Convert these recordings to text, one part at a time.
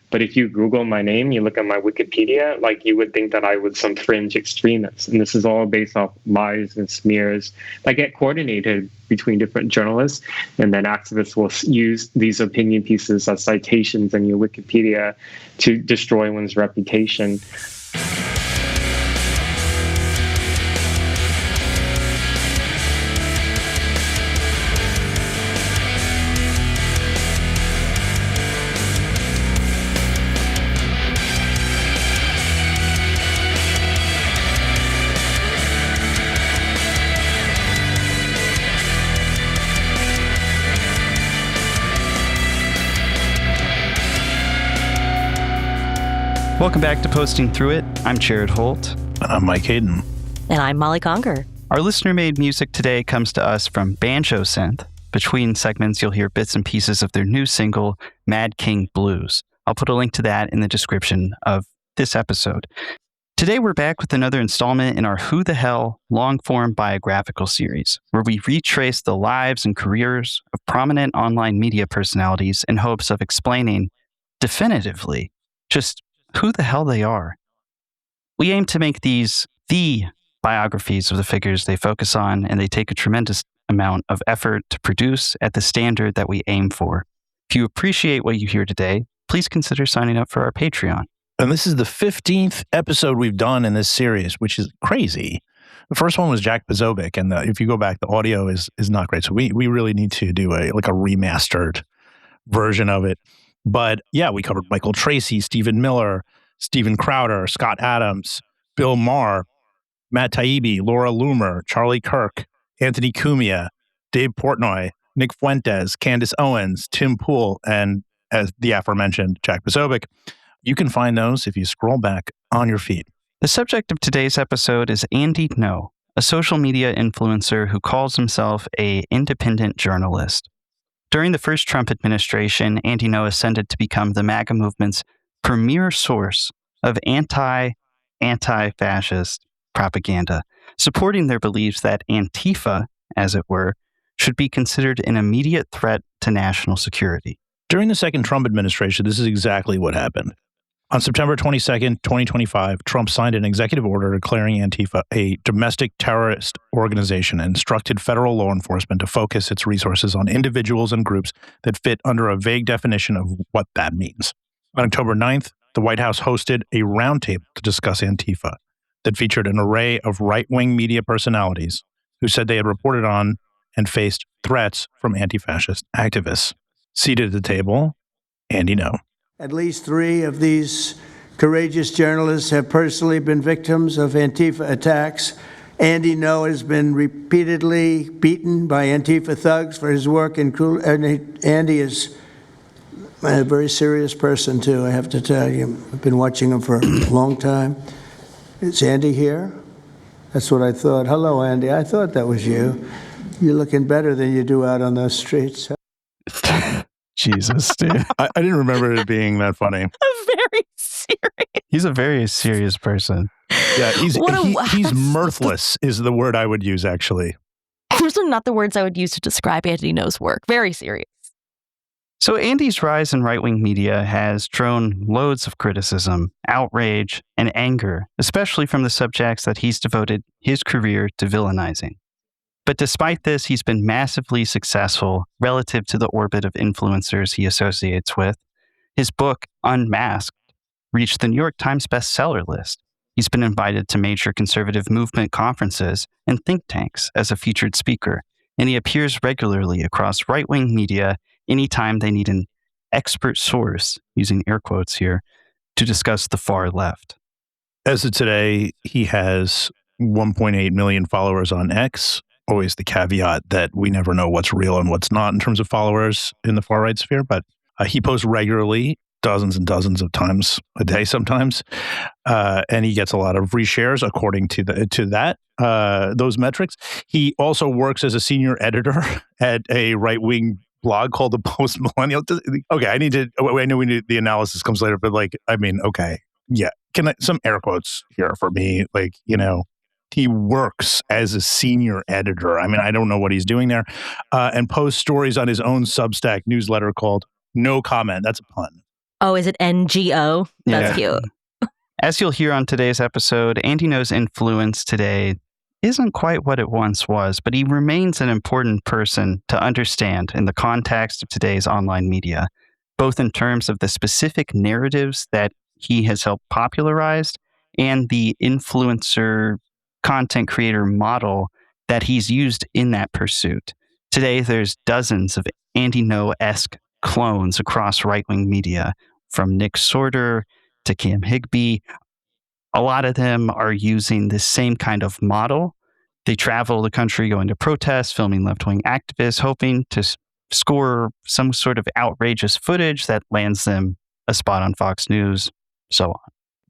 But if you Google my name, you look at my Wikipedia, like you would think that I was some fringe extremist. And this is all based off lies and smears that get coordinated between different journalists. And then activists will use these opinion pieces as citations in your Wikipedia to destroy one's reputation. Welcome back to Posting Through It. I'm Jared Holt. I'm Mike Hayden. And I'm Molly Conger. Our listener-made music today comes to us from Banjo Synth. Between segments, you'll hear bits and pieces of their new single, Mad King Blues. I'll put a link to that in the description of this episode. Today, we're back with another installment in our Who the Hell long-form biographical series, where we retrace the lives and careers of prominent online media personalities in hopes of explaining definitively just who the hell they are. We aim to make these the biographies of the figures they focus on, and they take a tremendous amount of effort to produce at the standard that we aim for. If you appreciate what you hear today, please consider signing up for our Patreon. And this is the 15th episode we've done in this series, which is crazy. The first one was Jack Posobiec, and if you go back, the audio is not great. So we really need to do a remastered version of it. But yeah, we covered Michael Tracy, Stephen Miller, Steven Crowder, Scott Adams, Bill Maher, Matt Taibbi, Laura Loomer, Charlie Kirk, Anthony Cumia, Dave Portnoy, Nick Fuentes, Candace Owens, Tim Pool, and as the aforementioned Jack Posobiec. You can find those if you scroll back on your feed. The subject of today's episode is Andy Ngo, a social media influencer who calls himself an independent journalist. During the first Trump administration, Andy Ngo ascended to become the MAGA movement's premier source of anti-fascist propaganda, supporting their beliefs that Antifa, as it were, should be considered an immediate threat to national security. During the second Trump administration, this is exactly what happened. On September 22nd, 2025, Trump signed an executive order declaring Antifa a domestic terrorist organization and instructed federal law enforcement to focus its resources on individuals and groups that fit under a vague definition of what that means. On October 9th, the White House hosted a roundtable to discuss Antifa that featured an array of right-wing media personalities who said they had reported on and faced threats from anti-fascist activists. Seated at the table, Andy Ngo. At least 3 of these courageous journalists have personally been victims of Antifa attacks. Andy Ngo has been repeatedly beaten by Antifa thugs for his work in Andy is a very serious person, too, I have to tell you. I've been watching him for a long time. Is Andy here? That's what I thought. Hello, Andy. I thought that was you. You're looking better than you do out on those streets. Jesus, dude. I didn't remember it being that funny. Very serious. He's a very serious person. Yeah, he's mirthless is the word I would use, actually. Those are not the words I would use to describe Andy Ngo's work. Very serious. So Andy's rise in right-wing media has drawn loads of criticism, outrage, and anger, especially from the subjects that he's devoted his career to villainizing. But despite this, he's been massively successful relative to the orbit of influencers he associates with. His book, Unmasked, reached the New York Times bestseller list. He's been invited to major conservative movement conferences and think tanks as a featured speaker, and he appears regularly across right-wing media anytime they need an expert source, using air quotes here, to discuss the far left. As of today, he has 1.8 million followers on X. Always the caveat that we never know what's real and what's not in terms of followers in the far-right sphere, but he posts regularly, dozens and dozens of times a day sometimes, and he gets a lot of reshares according to those metrics. He also works as a senior editor at a right-wing blog called The Post Millennial. Okay, I know the analysis comes later, but okay, yeah. Some air quotes here for me, he works as a senior editor. I don't know what he's doing there, and posts stories on his own Substack newsletter called No Comment. That's a pun. Oh, is it NGO? That's cute. As you'll hear on today's episode, Andy Ngo's influence today isn't quite what it once was, but he remains an important person to understand in the context of today's online media, both in terms of the specific narratives that he has helped popularize and the influencer content creator model that he's used in that pursuit. Today, there's dozens of Andy Ngo-esque clones across right-wing media, from Nick Sorter to Cam Higbee. A lot of them are using the same kind of model. They travel the country going to protests, filming left-wing activists, hoping to score some sort of outrageous footage that lands them a spot on Fox News, so on.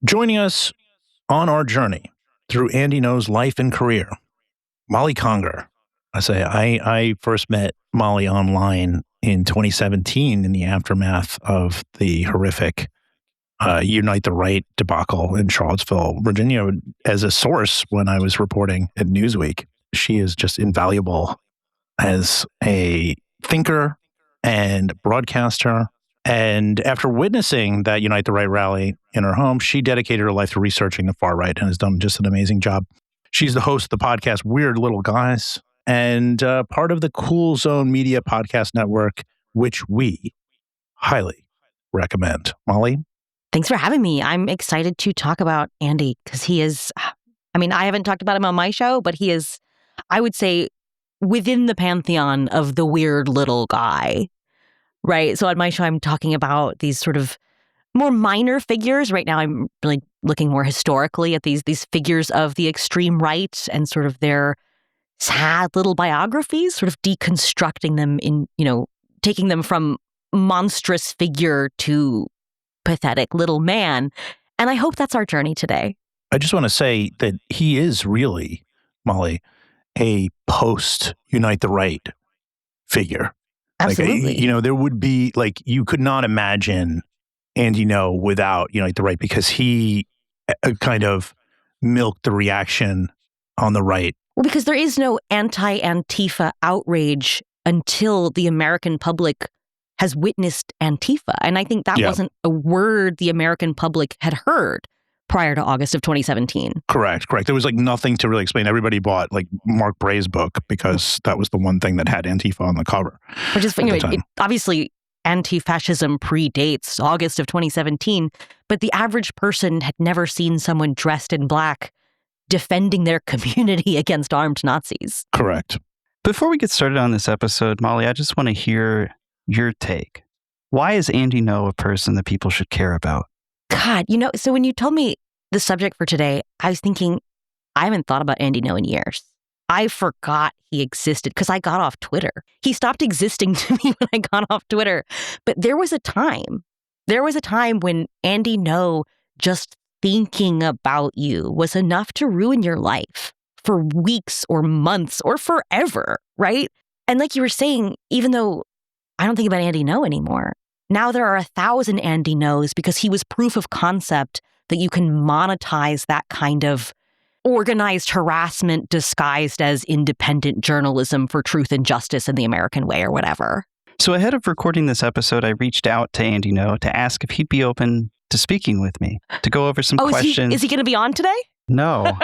Joining us on our journey through Andy Ngo's life and career, Molly Conger. I first met Molly online in 2017 in the aftermath of the horrific Unite the Right debacle in Charlottesville, Virginia, as a source when I was reporting at Newsweek. She is just invaluable as a thinker and broadcaster. And after witnessing that Unite the Right rally in her home, she dedicated her life to researching the far right and has done just an amazing job. She's the host of the podcast Weird Little Guys and part of the Cool Zone Media Podcast Network, which we highly recommend. Molly? Thanks for having me. I'm excited to talk about Andy because he is, I haven't talked about him on my show, but he is, I would say, within the pantheon of the weird little guy, right? So on my show, I'm talking about these sort of more minor figures. Right now, I'm really looking more historically at these figures of the extreme right and sort of their sad little biographies, sort of deconstructing them in, taking them from monstrous figure to pathetic little man. And I hope that's our journey today. I just want to say that he is really, Molly, a post-Unite the Right figure. Absolutely. There would be, you could not imagine Andy Ngo without Unite the Right because he kind of milked the reaction on the right. Well, because there is no anti-Antifa outrage until the American public has witnessed Antifa. And I think that wasn't a word the American public had heard prior to August of 2017. Correct. There was nothing to really explain. Everybody bought Mark Bray's book because that was the one thing that had Antifa on the cover. Which is, obviously anti-fascism predates August of 2017, but the average person had never seen someone dressed in black defending their community against armed Nazis. Correct. Before we get started on this episode, Molly, I just want to hear your take. Why is Andy Ngo a person that people should care about? God, so when you told me the subject for today, I was thinking, I haven't thought about Andy Ngo in years. I forgot he existed because I got off Twitter. He stopped existing to me when I got off Twitter. But there was a time when Andy Ngo just thinking about you was enough to ruin your life for weeks or months or forever, right? And like you were saying, even though I don't think about Andy Ngo anymore, now there are 1,000 Andy Ngos because he was proof of concept that you can monetize that kind of organized harassment disguised as independent journalism for truth and justice in the American way or whatever. So ahead of recording this episode, I reached out to Andy Ngo to ask if he'd be open to speaking with me, to go over some questions. Is he going to be on today? No.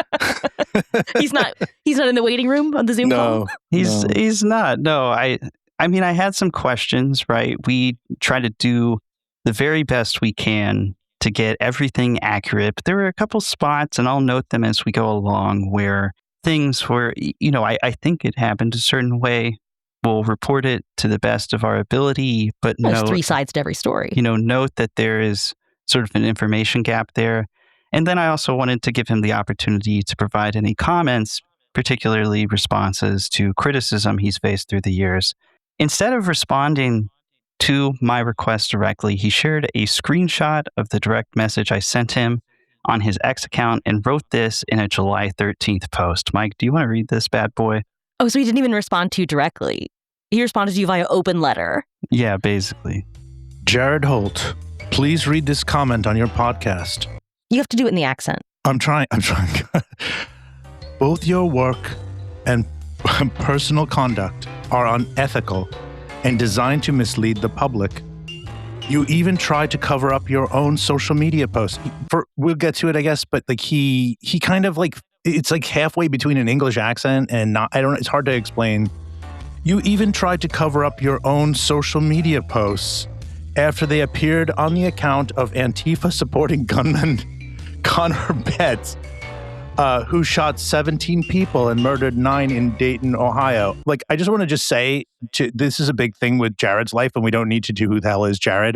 He's not in the waiting room on the Zoom call? He's not. No, I had some questions, right? We try to do the very best we can to get everything accurate. But there were a couple spots, and I'll note them as we go along, where things were, I think it happened a certain way. We'll report it to the best of our ability, but there's 3 sides to every story. Note that there is sort of an information gap there. And then I also wanted to give him the opportunity to provide any comments, particularly responses to criticism he's faced through the years. Instead of responding to my request directly, he shared a screenshot of the direct message I sent him on his X account and wrote this in a July 13th post. Mike, do you want to read this bad boy? Oh, so he didn't even respond to you directly. He responded to you via open letter. Yeah, basically. Jared Holt, please read this comment on your podcast. You have to do it in the accent. I'm trying. Both your work and personal conduct are unethical and designed to mislead the public. You even tried to cover up your own social media posts. We'll get to it, I guess, but like he kind of like, it's like halfway between an English accent and not, I don't know, it's hard to explain. You even tried to cover up your own social media posts after they appeared on the account of Antifa supporting gunman Conger Betts, who shot 17 people and murdered 9 in Dayton, Ohio. Like, I just want to say, this is a big thing with Jared's life, and we don't need to do who the hell is Jared.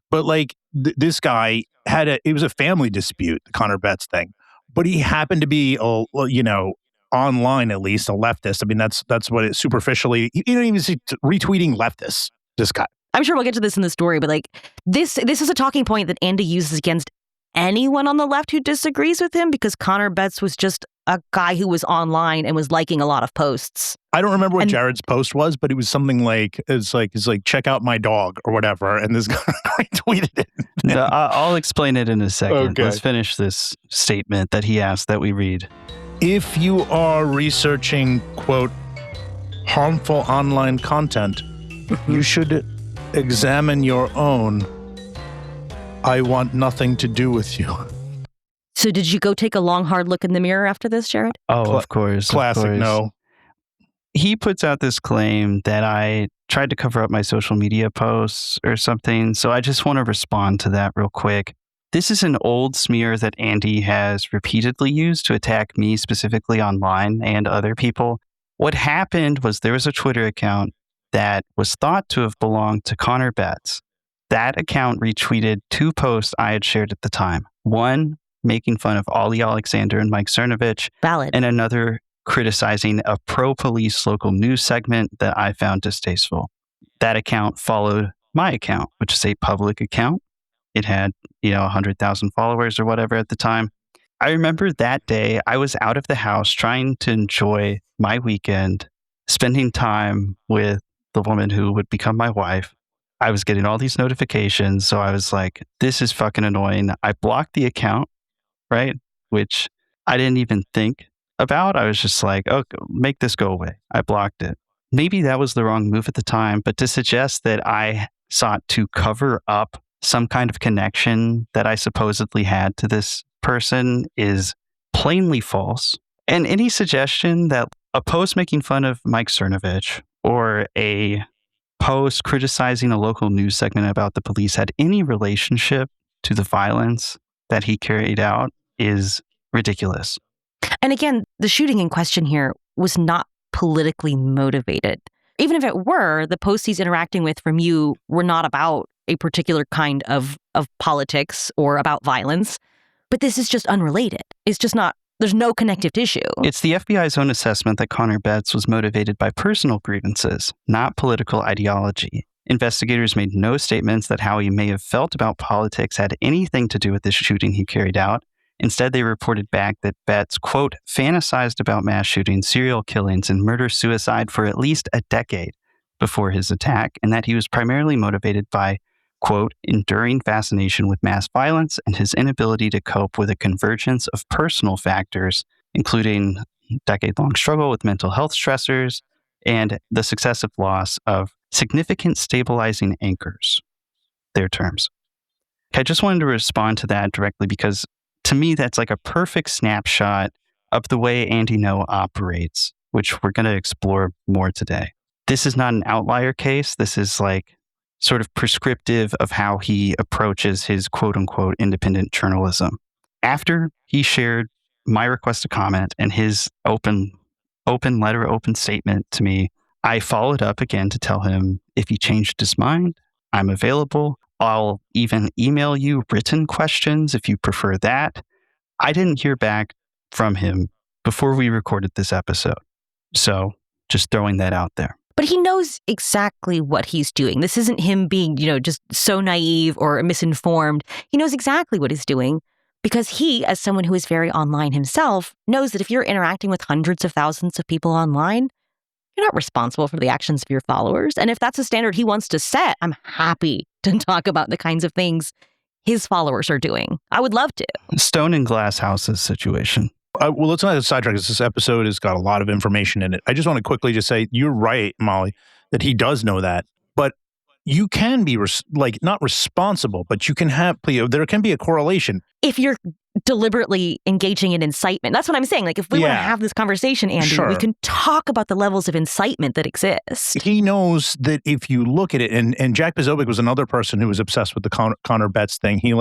But like, this guy it was a family dispute, the Conger Betts thing. But he happened to be, online at least, a leftist. I mean, that's what it superficially, he was retweeting leftists, this guy. I'm sure we'll get to this in the story, but like, this is a talking point that Andy uses against anyone on the left who disagrees with him, because Conger Betts was just a guy who was online and was liking a lot of posts. I don't remember what Jared's post was, but it was something like, it's like check out my dog or whatever, and this guy tweeted it. No, I'll explain it in a second. Okay. Let's finish this statement that he asked that we read. If you are researching, quote, harmful online content, you should examine your own. I want nothing to do with you. So did you go take a long, hard look in the mirror after this, Jared? Oh, of course. Classic, of course. no. He puts out this claim that I tried to cover up my social media posts or something. So I just want to respond to that real quick. This is an old smear that Andy has repeatedly used to attack me specifically online and other people. What happened was there was a Twitter account that was thought to have belonged to Conger Betts. That account retweeted 2 posts I had shared at the time. One, making fun of Ollie Alexander and Mike Cernovich. Valid. And another criticizing a pro-police local news segment that I found distasteful. That account followed my account, which is a public account. It had, 100,000 followers or whatever at the time. I remember that day I was out of the house trying to enjoy my weekend, spending time with the woman who would become my wife. I was getting all these notifications, so I was like, this is fucking annoying. I blocked the account, right? Which I didn't even think about. I was just like, oh, make this go away. I blocked it. Maybe that was the wrong move at the time, but to suggest that I sought to cover up some kind of connection that I supposedly had to this person is plainly false. And any suggestion that a post making fun of Mike Cernovich or a post criticizing a local news segment about the police had any relationship to the violence that he carried out is ridiculous. And again, the shooting in question here was not politically motivated. Even if it were, the posts he's interacting with from you were not about a particular kind of politics or about violence. But this is just unrelated. It's just not, there's no connective tissue. It's the FBI's own assessment that Conger Betts was motivated by personal grievances, not political ideology. Investigators made no statements that how he may have felt about politics had anything to do with this shooting he carried out. Instead, they reported back that Betts, quote, fantasized about mass shootings, serial killings, and murder-suicide for at least a decade before his attack, and that he was primarily motivated by, quote, enduring fascination with mass violence and his inability to cope with a convergence of personal factors, including decade-long struggle with mental health stressors and the successive loss of significant stabilizing anchors, their terms. I just wanted to respond to that directly because to me, that's like a perfect snapshot of the way Andy Ngo operates, which we're going to explore more today. This is not an outlier case. This is like sort of prescriptive of how he approaches his quote unquote independent journalism. After he shared my request to comment and his open statement to me, I followed up again to tell him if he changed his mind, I'm available. I'll even email you written questions if you prefer that. I didn't hear back from him before we recorded this episode. So just throwing that out there. But he knows exactly what he's doing. This isn't him being, just so naive or misinformed. He knows exactly what he's doing because he, as someone who is very online himself, knows that if you're interacting with hundreds of thousands of people online, you're not responsible for the actions of your followers. And if that's a standard he wants to set, I'm happy to talk about the kinds of things his followers are doing. I would love to. Stone and glass houses situation. Well, let's not sidetrack because this episode has got a lot of information in it. I just want to quickly just say, you're right, Molly, that he does know that. But you can be not responsible, but you can have, there can be a correlation. If you're deliberately engaging in incitement, that's what I'm saying. Like if we want to have this conversation, Andy, we can talk about the levels of incitement that exist. He knows that if you look at it, and Jack Posobiec was another person who was obsessed with the Connor Betts thing. He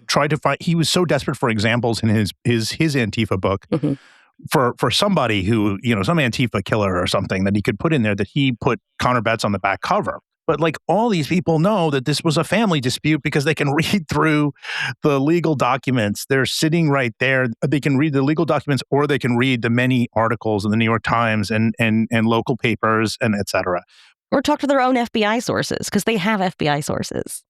tried to find, he was so desperate for examples in his Antifa book for somebody who, some Antifa killer or something that he could put in there, that he put Connor Betts on the back cover. But like all these people know that this was a family dispute because they can read through the legal documents. They're sitting right there. They can read the legal documents, or they can read the many articles in the New York Times and local papers and et cetera. Or talk to their own FBI sources, because they have FBI sources.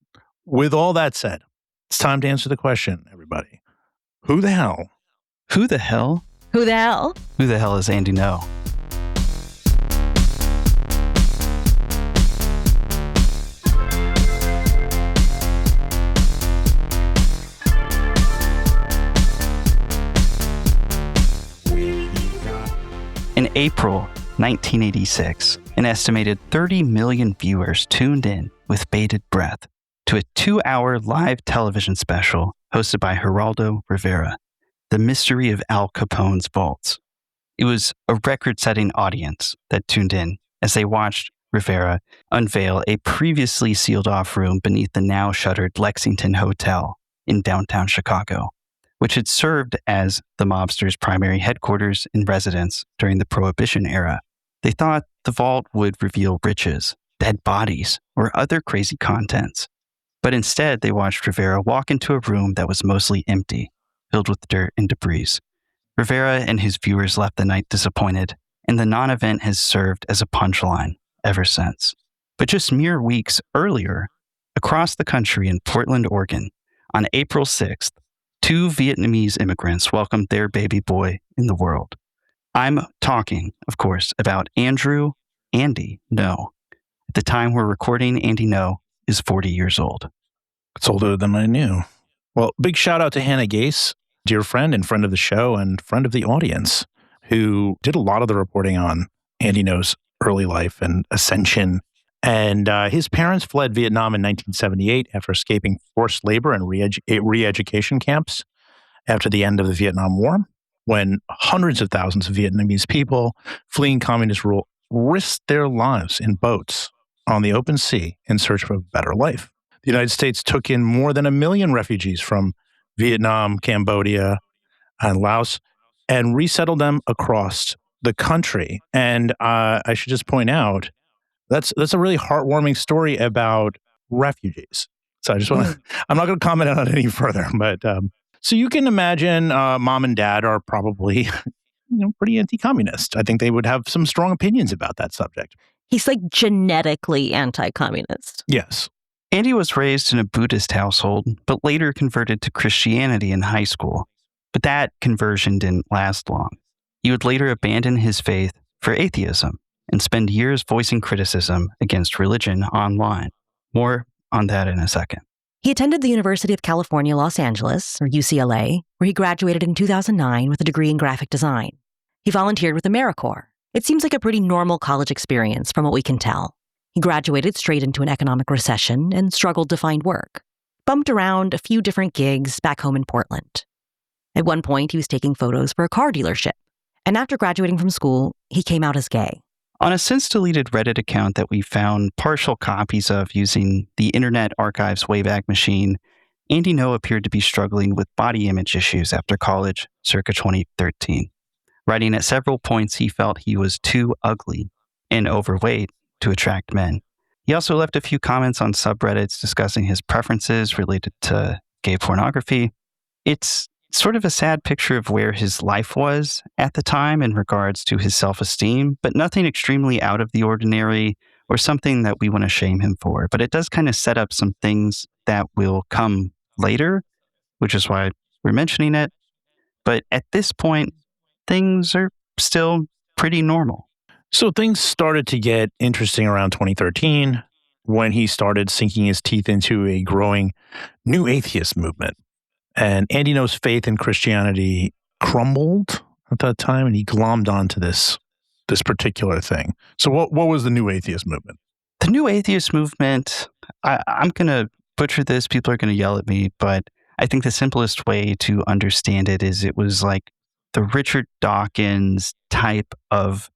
With all that said, it's time to answer the question, everybody. Who the hell? Who the hell? Who the hell? Who the hell is Andy Ngo? In April 1986, an estimated 30 million viewers tuned in with bated breath to a 2-hour live television special hosted by Geraldo Rivera, The Mystery of Al Capone's Vaults. It was a record-setting audience that tuned in as they watched Rivera unveil a previously sealed-off room beneath the now-shuttered Lexington Hotel in downtown Chicago, which had served as the mobster's primary headquarters and residence during the Prohibition era. They thought the vault would reveal riches, dead bodies, or other crazy contents. But instead, they watched Rivera walk into a room that was mostly empty, filled with dirt and debris. Rivera and his viewers left the night disappointed, and the non-event has served as a punchline ever since. But just mere weeks earlier, across the country in Portland, Oregon, on April 6th, 2 Vietnamese immigrants welcomed their baby boy in the world. I'm talking, of course, about Andy Ngo. At the time we're recording, Andy Ngo is 40 years old. It's older than I knew. Well, big shout out to Hannah Gase, dear friend and friend of the show and friend of the audience, who did a lot of the reporting on Andy Ngo's early life and ascension. And his parents fled Vietnam in 1978 after escaping forced labor and re-education camps after the end of the Vietnam War, when hundreds of thousands of Vietnamese people fleeing communist rule risked their lives in boats on the open sea in search of a better life. The United States took in more than 1 million refugees from Vietnam, Cambodia, and Laos and resettled them across the country. And I should just point out, that's a really heartwarming story about refugees. So I just want to, I'm not going to comment on it any further, but so you can imagine mom and dad are probably pretty anti-communist. I think they would have some strong opinions about that subject. He's like genetically anti-communist. Yes. Andy was raised in a Buddhist household, but later converted to Christianity in high school. But that conversion didn't last long. He would later abandon his faith for atheism and spend years voicing criticism against religion online. More on that in a second. He attended the University of California, Los Angeles, or UCLA, where he graduated in 2009 with a degree in graphic design. He volunteered with AmeriCorps. It seems like a pretty normal college experience from what we can tell. He graduated straight into an economic recession and struggled to find work. Bumped around a few different gigs back home in Portland. At one point, he was taking photos for a car dealership. And after graduating from school, he came out as gay. On a since-deleted Reddit account that we found partial copies of using the Internet Archive's Wayback Machine, Andy Ngo appeared to be struggling with body image issues after college, circa 2013. Writing at several points he felt he was too ugly and overweight to attract men. He also left a few comments on subreddits discussing his preferences related to gay pornography. It's sort of a sad picture of where his life was at the time in regards to his self-esteem, but nothing extremely out of the ordinary or something that we want to shame him for. But it does kind of set up some things that will come later, which is why we're mentioning it. But at this point, things are still pretty normal. So things started to get interesting around 2013 when he started sinking his teeth into a growing new atheist movement. And Andy Ngo's faith in Christianity crumbled at that time, and he glommed onto this particular thing. So what was the new atheist movement? The new atheist movement I'm going to butcher this. People are going to yell at me, but I think the simplest way to understand it is it was like the Richard Dawkins type of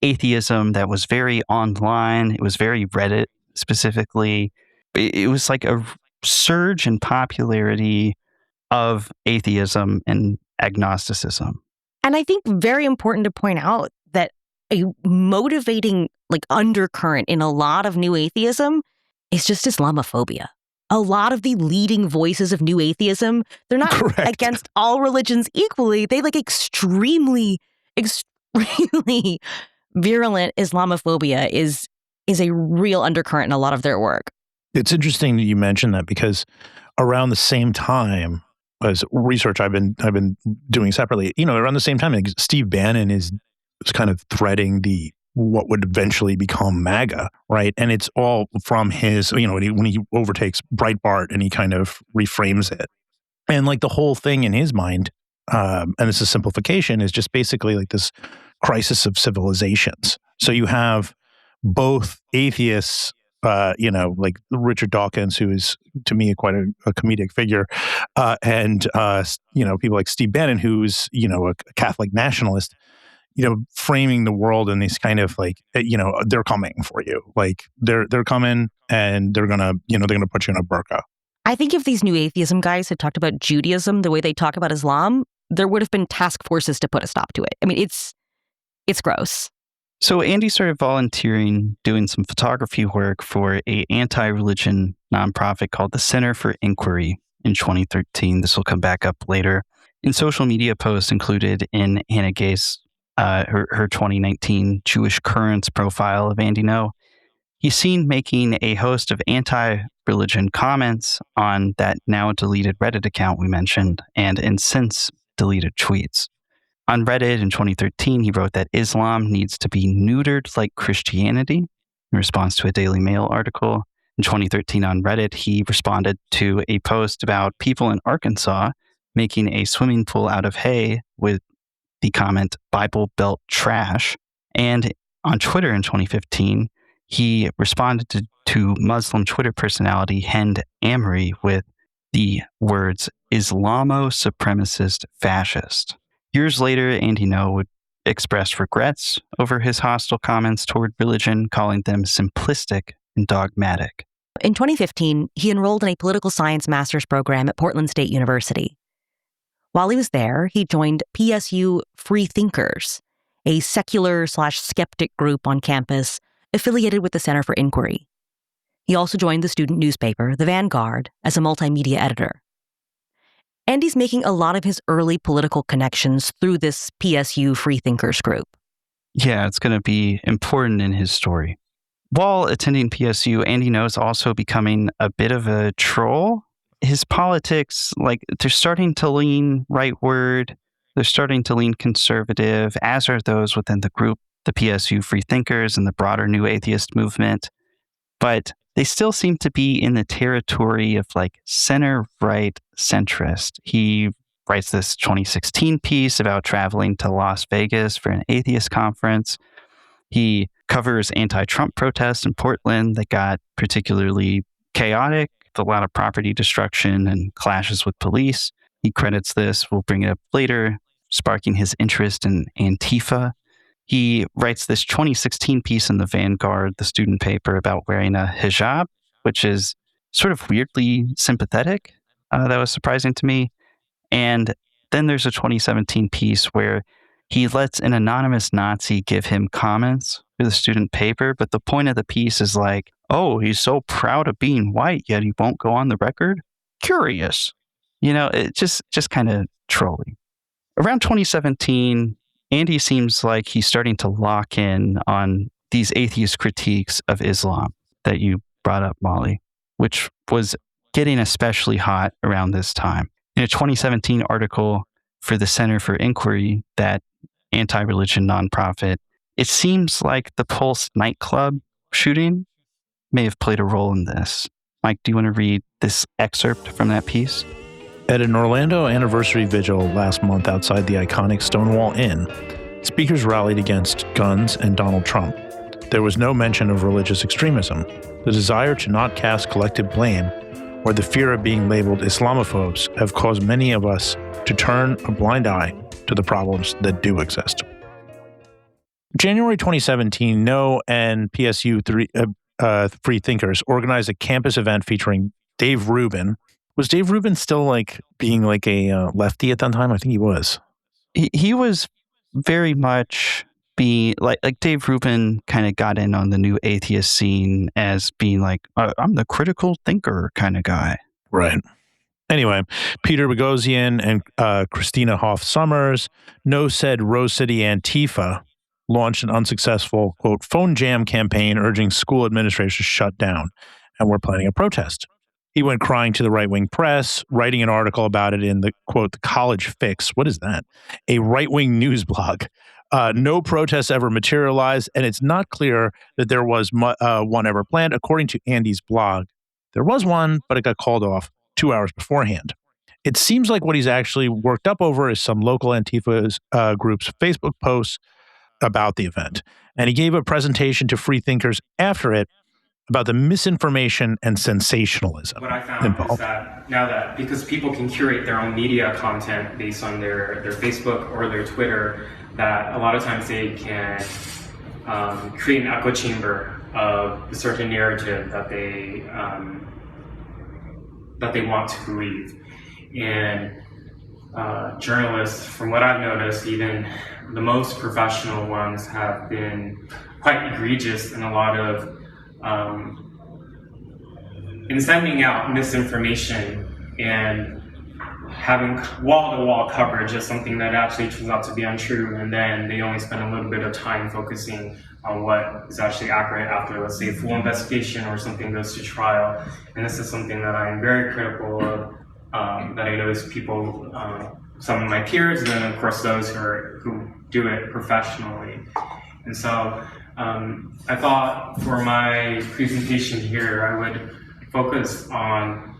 atheism that was very online. It was very Reddit specifically. It was like a surge in popularity of atheism and agnosticism. And I think very important to point out that a motivating like undercurrent in a lot of new atheism is just Islamophobia. A lot of the leading voices of new atheism, they're not Correct. against all religions equally. They like extremely virulent Islamophobia is a real undercurrent in a lot of their work. It's interesting that you mentioned that because around the same time as research I've been doing separately, around the same time, like Steve Bannon is kind of threading what would eventually become MAGA, right? And it's all from his, when he overtakes Breitbart and he kind of reframes it. And like the whole thing in his mind, and this is simplification, is just basically like this crisis of civilizations. So you have both atheists, like Richard Dawkins, who is to me quite a comedic figure, and people like Steve Bannon, who's a Catholic nationalist, framing the world in these kind of like, they're coming for you, like they're coming and they're gonna put you in a burqa. I think if these new atheism guys had talked about Judaism the way they talk about Islam, there would have been task forces to put a stop to it. I mean, it's gross. So Andy started volunteering, doing some photography work for a anti-religion nonprofit called the Center for Inquiry in 2013. This will come back up later. In social media posts included in Hannah Gay's her 2019 Jewish Currents profile of Andy Ngo, he's seen making a host of anti-religion comments on that now deleted Reddit account we mentioned, and in since deleted tweets. On Reddit in 2013, he wrote that Islam needs to be neutered like Christianity in response to a Daily Mail article. In 2013 on Reddit, he responded to a post about people in Arkansas making a swimming pool out of hay with the comment, Bible Belt trash. And on Twitter in 2015, he responded to Muslim Twitter personality Hend Amory with the words, Islamo-supremacist fascist. Years later, Andy Ngo would express regrets over his hostile comments toward religion, calling them simplistic and dogmatic. In 2015, he enrolled in a political science master's program at Portland State University. While he was there, he joined PSU Free Thinkers, a secular/skeptic group on campus affiliated with the Center for Inquiry. He also joined the student newspaper, The Vanguard, as a multimedia editor. Andy's making a lot of his early political connections through this PSU Free Thinkers group. Yeah, it's going to be important in his story. While attending PSU, Andy Ngo is also becoming a bit of a troll. His politics, they're starting to lean rightward, they're starting to lean conservative, as are those within the group, the PSU Free Thinkers and the broader New Atheist movement. But they still seem to be in the territory of center-right centrist. He writes this 2016 piece about traveling to Las Vegas for an atheist conference. He covers anti-Trump protests in Portland that got particularly chaotic, with a lot of property destruction and clashes with police. He credits this, we'll bring it up later, sparking his interest in Antifa. He writes this 2016 piece in the Vanguard, the student paper, about wearing a hijab, which is sort of weirdly sympathetic. That was surprising to me. And then there's a 2017 piece where he lets an anonymous Nazi give him comments for the student paper, but the point of the piece is oh, he's so proud of being white, yet he won't go on the record? Curious. It just kind of trolly. Around 2017, Andy seems like he's starting to lock in on these atheist critiques of Islam that you brought up, Molly, which was getting especially hot around this time. In a 2017 article for the Center for Inquiry, that anti-religion nonprofit, it seems like the Pulse nightclub shooting may have played a role in this. Mike, do you want to read this excerpt from that piece? At an Orlando anniversary vigil last month outside the iconic Stonewall Inn, speakers rallied against guns and Donald Trump. there was no mention of religious extremism. The desire to not cast collective blame or the fear of being labeled Islamophobes have caused many of us to turn a blind eye to the problems that do exist. January 2017, No and PSU Free Thinkers organized a campus event featuring Dave Rubin. Was Dave Rubin still being a lefty at that time? I think he was. He was very much being like Dave Rubin kind of got in on the new atheist scene as being like, I'm the critical thinker kind of guy. Right. Anyway, Peter Boghossian and Christina Hoff Sommers, No said Rose City Antifa launched an unsuccessful, quote, phone jam campaign urging school administrators to shut down, and were planning a protest. He went crying to the right-wing press, writing an article about it in the, quote, the College Fix. What is that? A right-wing news blog. No protests ever materialized, and it's not clear that there was one ever planned. According to Andy's blog, there was one, but it got called off 2 hours beforehand. It seems like what he's actually worked up over is some local Antifa groups' Facebook posts about the event. And he gave a presentation to free thinkers after it about the misinformation and sensationalism what I found involved. Is that now that because people can curate their own media content based on their Facebook or their Twitter, that a lot of times they can create an echo chamber of a certain narrative that they want to believe. And journalists, from what I've noticed, even the most professional ones have been quite egregious in a lot of in sending out misinformation and having wall-to-wall coverage of something that actually turns out to be untrue, and then they only spend a little bit of time focusing on what is actually accurate after, let's say, full investigation or something goes to trial. And this is something that I'm very critical of, that I notice people, some of my peers, and then of course those who do it professionally. And so I thought for my presentation here, I would focus on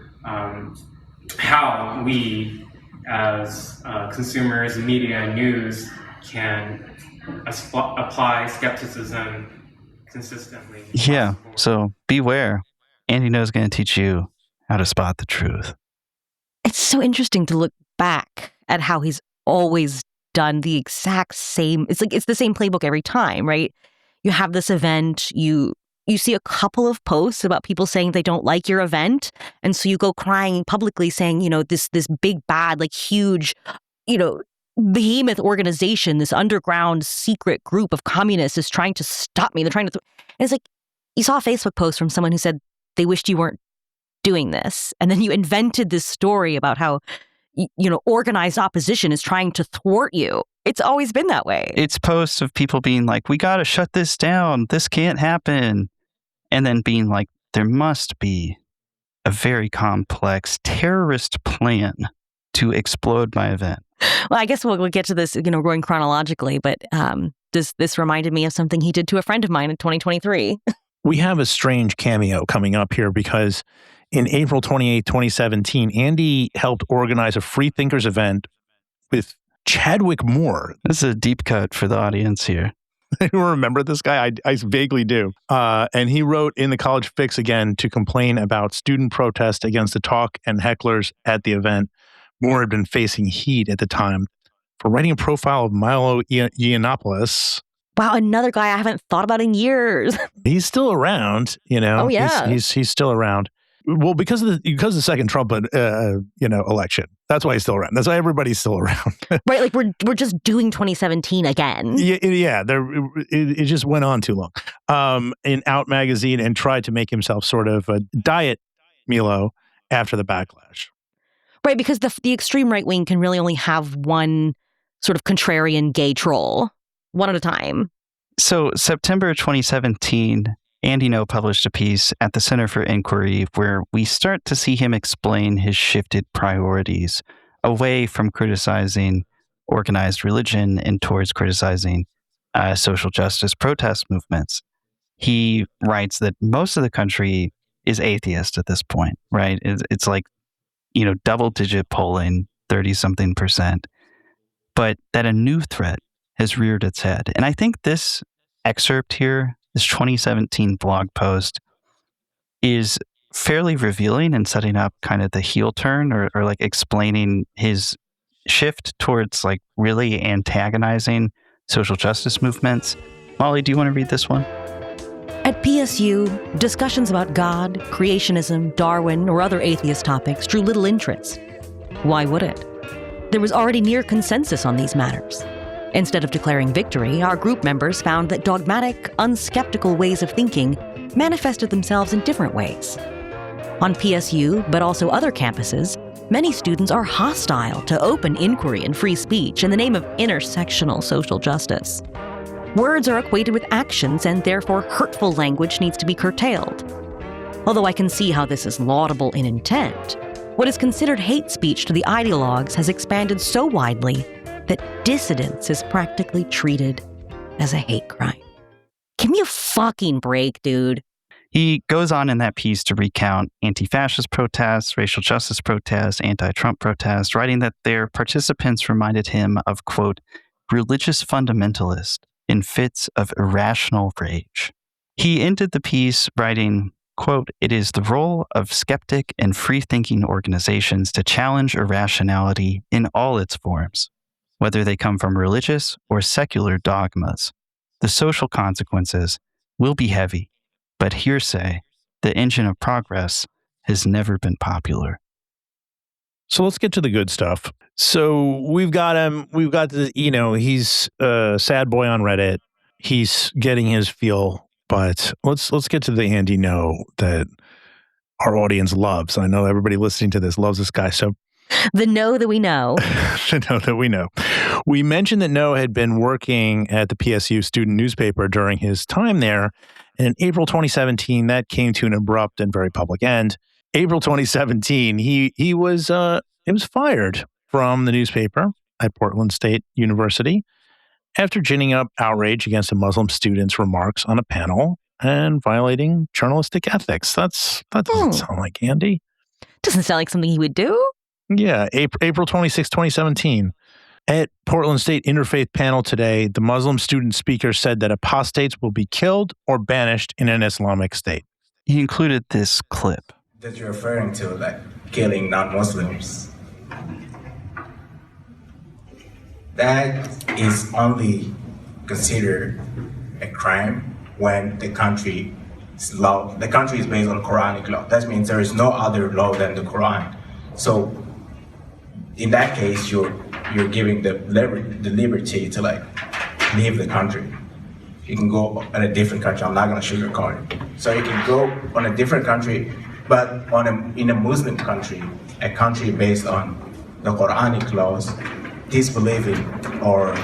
how we as consumers, media, and news can apply skepticism consistently. Yeah, so beware. Andy No's going to teach you how to spot the truth. It's so interesting to look back at how he's always done the exact same. It's like it's the same playbook every time, right? You have this event, you see a couple of posts about people saying they don't like your event, and so you go crying publicly saying, this big bad, like huge, behemoth organization, this underground secret group of communists is trying to stop me. They're trying to. And it's like you saw a Facebook post from someone who said they wished you weren't doing this, and then you invented this story about how organized opposition is trying to thwart you. It's always been that way. It's posts of people being like, we got to shut this down. This can't happen. And then being like, there must be a very complex terrorist plan to explode my event. Well, I guess we'll get to this, going chronologically, but this reminded me of something he did to a friend of mine in 2023. We have a strange cameo coming up here because in April 28, 2017, Andy helped organize a Free Thinkers event with Chadwick Moore. This is a deep cut for the audience here. I don't remember this guy. I vaguely do. And he wrote in the College Fix again to complain about student protest against the talk and hecklers at the event. Moore had been facing heat at the time for writing a profile of Milo Yiannopoulos. Wow, another guy I haven't thought about in years. He's still around, Oh yeah, he's still around. Well, because of the second Trump, election. That's why he's still around. That's why everybody's still around. Right, like we're just doing 2017 again. Yeah. It just went on too long. In Out magazine, and tried to make himself sort of a diet Milo after the backlash. Right, because the extreme right wing can really only have one sort of contrarian gay troll, one at a time. So September 2017. Andy No published a piece at the Center for Inquiry where we start to see him explain his shifted priorities away from criticizing organized religion and towards criticizing social justice protest movements. He writes that most of the country is atheist at this point, right? It's like, double-digit polling, 30-something%, but that a new threat has reared its head. And I think this excerpt here this 2017 blog post is fairly revealing and setting up kind of the heel turn or like explaining his shift towards like really antagonizing social justice movements. Molly, do you want to read this one? At PSU, discussions about God, creationism, Darwin, or other atheist topics drew little interest. Why would it? There was already near consensus on these matters. Instead of declaring victory, our group members found that dogmatic, unskeptical ways of thinking manifested themselves in different ways. On PSU, but also other campuses, many students are hostile to open inquiry and free speech in the name of intersectional social justice. Words are equated with actions, and therefore hurtful language needs to be curtailed. Although I can see how this is laudable in intent, what is considered hate speech to the ideologues has expanded so widely that dissidence is practically treated as a hate crime. Give me a fucking break, dude. He goes on in that piece to recount anti-fascist protests, racial justice protests, anti-Trump protests, writing that their participants reminded him of, quote, religious fundamentalists in fits of irrational rage. He ended the piece writing, quote, it is the role of skeptic and free-thinking organizations to challenge irrationality in all its forms, whether they come from religious or secular dogmas. The social consequences will be heavy, but hearsay, the engine of progress, has never been popular. So let's get to the good stuff. So we've got him. We've got he's a sad boy on Reddit. He's getting his feel, but let's get to the Andy No that our audience loves. I know everybody listening to this loves this guy. So the No that we know. The No that we know. We mentioned that No had been working at the PSU student newspaper during his time there. And in April 2017, that came to an abrupt and very public end. April 2017, he was fired from the newspaper at Portland State University after ginning up outrage against a Muslim student's remarks on a panel and violating journalistic ethics. That doesn't sound like Andy. Doesn't sound like something he would do. Yeah, April 26, 2017. At Portland State Interfaith panel today, the Muslim student speaker said that apostates will be killed or banished in an Islamic state. He included this clip. That you're referring to, like killing non-Muslims. That is only considered a crime when the country's law, the country is based on Quranic law. That means there is no other law than the Quran. So in that case, you're giving the liberty to like leave the country. You can go on a different country. I'm not going to sugarcoat it. So you can go on a different country, but in a Muslim country, a country based on the Quranic laws, disbelieving or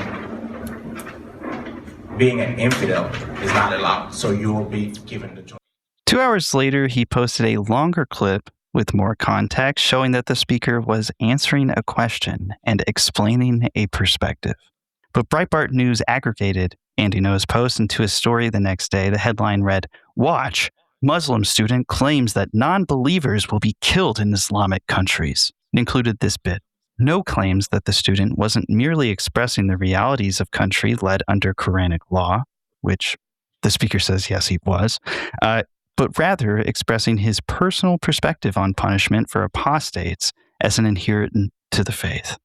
being an infidel is not allowed. So you will be given the choice. 2 hours later, he posted a longer clip with more context showing that the speaker was answering a question and explaining a perspective. But Breitbart News aggregated Andy No's post into a story the next day. The headline read, "Watch, Muslim student claims that non-believers will be killed in Islamic countries." It included this bit. No claims that the student wasn't merely expressing the realities of country led under Quranic law, which the speaker says yes, he was, but rather expressing his personal perspective on punishment for apostates as an inherent to the faith.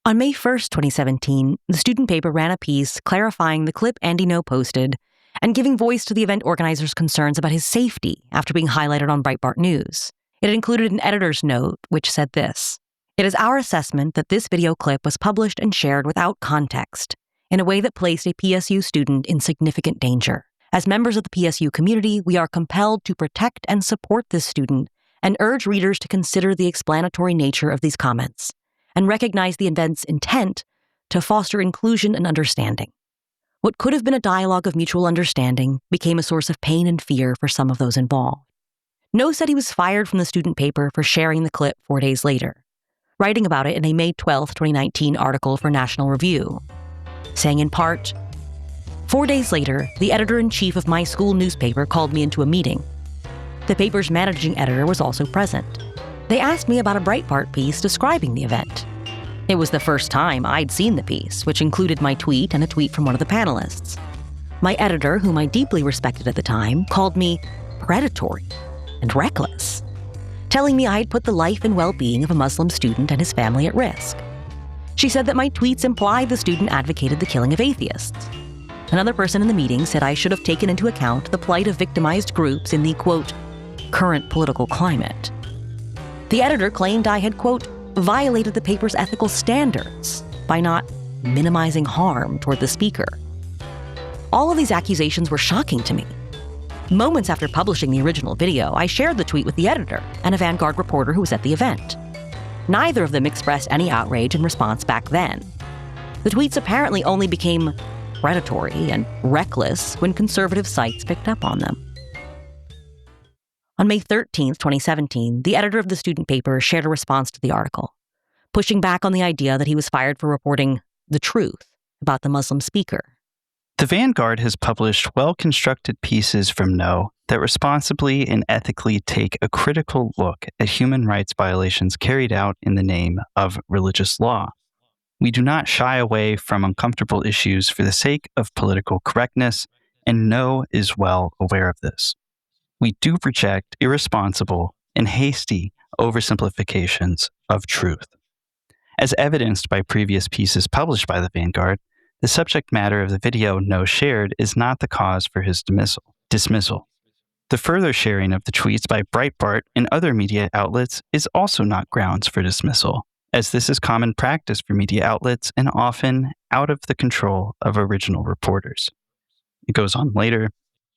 On May 1st, 2017, the student paper ran a piece clarifying the clip Andy No posted and giving voice to the event organizers' concerns about his safety after being highlighted on Breitbart News. It included an editor's note, which said this: "It is our assessment that this video clip was published and shared without context, in a way that placed a PSU student in significant danger. As members of the PSU community, we are compelled to protect and support this student and urge readers to consider the explanatory nature of these comments and recognize the event's intent to foster inclusion and understanding. What could have been a dialogue of mutual understanding became a source of pain and fear for some of those involved." No said he was fired from the student paper for sharing the clip 4 days later, writing about it in a May 12, 2019 article for National Review, saying in part, "4 days later, the editor-in-chief of my school newspaper called me into a meeting. The paper's managing editor was also present. They asked me about a Breitbart piece describing the event. It was the first time I'd seen the piece, which included my tweet and a tweet from one of the panelists. My editor, whom I deeply respected at the time, called me predatory and reckless, telling me I had put the life and well-being of a Muslim student and his family at risk. She said that my tweets implied the student advocated the killing of atheists. Another person in the meeting said I should have taken into account the plight of victimized groups in the, quote, current political climate. The editor claimed I had, quote, violated the paper's ethical standards by not minimizing harm toward the speaker. All of these accusations were shocking to me. Moments after publishing the original video, I shared the tweet with the editor and a Vanguard reporter who was at the event. Neither of them expressed any outrage in response back then. The tweets apparently only became predatory and reckless when conservative sites picked up on them. On May 13, 2017, the editor of the student paper shared a response to the article, pushing back on the idea that he was fired for reporting the truth about the Muslim speaker. The Vanguard has published well-constructed pieces from No that responsibly and ethically take a critical look at human rights violations carried out in the name of religious law. We do not shy away from uncomfortable issues for the sake of political correctness, and No is well aware of this. We do reject irresponsible and hasty oversimplifications of truth. As evidenced by previous pieces published by the Vanguard, the subject matter of the video No shared is not the cause for his dismissal. The further sharing of the tweets by Breitbart and other media outlets is also not grounds for dismissal, as this is common practice for media outlets and often out of the control of original reporters. It goes on later,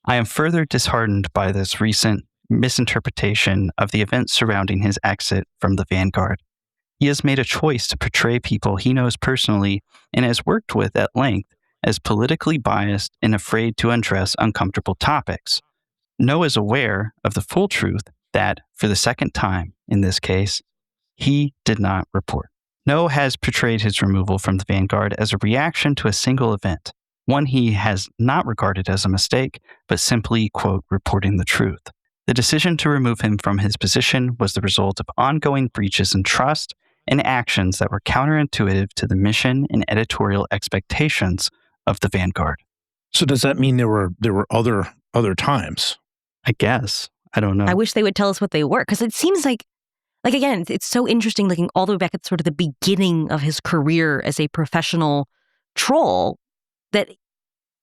I am further disheartened by this recent misinterpretation of the events surrounding his exit from the Vanguard. He has made a choice to portray people he knows personally and has worked with at length as politically biased and afraid to address uncomfortable topics. No is aware of the full truth that, for the second time in this case, he did not report. No has portrayed his removal from the Vanguard as a reaction to a single event, one he has not regarded as a mistake, but simply, quote, reporting the truth. The decision to remove him from his position was the result of ongoing breaches in trust and actions that were counterintuitive to the mission and editorial expectations of the Vanguard. So does that mean there were other times? I guess. I don't know. I wish they would tell us what they were, because it seems like again, it's so interesting looking all the way back at sort of the beginning of his career as a professional troll that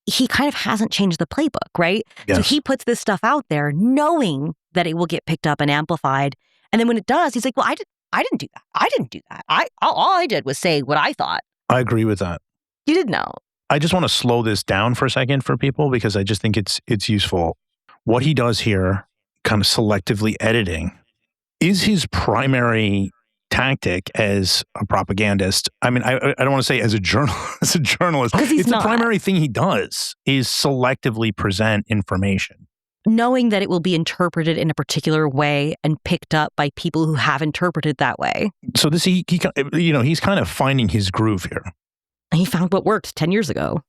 he kind of hasn't changed the playbook, right? Yes. So he puts this stuff out there knowing that it will get picked up and amplified. And then when it does, he's like, well, I didn't do that. I didn't do that. All I did was say what I thought. I agree with that. You did know. I just want to slow this down for a second for people because I just think it's useful. What he does here, kind of selectively editing, is his primary tactic as a propagandist. I mean, I don't want to say as a journalist. It's the primary thing he does is selectively present information, knowing that it will be interpreted in a particular way and picked up by people who have interpreted that way. So this he's kind of finding his groove here. He found what worked 10 years ago.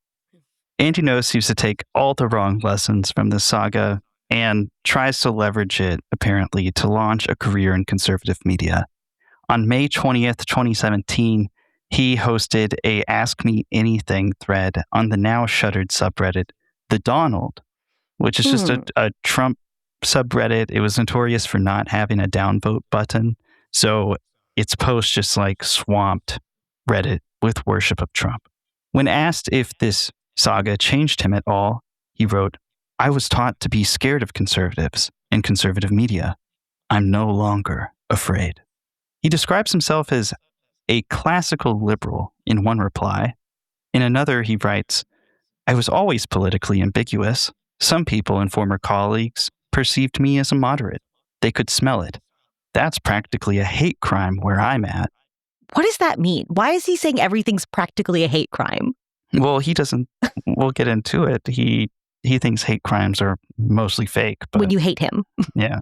Andy No seems to take all the wrong lessons from this saga and tries to leverage it, apparently, to launch a career in conservative media. On May 20th, 2017, he hosted a Ask Me Anything thread on the now shuttered subreddit, The Donald, which is just a Trump subreddit. It was notorious for not having a downvote button. So its posts just like swamped Reddit with worship of Trump. When asked if this saga changed him at all, he wrote, I was taught to be scared of conservatives and conservative media. I'm no longer afraid. He describes himself as a classical liberal in one reply. In another, he writes, I was always politically ambiguous. Some people and former colleagues perceived me as a moderate. They could smell it. That's practically a hate crime where I'm at. What does that mean? Why is he saying everything's practically a hate crime? Well, he doesn't. We'll get into it. He thinks hate crimes are mostly fake. But, when you hate him. Yeah.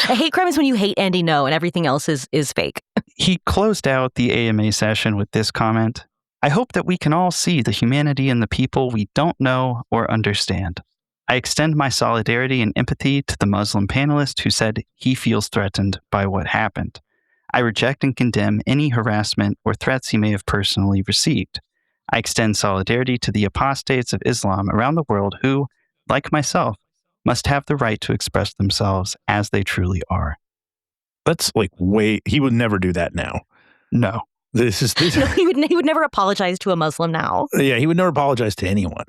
A hate crime is when you hate Andy No and everything else is fake. He closed out the AMA session with this comment. I hope that we can all see the humanity in the people we don't know or understand. I extend my solidarity and empathy to the Muslim panelist who said he feels threatened by what happened. I reject and condemn any harassment or threats he may have personally received. I extend solidarity to the apostates of Islam around the world who, like myself, must have the right to express themselves as they truly are. That's like he would never do that now. No. This. No, he would never apologize to a Muslim now. Yeah, he would never apologize to anyone.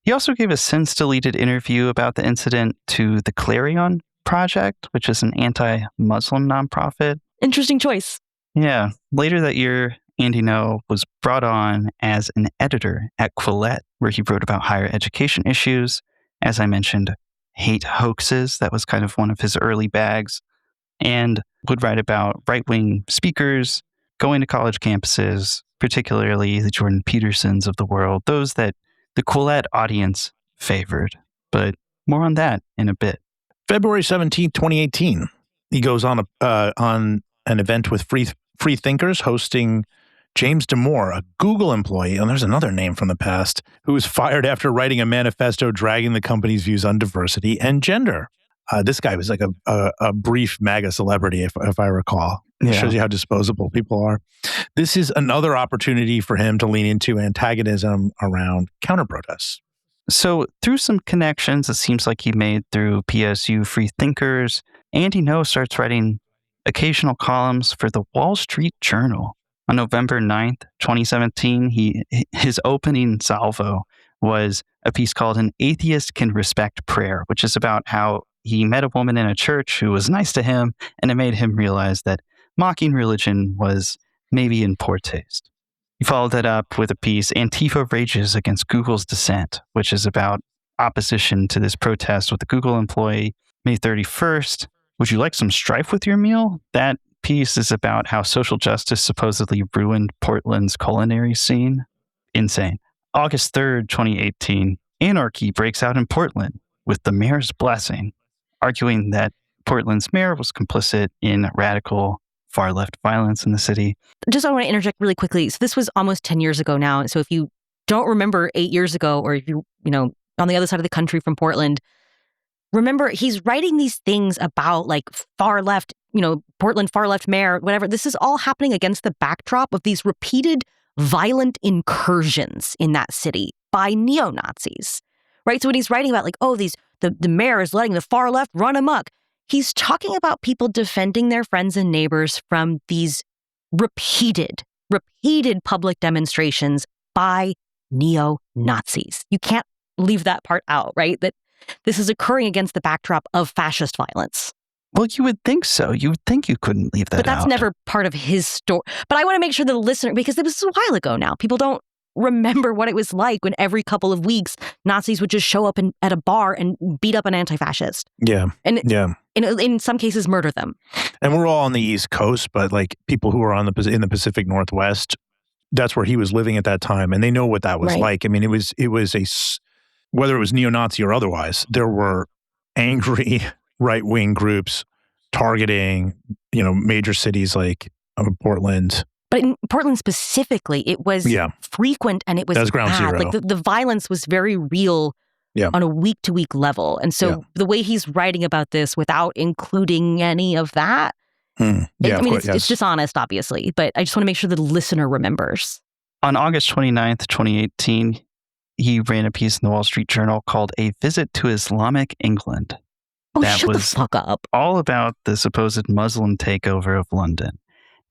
He also gave a since-deleted interview about the incident to the Clarion Project, which is an anti-Muslim nonprofit. Interesting choice. Yeah. Later that year, Andy Ngo was brought on as an editor at Quillette, where he wrote about higher education issues. As I mentioned, hate hoaxes. That was kind of one of his early bags. And would write about right-wing speakers going to college campuses, particularly the Jordan Petersons of the world, those that the Quillette audience favored. But more on that in a bit. February 17th, 2018, he goes on an event with free thinkers hosting James Damore, a Google employee, and there's another name from the past, who was fired after writing a manifesto dragging the company's views on diversity and gender. This guy was like a brief MAGA celebrity, if I recall. It shows you how disposable people are. This is another opportunity for him to lean into antagonism around counter-protests. So through some connections it seems like he made through PSU Free Thinkers, Andy Ngo starts writing occasional columns for the Wall Street Journal. On November 9th, 2017, his opening salvo was a piece called An Atheist Can Respect Prayer, which is about how he met a woman in a church who was nice to him, and it made him realize that mocking religion was maybe in poor taste. He followed that up with a piece, Antifa Rages Against Google's Dissent, which is about opposition to this protest with the Google employee. May 31st, would you like some strife with your meal? That piece is about how social justice supposedly ruined Portland's culinary scene. Insane. August 3rd, 2018, anarchy breaks out in Portland with the mayor's blessing, arguing that Portland's mayor was complicit in radical far-left violence in the city. Just I want to interject really quickly. So this was almost 10 years ago now. So if you don't remember 8 years ago, or if you on the other side of the country from Portland, remember he's writing these things about like far left, Portland far left mayor, whatever. This is all happening against the backdrop of these repeated violent incursions in that city by neo-Nazis, right? So when he's writing about like, the mayor is letting the far left run amok, he's talking about people defending their friends and neighbors from these repeated public demonstrations by neo-Nazis. You can't leave that part out, right? That this is occurring against the backdrop of fascist violence. Well, you would think so. You would think you couldn't leave that out. But that's never part of his story. But I want to make sure the listener, because this was a while ago now, people don't remember what it was like when every couple of weeks Nazis would just show up at a bar and beat up an anti-fascist. Yeah. And yeah. In some cases murder them. And we're all on the East Coast, but like people who are in the Pacific Northwest, that's where he was living at that time, and they know what that was like. I mean, it was whether it was neo-Nazi or otherwise, there were angry right-wing groups targeting, major cities like Portland. But in Portland specifically, it was frequent, and it was ground bad. zero. Like the violence was very real on a week-to-week level. And so the way he's writing about this without including any of that, it's dishonest, obviously, but I just want to make sure the listener remembers. On August 29th, 2018, he ran a piece in the Wall Street Journal called A Visit to Islamic England. Oh, that shut was the fuck up. All about the supposed Muslim takeover of London.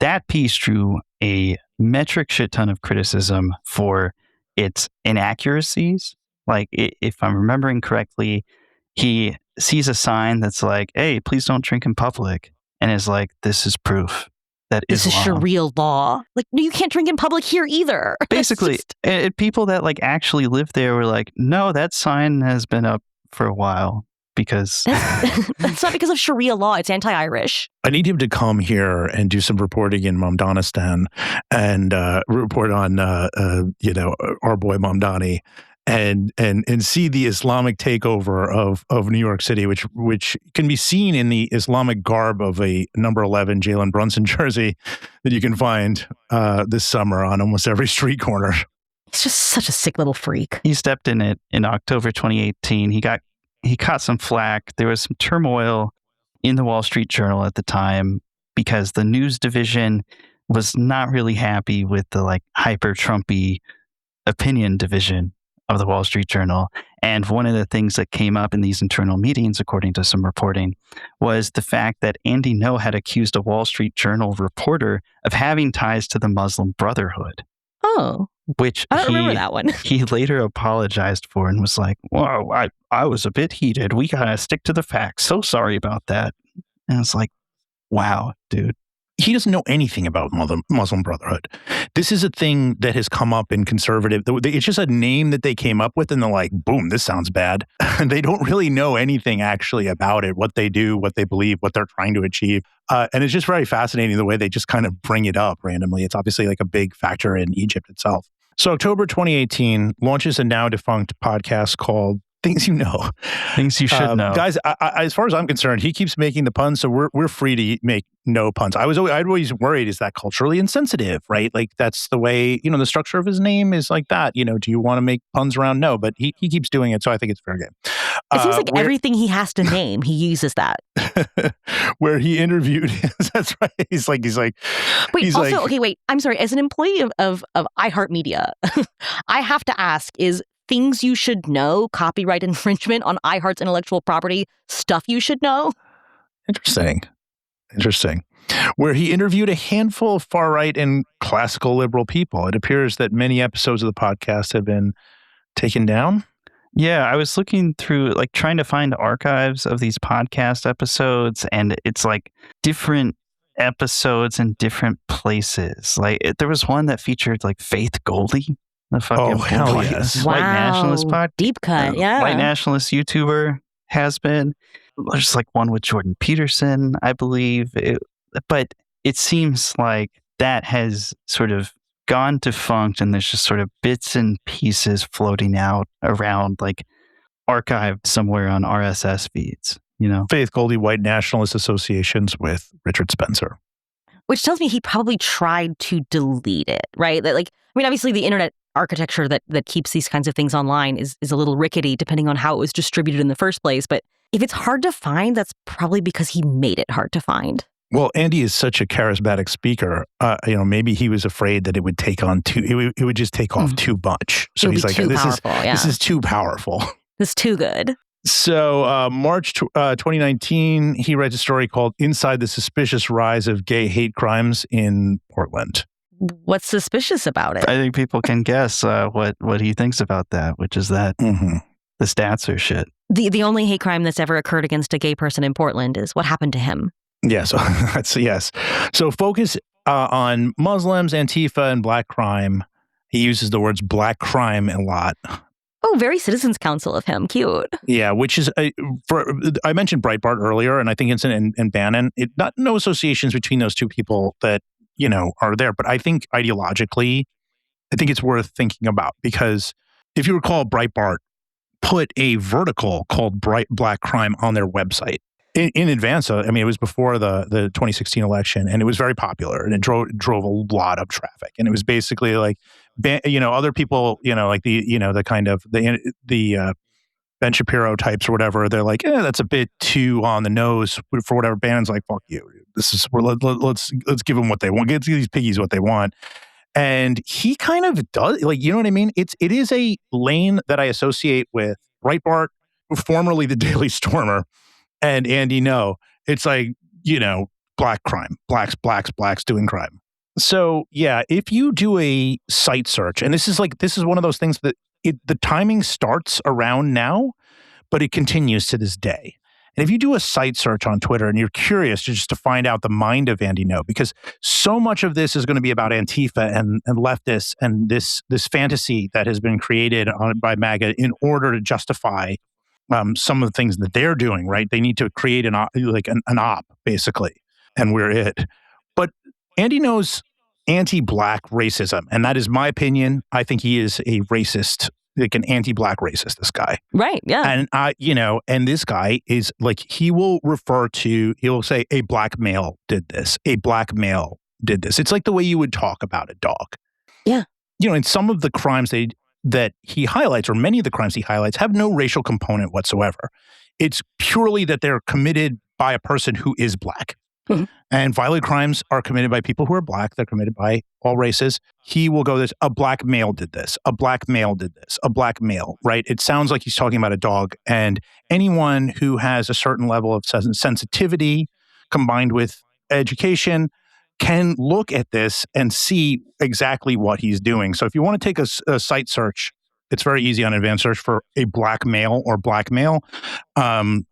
That piece drew a metric shit ton of criticism for its inaccuracies. Like, if I'm remembering correctly, he sees a sign that's like, hey, please don't drink in public. And is like, this is proof that this is Sharia law. Like, no, you can't drink in public here either. Basically, and people that like actually live there were like, no, that sign has been up for a while. Because that's not because of Sharia law. It's anti-Irish. I need him to come here and do some reporting in Mamdanistan and report on, our boy Mamdani and see the Islamic takeover of New York City, which can be seen in the Islamic garb of a number 11 Jalen Brunson jersey that you can find this summer on almost every street corner. He's just such a sick little freak. He stepped in it in October 2018. He caught some flack. There was some turmoil in the Wall Street Journal at the time because the news division was not really happy with the like hyper Trumpy opinion division of the Wall Street Journal. And one of the things that came up in these internal meetings, according to some reporting, was the fact that Andy Ngo had accused a Wall Street Journal reporter of having ties to the Muslim Brotherhood. Oh, which I don't remember that one. He later apologized for and was like, "Whoa, I was a bit heated. We gotta stick to the facts. So sorry about that." And it's like, wow, dude. He doesn't know anything about Muslim Brotherhood. This is a thing that has come up in conservative. It's just a name that they came up with, and they're like, boom, this sounds bad. And they don't really know anything actually about it, what they do, what they believe, what they're trying to achieve. And it's just very fascinating the way they just kind of bring it up randomly. It's obviously like a big factor in Egypt itself. So October 2018 launches a now defunct podcast called Things You Know. Things You Should Know. Guys, as far as I'm concerned, he keeps making the puns, so we're free to make no puns. I'd always worried, is that culturally insensitive, right? Like, that's the way, the structure of his name is like that. Do you want to make puns around? No, but he keeps doing it, so I think it's fair game. It seems like everything he has to name, he uses that. Where he interviewed, that's right. He's like. Wait, okay, wait. I'm sorry. As an employee of iHeartMedia, I have to ask: is Things You Should Know copyright infringement on iHeart's intellectual property stuff you should know? Interesting. Where he interviewed a handful of far-right and classical liberal people. It appears that many episodes of the podcast have been taken down. Yeah, I was looking through, trying to find archives of these podcast episodes, and it's different episodes in different places. There was one that featured Faith Goldie, the fucking hell yes. white nationalist podcast. Deep cut, yeah. White nationalist YouTuber has been. There's one with Jordan Peterson, I believe. But it seems like that has sort of gone defunct, and there's just sort of bits and pieces floating out around, archived somewhere on RSS feeds, Faith Goldie, White Nationalist Associations with Richard Spencer. Which tells me he probably tried to delete it, right? Obviously the internet architecture that keeps these kinds of things online is a little rickety depending on how it was distributed in the first place. But if it's hard to find, that's probably because he made it hard to find. Well, Andy is such a charismatic speaker. Maybe he was afraid that it would take on it would just take off too much. So he's like, this is too powerful. This is too good. So March 2019, he writes a story called Inside the Suspicious Rise of Gay Hate Crimes in Portland. What's suspicious about it? I think people can guess what he thinks about that, which is that the stats are shit. The only hate crime that's ever occurred against a gay person in Portland is what happened to him. Yes, yes. So focus on Muslims, Antifa, and black crime. He uses the words black crime a lot. Oh, very Citizens Council of him. Cute. Yeah, which is, I mentioned Breitbart earlier, and I think Instant and Bannon. No associations between those two people that, are there. But I think ideologically, I think it's worth thinking about, because if you recall, Breitbart put a vertical called Black Crime on their website in advance of, it was before the 2016 election, and it was very popular, and it drove a lot of traffic. And it was basically other people, the kind of the Ben Shapiro types or whatever, they're like, that's a bit too on the nose for whatever. Bannon's like, fuck you. Let's give them what they want. Give these piggies what they want. And he kind of does, you know what I mean? It is a lane that I associate with Breitbart, formerly the Daily Stormer, and Andy Ngo. It's black crime, blacks doing crime. So yeah, if you do a site search, and this is one of those things that the timing starts around now, but it continues to this day. And if you do a site search on Twitter and you're curious just to find out the mind of Andy Ngo, because so much of this is going to be about Antifa and leftists and this fantasy that has been created by MAGA in order to justify some of the things that they're doing, right? They need to create an op, basically, and we're it. But Andy Ngo's anti-black racism, and that is my opinion. I think he is a racist, an anti-black racist, this guy. Right, yeah. And, and this guy is he'll say a black male did this. A black male did this. It's like the way you would talk about a dog. Yeah. And some of the crimes that he highlights, or many of the crimes he highlights, have no racial component whatsoever. It's purely that they're committed by a person who is black. Mhm. And violent crimes are committed by people who are black. They're committed by all races. He will go this, a black male did this, a black male did this, a black male, right? It sounds like he's talking about a dog. And anyone who has a certain level of sensitivity combined with education can look at this and see exactly what he's doing. So if you want to take a site search, it's very easy on advanced search for a black male or black male. From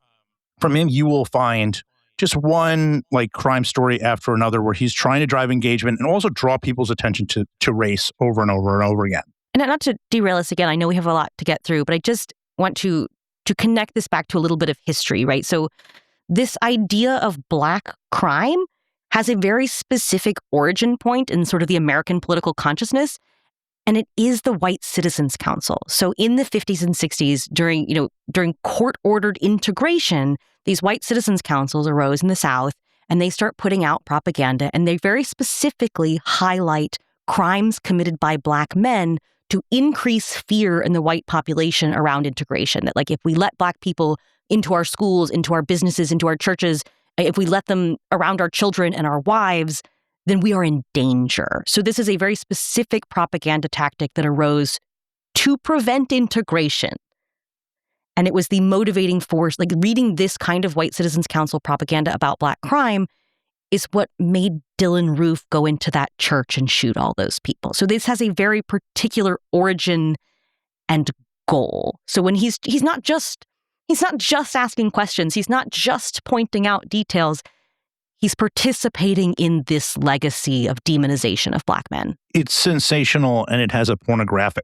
him, you will find just one like crime story after another where he's trying to drive engagement and also draw people's attention to race over and over and over again. And not to derail us again, I know we have a lot to get through, but I just want to connect this back to a little bit of history, right? So this idea of black crime has a very specific origin point in sort of the American political consciousness, and it is the White Citizens Council. So in the 50s and 60s, during court-ordered integration, these White Citizens Councils arose in the South, and they start putting out propaganda, and they very specifically highlight crimes committed by black men to increase fear in the white population around integration. That like if we let black people into our schools, into our businesses, into our churches, if we let them around our children and our wives, then we are in danger. So this is a very specific propaganda tactic that arose to prevent integration. And it was the motivating force, like reading this kind of White Citizens Council propaganda about black crime is what made Dylan Roof go into that church and shoot all those people. So this has a very particular origin and goal. So when he's not just asking questions, he's not just pointing out details, he's participating in this legacy of demonization of black men. It's sensational, and it has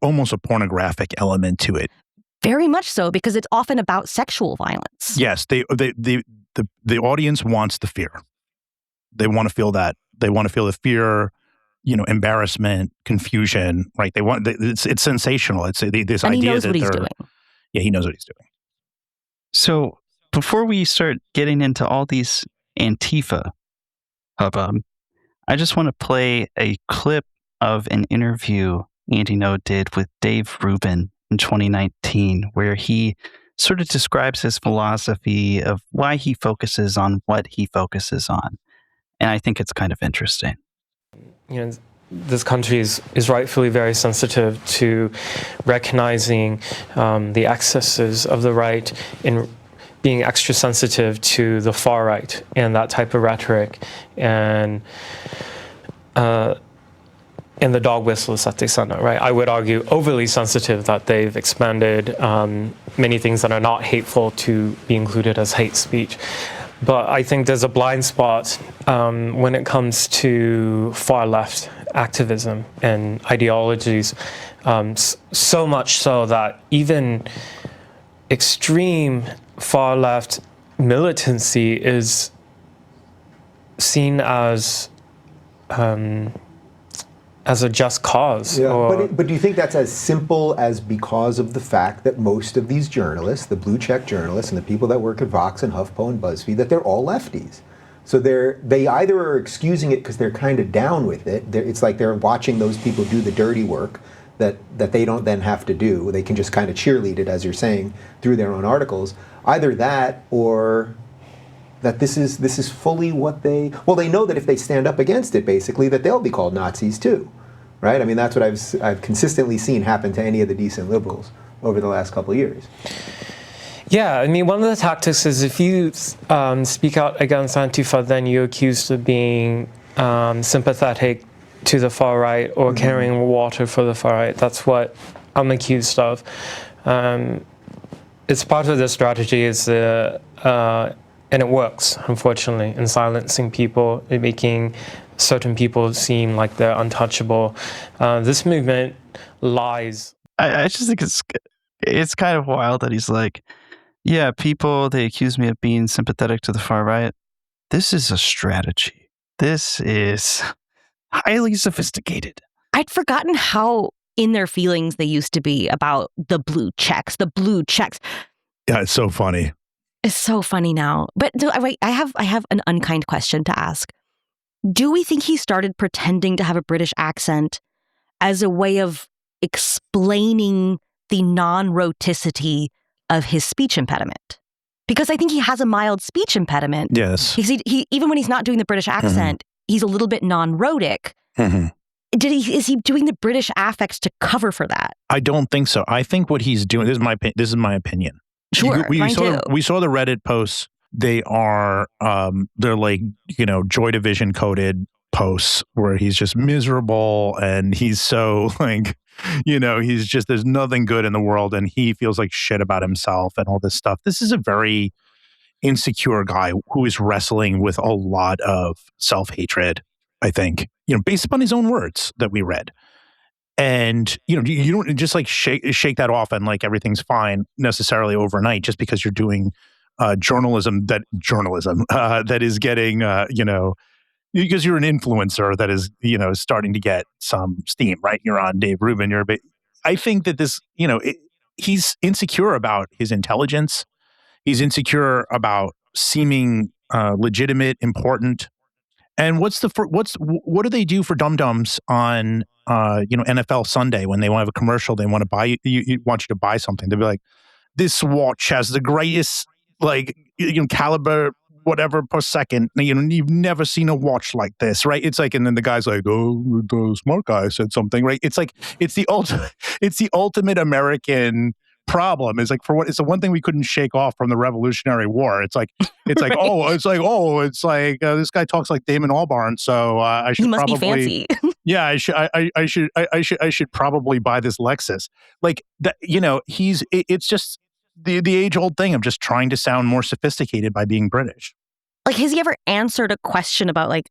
almost a pornographic element to it. Very much so, because it's often about sexual violence. Yes, the audience wants the fear. They want to feel that. They want to feel the fear, embarrassment, confusion. Right? It's sensational. It's this and idea he knows that what he's doing. Yeah, he knows what he's doing. So before we start getting into all these Antifa hubbub, I just want to play a clip of an interview Andy Ngo did with Dave Rubin in 2019, where he sort of describes his philosophy of why he focuses on what he focuses on. And I think it's kind of interesting. This country is rightfully very sensitive to recognizing the excesses of the right and being extra sensitive to the far right and that type of rhetoric and the dog whistles that they send out, right? I would argue overly sensitive, that they've expanded many things that are not hateful to be included as hate speech. But I think there's a blind spot when it comes to far left activism and ideologies, so much so that even extreme far left militancy is seen as a just cause. Yeah, but do you think that's as simple as because of the fact that most of these journalists, the blue check journalists and the people that work at Vox and HuffPo and BuzzFeed, that they're all lefties? So they either are excusing it because they're kind of down with it. It's like they're watching those people do the dirty work that they don't then have to do. They can just kind of cheerlead it, as you're saying, through their own articles. Either that, or that this is fully what they know that if they stand up against it, basically, that they'll be called Nazis too, right? I mean, that's what I've consistently seen happen to any of the decent liberals over the last couple of years. Yeah, I mean, one of the tactics is if you speak out against Antifa, then you're accused of being sympathetic to the far right or carrying water for the far right. That's what I'm accused of. It's part of the strategy, and it works, unfortunately, in silencing people, in making certain people seem like they're untouchable. This movement lies. I just think it's kind of wild that he's like, yeah, people, they accuse me of being sympathetic to the far right. This is a strategy. This is highly sophisticated. I'd forgotten how in their feelings they used to be about the blue checks. Yeah, it's so funny. It's so funny now. But wait, I have an unkind question to ask. Do we think he started pretending to have a British accent as a way of explaining the non-roticity of his speech impediment? Because I think he has a mild speech impediment. Yes. Because he even when he's not doing the British accent, he's a little bit non-rhotic. Is he doing the British affects to cover for that? I don't think so. I think what he's doing, this is my opinion. Sure, mine too. We saw the Reddit posts. They are, they're like, Joy Division coded posts where he's just miserable and he's so like, he's just, there's nothing good in the world and he feels like shit about himself and all this stuff. This is a very insecure guy who is wrestling with a lot of self-hatred, I think, based upon his own words that we read. And, you don't just like shake that off and like everything's fine necessarily overnight just because you're doing journalism that is getting, because you're an influencer that is, starting to get some steam, right? You're on Dave Rubin. I think that this, he's insecure about his intelligence. He's insecure about seeming legitimate, important. And what do they do for dum-dums on NFL Sunday when they want to have a commercial? They want to buy you want you to buy something. They'll be like, this watch has the greatest caliber whatever per second. You've never seen a watch like this, right? It's like, and then the guy's like, oh, the smart guy said something, right? It's like it's the ultimate American problem. It's like it's the one thing we couldn't shake off from the Revolutionary War. It's like right. This guy talks like Damon Albarn, so I should probably be fancy. Yeah, I should probably buy this Lexus. Like that, it's just the age old thing of just trying to sound more sophisticated by being British. Like, has he ever answered a question about like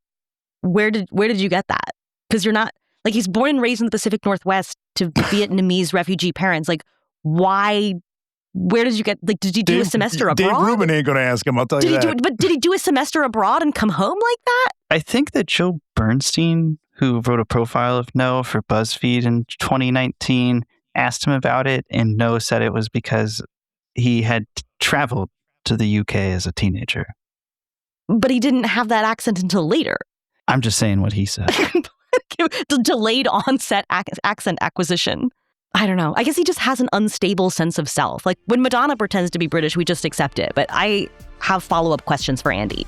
where did you get that? Because you're not like, he's born and raised in the Pacific Northwest to Vietnamese refugee parents. Like, why? Where did you get? Like, did you do a semester abroad? Dave Rubin ain't going to ask him. I'll tell you that. But did he do a semester abroad and come home like that? I think that Joe Bernstein, who wrote a profile of Noah for BuzzFeed in 2019, asked him about it, and Noah said it was because he had traveled to the UK as a teenager. But he didn't have that accent until later. I'm just saying what he said. The delayed onset accent acquisition. I don't know. I guess he just has an unstable sense of self. Like, when Madonna pretends to be British, we just accept it. But I have follow-up questions for Andy.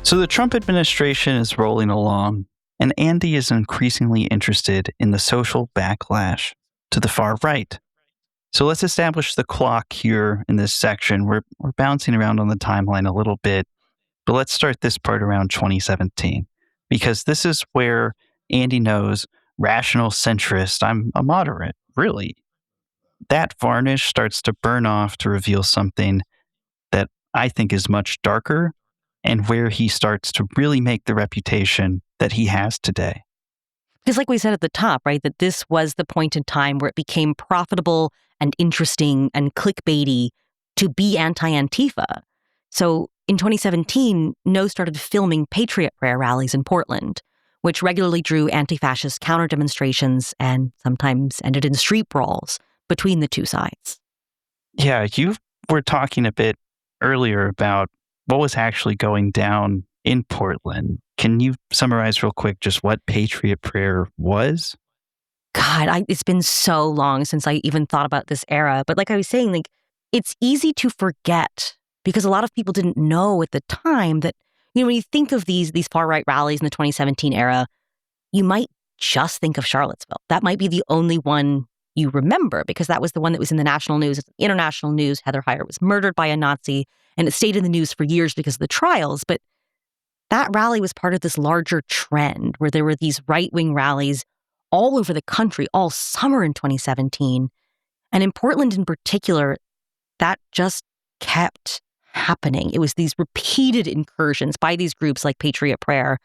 So the Trump administration is rolling along, and Andy is increasingly interested in the social backlash to the far right. So let's establish the clock here in this section. We're bouncing around on the timeline a little bit, but let's start this part around 2017, because this is where Andy knows rational centrist, I'm a moderate, really. That varnish starts to burn off to reveal something that I think is much darker, and where he starts to really make the reputation that he has today. Because like we said at the top, right, that this was the point in time where it became profitable and interesting and clickbaity to be anti-Antifa. So in 2017, No started filming Patriot Prayer rallies in Portland, which regularly drew anti-fascist counter-demonstrations and sometimes ended in street brawls between the two sides. Yeah, you were talking a bit earlier about what was actually going down in Portland. Can you summarize real quick just what Patriot Prayer was? God, it's been so long since I even thought about this era. But like I was saying, like, it's easy to forget because a lot of people didn't know at the time that, when you think of these far-right rallies in the 2017 era, you might just think of Charlottesville. That might be the only one you remember because that was the one that was in the national news, international news. Heather Heyer was murdered by a Nazi, and it stayed in the news for years because of the trials. But that rally was part of this larger trend where there were these right-wing rallies all over the country all summer in 2017. And in Portland in particular, that just kept happening. It was these repeated incursions by these groups like Patriot Prayer,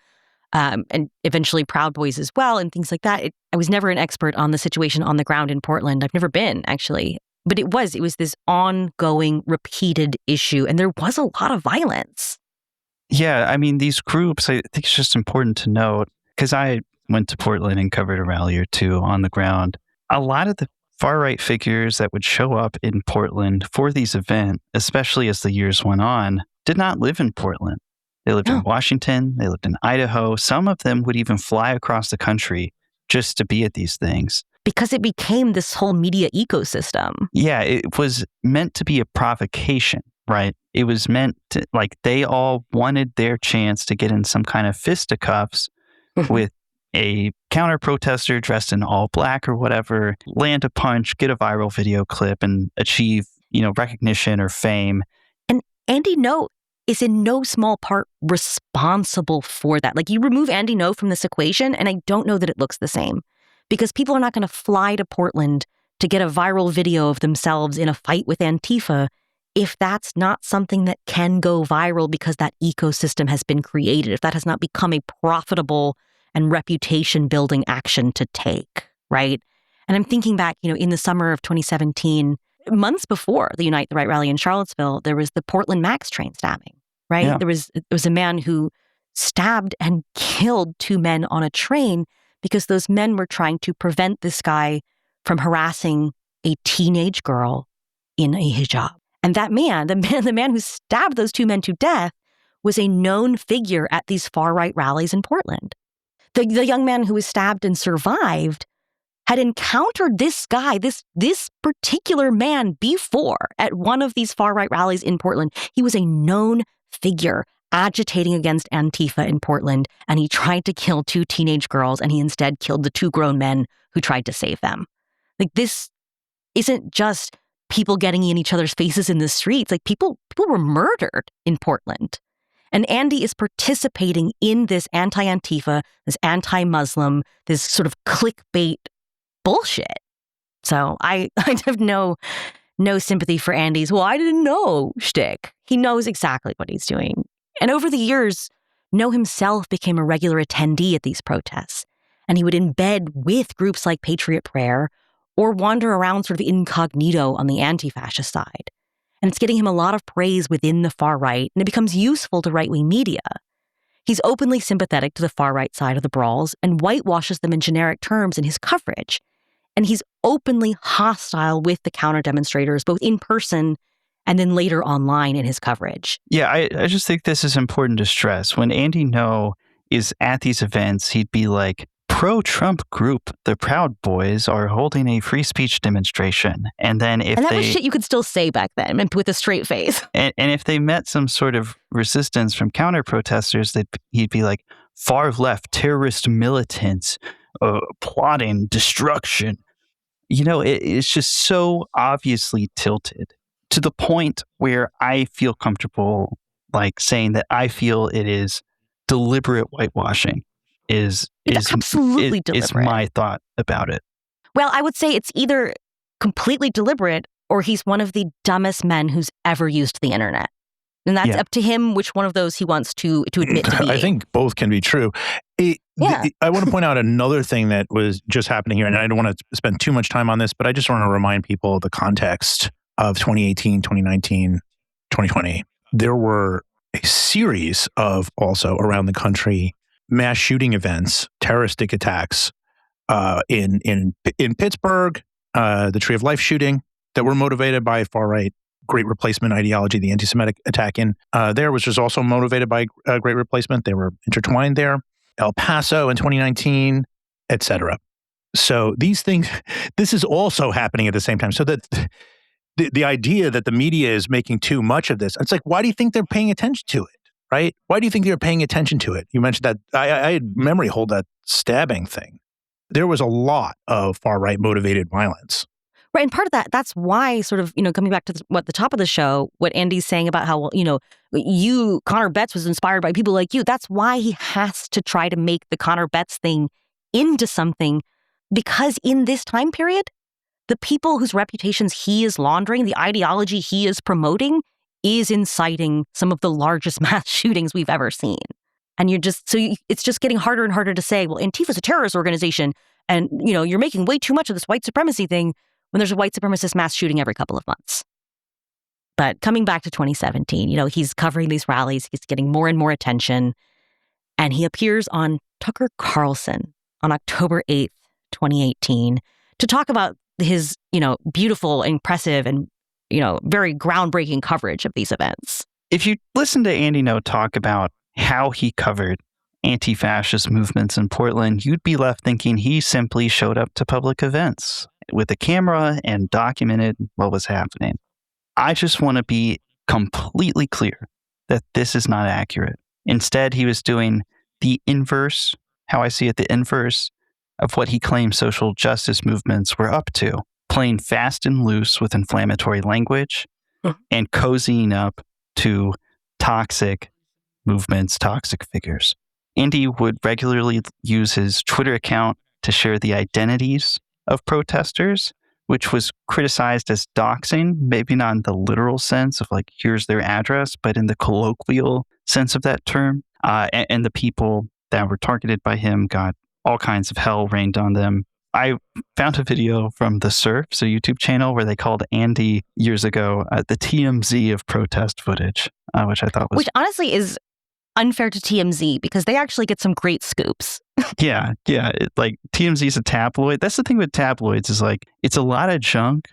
and eventually Proud Boys as well, and things like that. I was never an expert on the situation on the ground in Portland. I've never been, actually. But it was this ongoing, repeated issue, and there was a lot of violence. Yeah, I mean, these groups, I think it's just important to note, because I went to Portland and covered a rally or two on the ground. A lot of the far-right figures that would show up in Portland for these events, especially as the years went on, did not live in Portland. They lived in Washington, they lived in Idaho. Some of them would even fly across the country just to be at these things. Because it became this whole media ecosystem. Yeah, it was meant to be a provocation, right? It was meant to, like, they all wanted their chance to get in some kind of fisticuffs with a counter-protester dressed in all black or whatever, land a punch, get a viral video clip, and achieve, recognition or fame. And Andy Ngo is in no small part responsible for that. Like, you remove Andy Ngo from this equation, and I don't know that it looks the same. Because people are not going to fly to Portland to get a viral video of themselves in a fight with Antifa if that's not something that can go viral because that ecosystem has been created, if that has not become a profitable and reputation-building action to take, right? And I'm thinking back, in the summer of 2017, months before the Unite the Right rally in Charlottesville, there was the Portland Max train stabbing, right? Yeah. There was a man who stabbed and killed 2 men on a train because those men were trying to prevent this guy from harassing a teenage girl in a hijab. And that man, the man who stabbed those 2 men to death, was a known figure at these far-right rallies in Portland. The young man who was stabbed and survived had encountered this guy, this particular man, before at one of these far-right rallies in Portland. He was a known figure agitating against Antifa in Portland, and he tried to kill 2 teenage girls, and he instead killed the 2 grown men who tried to save them. Like, this isn't just people getting in each other's faces in the streets. Like, people were murdered in Portland. And Andy is participating in this anti-Antifa, this anti-Muslim, this sort of clickbait bullshit. So I have no sympathy for Andy's, well, I didn't know shtick. He knows exactly what he's doing. And over the years, Ngo himself became a regular attendee at these protests. And he would embed with groups like Patriot Prayer or wander around sort of incognito on the anti-fascist side. And it's getting him a lot of praise within the far right, and it becomes useful to right-wing media. He's openly sympathetic to the far-right side of the brawls and whitewashes them in generic terms in his coverage. And he's openly hostile with the counter-demonstrators, both in person and then later online in his coverage. Yeah, I just think this is important to stress. When Andy Ngo is at these events, he'd be like, pro-Trump group, the Proud Boys, are holding a free speech demonstration. And then if that was shit you could still say back then, and with a straight face. And if they met some sort of resistance from counter-protesters, he'd be like, far-left terrorist militants plotting destruction. It's just so obviously tilted to the point where I feel comfortable like saying that I feel it is deliberate whitewashing. It's absolutely deliberate. Is my thought about it. Well, I would say it's either completely deliberate or he's one of the dumbest men who's ever used the internet. And that's up to him which one of those he wants to admit to being. I think both can be true. I want to point out another thing that was just happening here, and I don't want to spend too much time on this, but I just want to remind people of the context of 2018, 2019, 2020. There were a series of also around the country mass shooting events, terroristic attacks in Pittsburgh, the Tree of Life shooting that were motivated by far-right Great Replacement ideology, the anti-Semitic attack in there, which was also motivated by Great Replacement. They were intertwined there. El Paso in 2019, et cetera. So these things, this is also happening at the same time. So that the idea that the media is making too much of this, it's like, why do you think they're paying attention to it? Right? Why do you think they're paying attention to it? You mentioned that I had memory hold that stabbing thing. There was a lot of far-right motivated violence. Right. And part of that's why sort of, coming back to the top of the show, what Andy's saying about how, Connor Betts was inspired by people like you. That's why he has to try to make the Connor Betts thing into something, because in this time period, the people whose reputations he is laundering, the ideology he is promoting, is inciting some of the largest mass shootings we've ever seen. And it's just getting harder and harder to say, well, Antifa's a terrorist organization, and, you're making way too much of this white supremacy thing when there's a white supremacist mass shooting every couple of months. But coming back to 2017, he's covering these rallies, he's getting more and more attention, and he appears on Tucker Carlson on October 8th, 2018, to talk about his, beautiful, impressive, and, very groundbreaking coverage of these events. If you listen to Andy Ngo talk about how he covered anti-fascist movements in Portland, you'd be left thinking he simply showed up to public events with a camera and documented what was happening. I just want to be completely clear that this is not accurate. Instead, he was doing the inverse, how I see it, the inverse of what he claimed social justice movements were up to, playing fast and loose with inflammatory language and cozying up to toxic movements, toxic figures. Andy would regularly use his Twitter account to share the identities of protesters, which was criticized as doxing, maybe not in the literal sense of like, here's their address, but in the colloquial sense of that term. And the people that were targeted by him got all kinds of hell rained on them. I found a video from The Surfs, a YouTube channel, where they called Andy years ago the TMZ of protest footage, which I thought was... Which honestly is unfair to TMZ because they actually get some great scoops. Yeah. Like TMZ is a tabloid. That's the thing with tabloids is like, it's a lot of junk,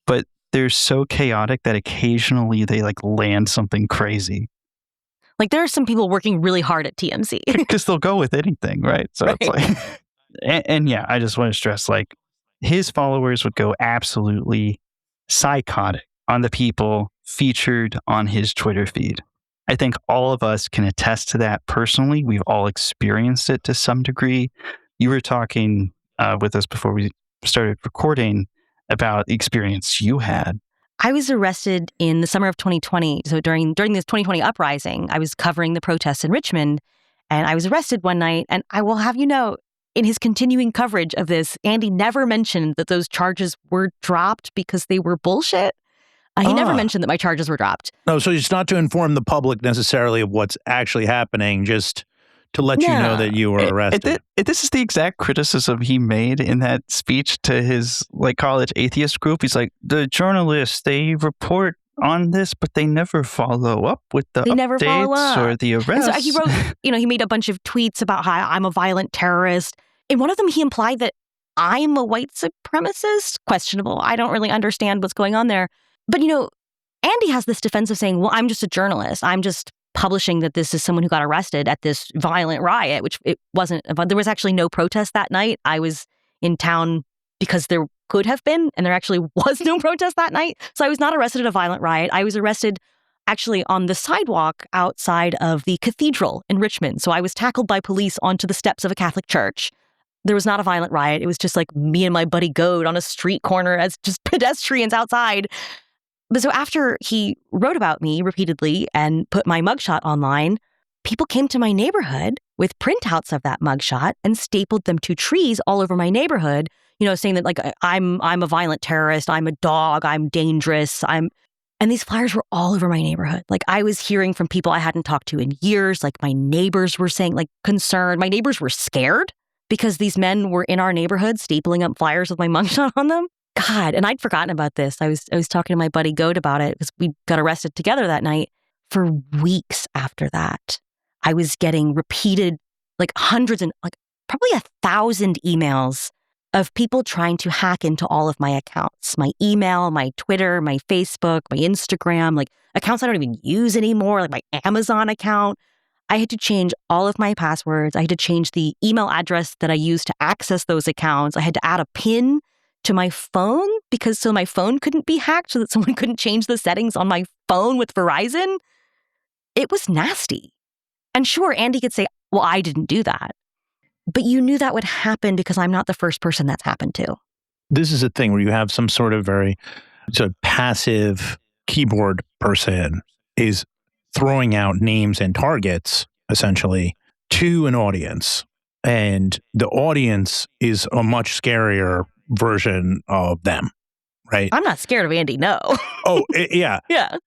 but they're so chaotic that occasionally they like land something crazy. Like there are some people working really hard at TMZ. Because they'll go with anything, right? So right. It's like, and yeah, I just want to stress like his followers would go absolutely psychotic on the people featured on his Twitter feed. I think all of us can attest to that personally. We've all experienced it to some degree. You were talking with us before we started recording about the experience you had. I was arrested in the summer of 2020. So during this 2020 uprising, I was covering the protests in Richmond, and I was arrested one night. And I will have you know, in his continuing coverage of this, Andy never mentioned that those charges were dropped because they were bullshit. He never mentioned that my charges were dropped. No, so it's not to inform the public necessarily of what's actually happening, just to let you know that you were arrested. This is the exact criticism he made in that speech to his like college atheist group. He's like, the journalists, they report on this, but they never follow up with the updates or the arrests. And so he wrote, he made a bunch of tweets about how I'm a violent terrorist. In one of them, he implied that I'm a white supremacist. Questionable. I don't really understand what's going on there. But, Andy has this defense of saying, well, I'm just a journalist. I'm just publishing that this is someone who got arrested at this violent riot, which it wasn't. There was actually no protest that night. I was in town because there could have been, and there actually was no protest that night. So I was not arrested at a violent riot. I was arrested actually on the sidewalk outside of the cathedral in Richmond. So I was tackled by police onto the steps of a Catholic church. There was not a violent riot. It was just like me and my buddy Goad on a street corner as just pedestrians outside. But so after he wrote about me repeatedly and put my mugshot online, people came to my neighborhood with printouts of that mugshot and stapled them to trees all over my neighborhood, saying that like I'm a violent terrorist, I'm a dog, I'm dangerous, and these flyers were all over my neighborhood. Like I was hearing from people I hadn't talked to in years, like my neighbors were saying like concerned. My neighbors were scared because these men were in our neighborhood stapling up flyers with my mugshot on them. God, and I'd forgotten about this. I was talking to my buddy Goat about it because we got arrested together that night. For weeks after that, I was getting repeated, like hundreds and like probably 1,000 emails of people trying to hack into all of my accounts, my email, my Twitter, my Facebook, my Instagram, like accounts I don't even use anymore, like my Amazon account. I had to change all of my passwords. I had to change the email address that I used to access those accounts. I had to add a PIN to my phone so my phone couldn't be hacked, so that someone couldn't change the settings on my phone with Verizon. It was nasty. And sure, Andy could say, well, I didn't do that. But you knew that would happen because I'm not the first person that's happened to. This is a thing where you have some sort of very passive keyboard person is throwing out names and targets, essentially, to an audience. And the audience is a much scarier version of them, right? I'm not scared of Andy, no. Yeah. Yeah.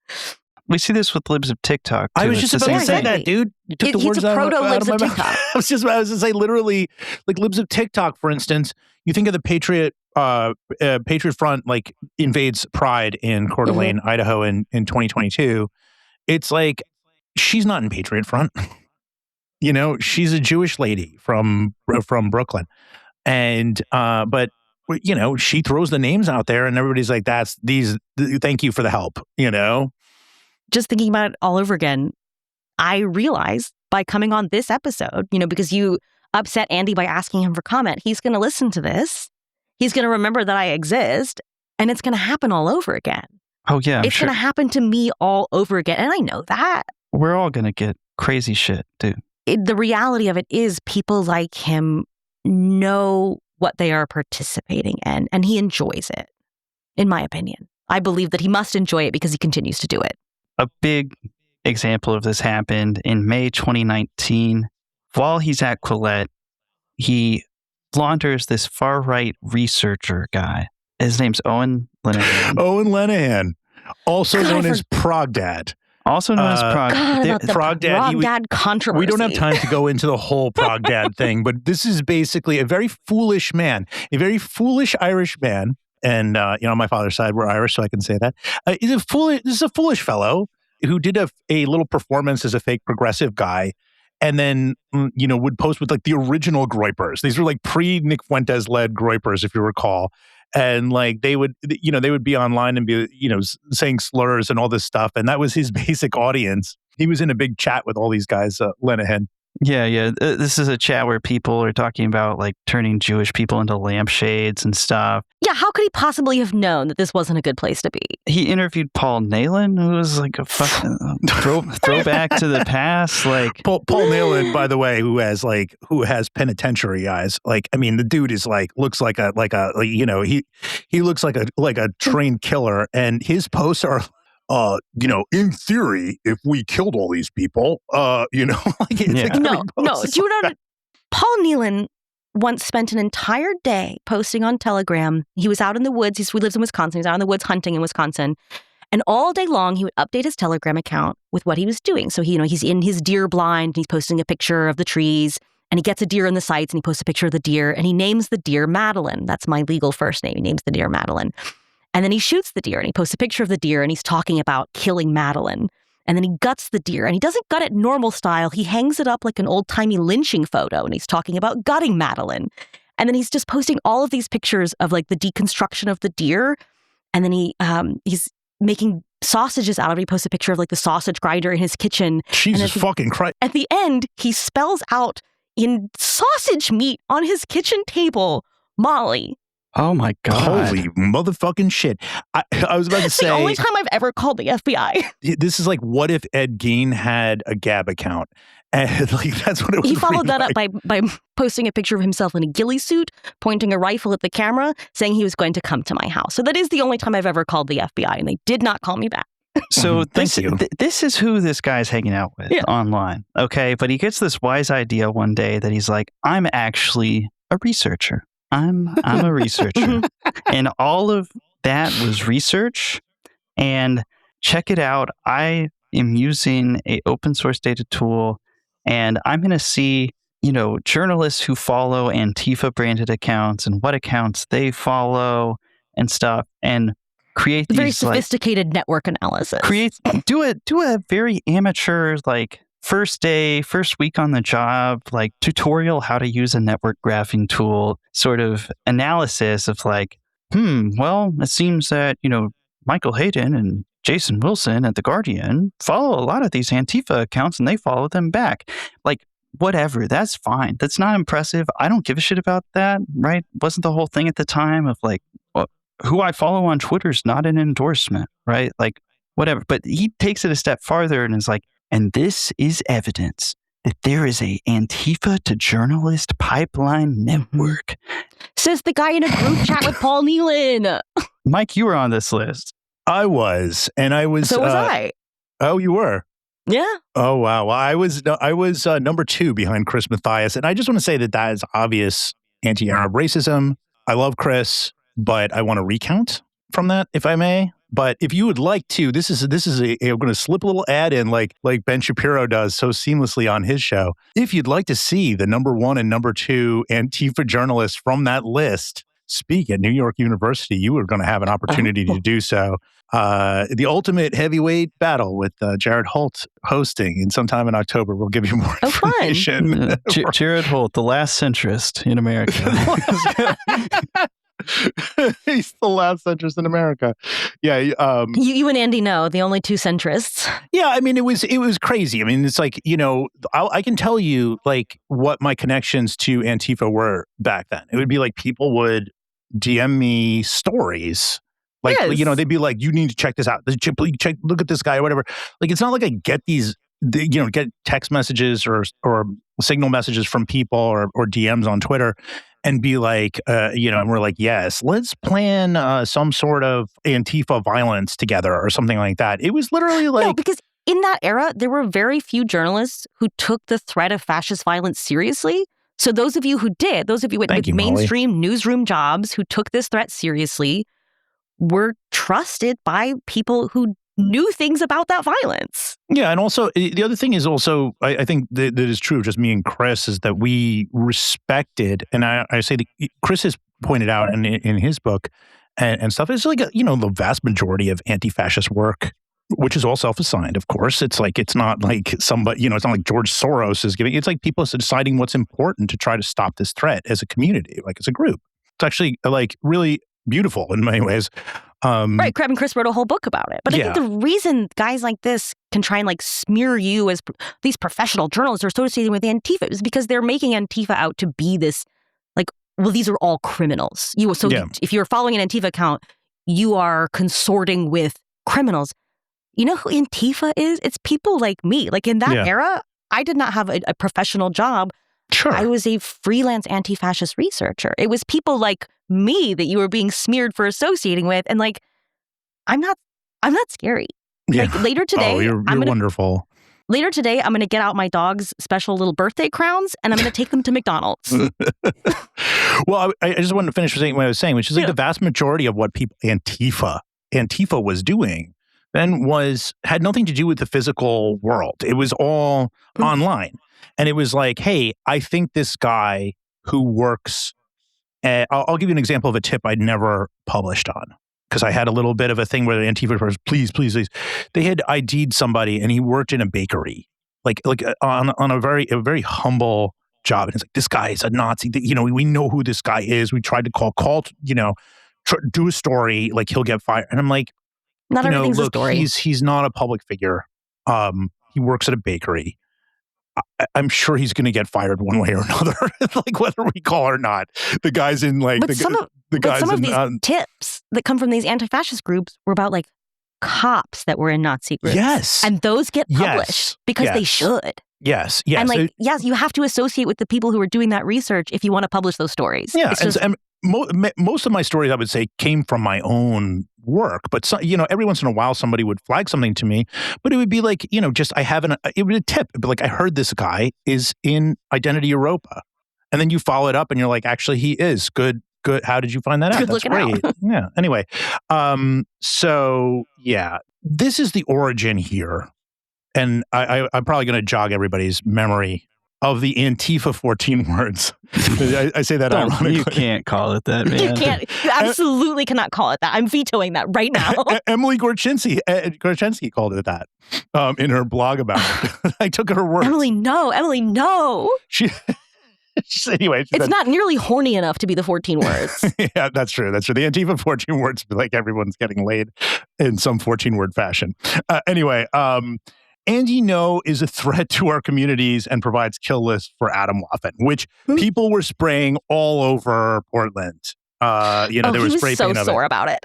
We see this with libs of TikTok, too. I was just about to say that, dude. You took the words out of my mouth. I was just about to say, literally, like libs of TikTok, for instance, you think of the Patriot Front, like, invades Pride in Coeur d'Alene, Idaho in 2022. It's like, she's not in Patriot Front. She's a Jewish lady from Brooklyn. And, but she throws the names out there and everybody's like, thank you for the help, Just thinking about it all over again, I realized by coming on this episode, because you upset Andy by asking him for comment, he's going to listen to this. He's going to remember that I exist, and it's going to happen all over again. Oh, yeah. It's going to happen to me all over again. And I know that. We're all going to get crazy shit, dude. The reality of it is people like him know what they are participating in, and he enjoys it, in my opinion. I believe that he must enjoy it because he continues to do it. A big example of this happened in May 2019. While he's at Quillette, he launders this far-right researcher guy. His name's Owen Lenihan. Owen Lenihan, also known as Progdad. Also known as Prog. God, about the Progdad controversy. We don't have time to go into the whole Progdad thing, but this is basically a very foolish man, a very foolish Irish man. And, on my father's side, we're Irish, so I can say that. This is a foolish fellow who did a little performance as a fake progressive guy, and then, would post with like the original Groypers. These were like pre-Nick Fuentes-led Groypers, if you recall. And like they would be online and be, saying slurs and all this stuff. And that was his basic audience. He was in a big chat with all these guys, Lenihan. Yeah. This is a chat where people are talking about like turning Jewish people into lampshades and stuff. Yeah, how could he possibly have known that this wasn't a good place to be? He interviewed Paul Nehlen, who was like a fucking throwback to the past. Like Paul Nehlen, by the way, who has penitentiary eyes. Like, I mean, the dude is looks like he looks like a trained killer, and his posts are. In theory, if we killed all these people, No. Do you know? Paul Nehlen once spent an entire day posting on Telegram. He was out in the woods. He lives in Wisconsin. He was out in the woods hunting in Wisconsin. And all day long, he would update his Telegram account with what he was doing. So he's in his deer blind, and he's posting a picture of the trees, and he gets a deer in the sights, and he posts a picture of the deer, and he names the deer Madeline. That's my legal first name. He names the deer Madeline. And then he shoots the deer and he posts a picture of the deer and he's talking about killing Madeline. And then he guts the deer and he doesn't gut it normal style. He hangs it up like an old-timey lynching photo and he's talking about gutting Madeline. And then he's just posting all of these pictures of like the deconstruction of the deer. And then he's making sausages out of it. He posts a picture of like the sausage grinder in his kitchen. Jesus fucking Christ. At the end, he spells out in sausage meat on his kitchen table, Molly. Oh my God. Holy motherfucking shit. I was about to say. The only time I've ever called the FBI. This is like, what if Ed Gein had a Gab account? And like, that's what it was. He followed that up by posting a picture of himself in a ghillie suit, pointing a rifle at the camera, saying he was going to come to my house. So that is the only time I've ever called the FBI, and they did not call me back. So this is who this guy's hanging out with online. Okay. But he gets this wise idea one day that he's like, I'm actually a researcher. I'm a researcher. And all of that was research. And check it out. I am using an open source data tool, and I'm going to see, journalists who follow Antifa branded accounts and what accounts they follow and stuff, and create these very sophisticated network analysis. Do a very amateur, like first week on the job, like tutorial how to use a network graphing tool sort of analysis of like, well, it seems that, Michael Hayden and Jason Wilson at The Guardian follow a lot of these Antifa accounts and they follow them back. Like, whatever, that's fine. That's not impressive. I don't give a shit about that, right? Wasn't the whole thing at the time of like, who I follow on Twitter is not an endorsement, right? Like, whatever. But he takes it a step farther and is like, and this is evidence that there is a Antifa to journalist pipeline network. Says the guy in a group chat with Paul Nehlen. Mike, you were on this list. I was, and I was. So was I. Oh, you were? Yeah. Oh, wow. Well, I was number 2 behind Chris Mathias. And I just want to say that is obvious anti-Arab racism. I love Chris, but I want to recount from that, if I may. But if you would like to, I'm going to slip a little ad in like Ben Shapiro does so seamlessly on his show. If you'd like to see the number 1 and number 2 Antifa journalists from that list speak at New York University, you are going to have an opportunity to do so. The ultimate heavyweight battle with Jared Holt hosting, and sometime in October, we'll give you more information. Jared Holt, the last centrist in America. He's the last centrist in America. Yeah. You and Andy know, the only two centrists. Yeah, I mean, it was crazy. I mean, it's like, I can tell you like what my connections to Antifa were back then. It would be like people would DM me stories. Like, Yes. they'd be like, you need to check this out. Look at this guy or whatever. Like, it's not like I get these, get text messages or signal messages from people or DMs on Twitter and be like, and we're like, yes, let's plan some sort of Antifa violence together or something like that. It was literally like... No, because in that era, there were very few journalists who took the threat of fascist violence seriously. So those of you who did, those of you with mainstream newsroom jobs who took this threat seriously were trusted by people who knew things about that violence. Yeah, and also the other thing is also, I think that is true of just me and Chris, is that we respected, and I say that Chris has pointed out in his book and stuff, it's like, the vast majority of anti-fascist work, which is all self-assigned, of course. It's like, it's not like somebody, it's not like George Soros is giving, it's like people deciding what's important to try to stop this threat as a community, like as a group. It's actually like really beautiful in many ways. Right, Crab and Chris wrote a whole book about it. But I think the reason guys like this can try and like smear you as these professional journalists are associated with Antifa is because they're making Antifa out to be this, like, well, these are all criminals. If you're following an Antifa account, you are consorting with criminals. You know who Antifa is? It's people like me. Like in that era, I did not have a professional job. Sure. I was a freelance anti-fascist researcher. It was people like me that you were being smeared for associating with. And like, I'm not scary. Yeah. Like later today, you're wonderful. Later today, I'm going to get out my dog's special little birthday crowns and I'm going to take them to McDonald's. Well, I just wanted to finish saying what I was saying, which is like the vast majority of what Antifa was doing then had nothing to do with the physical world. It was all online. And it was like, hey, I think this guy who works, I'll give you an example of a tip I'd never published on, because I had a little bit of a thing where the Antifa was, please. They had ID'd somebody and he worked in a bakery, like on a very humble job. And it's like, this guy is a Nazi. We know who this guy is. We tried to call, do a story, like he'll get fired. And I'm like, not everything's a story. He's not a public figure. He works at a bakery. I'm sure he's going to get fired one way or another, like whether we call or not. The guys in like some of these tips that come from these anti-fascist groups were about like cops that were in Nazi groups. Yes, and those get published because they should. Yes, and like you have to associate with the people who are doing that research if you want to publish those stories. Yeah, and most of my stories, I would say, came from my own work. But every once in a while, somebody would flag something to me. But it would be like, it was a tip. But like, I heard this guy is in Identity Europa, and then you follow it up, and you're like, actually, he is good. How did you find that out? That's great. Yeah. Anyway, so yeah, this is the origin here, and I'm probably going to jog everybody's memory of the Antifa 14 words. I say that ironically. You can't call it that, man. You can't. You absolutely cannot call it that. I'm vetoing that right now. Emily Gorczynski called it that in her blog about it. I took her word. Emily, no. Anyway, it's not nearly horny enough to be the 14 words. Yeah, that's true. The Antifa 14 words, like everyone's getting laid in some 14-word fashion. Anyway, Andy No is a threat to our communities and provides kill lists for Adam Waffen, which people were spraying all over Portland. They were spray painting so sore about it.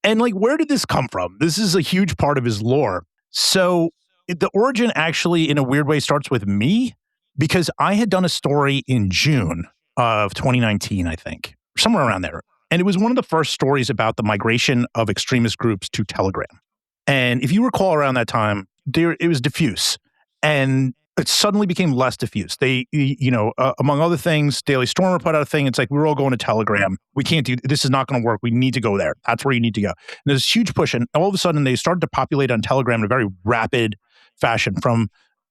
And like, where did this come from? This is a huge part of his lore. So the origin actually, in a weird way, starts with me, because I had done a story in June of 2019, I think, somewhere around there. And it was one of the first stories about the migration of extremist groups to Telegram. And if you recall, around that time, it was diffuse, and it suddenly became less diffuse. They, among other things, Daily Stormer put out a thing. It's like, we're all going to Telegram. We can't do this. Is not going to work. We need to go there. That's where you need to go. And there's this huge push, and all of a sudden, they started to populate on Telegram in a very rapid fashion from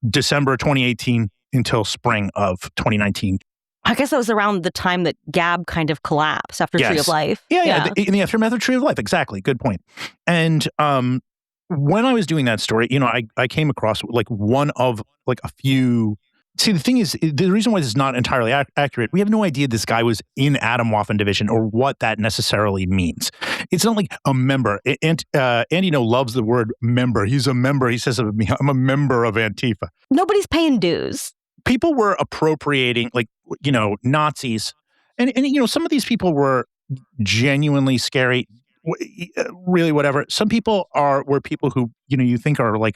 December 2018 until spring of 2019. I guess that was around the time that Gab kind of collapsed after Tree of Life. Yeah. In the aftermath of Tree of Life. Exactly. Good point. And when I was doing that story, I came across like one of like a few See, the thing is, the reason why this is not entirely accurate, we have no idea this guy was in Atomwaffen Division or what that necessarily means. It's not like a member. And Andy loves the word member. He's a member. He says, I'm a member of Antifa. Nobody's paying dues. People were appropriating, Nazis. And some of these people were genuinely scary, really whatever. Some people were people who, you think are like,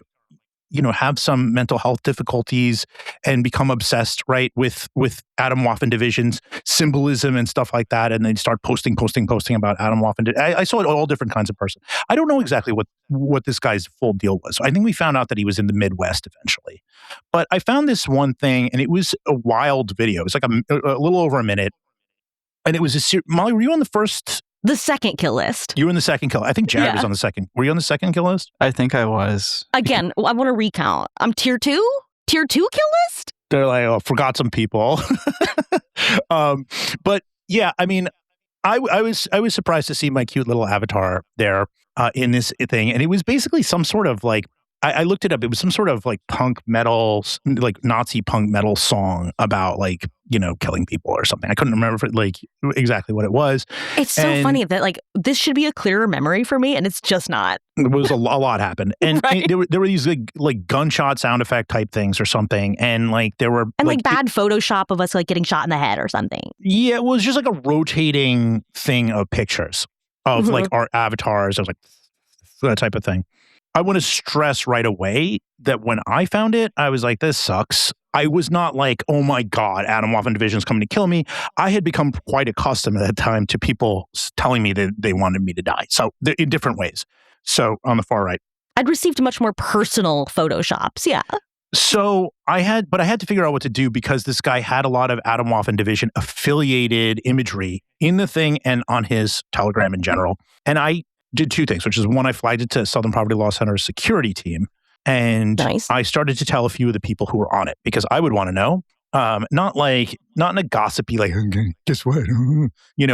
have some mental health difficulties and become obsessed, right, with Atomwaffen Division's symbolism and stuff like that, and they start posting about Atomwaffen. I saw it all different kinds of person. I don't know exactly what this guy's full deal was. I think we found out that he was in the Midwest eventually, but I found this one thing, and it was a wild video. It was like a little over a minute, and it was Molly, were you on the second kill list? You were in the second kill. I think Jared was on the second. Were you on the second kill list? I think I was. Again, I want to recount. I'm tier 2? Tier 2 kill list? They're like, oh, forgot some people. But yeah, I mean, I was surprised to see my cute little avatar there in this thing. And it was basically some sort of like, I looked it up. It was some sort of like punk metal, like Nazi punk metal song about like, killing people or something. I couldn't remember exactly what it was. It's so funny that like this should be a clearer memory for me, and it's just not. There was a lot happened, and, right? and there were these like gunshot sound effect type things or something, and like there were like bad Photoshop of us like getting shot in the head or something. Yeah, it was just like a rotating thing of pictures of like our avatars. I was like that type of thing. I want to stress right away that when I found it, I was like, this sucks. I was not like, oh my God, Atomwaffen Division is coming to kill me. I had become quite accustomed at that time to people telling me that they wanted me to die. So in different ways. So on the far right. I'd received much more personal Photoshops. Yeah. So I had to figure out what to do because this guy had a lot of Atomwaffen Division affiliated imagery in the thing and on his Telegram in general. And I did two things, which is one, I flagged it to Southern Poverty Law Center's security team. And I started to tell a few of the people who were on it because I would want to know, not in a gossipy, like, guess what,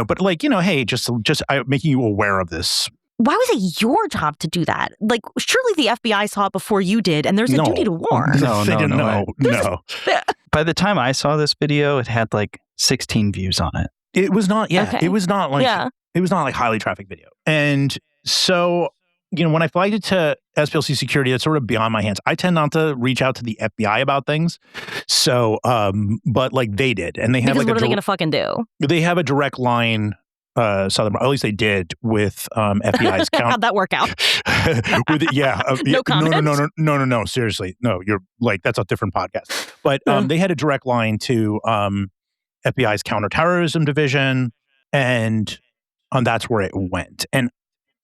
but like, hey, just making you aware of this. Why was it your job to do that? Like, surely the FBI saw it before you did, and there's a duty to warn. No. By the time I saw this video, it had like 16 views on it. It was not, it was not like, it was not like highly trafficked video. And so, when I flagged it to SPLC security, that's sort of beyond my hands. I tend not to reach out to the FBI about things. So, but like they did. And they have what are they going to fucking do? They have a direct line, Southern, at least they did with FBI's count. How'd that work out? No comment? No, seriously. No, you're like, that's a different podcast. But they had a direct line to FBI's counterterrorism division, and that's where it went. And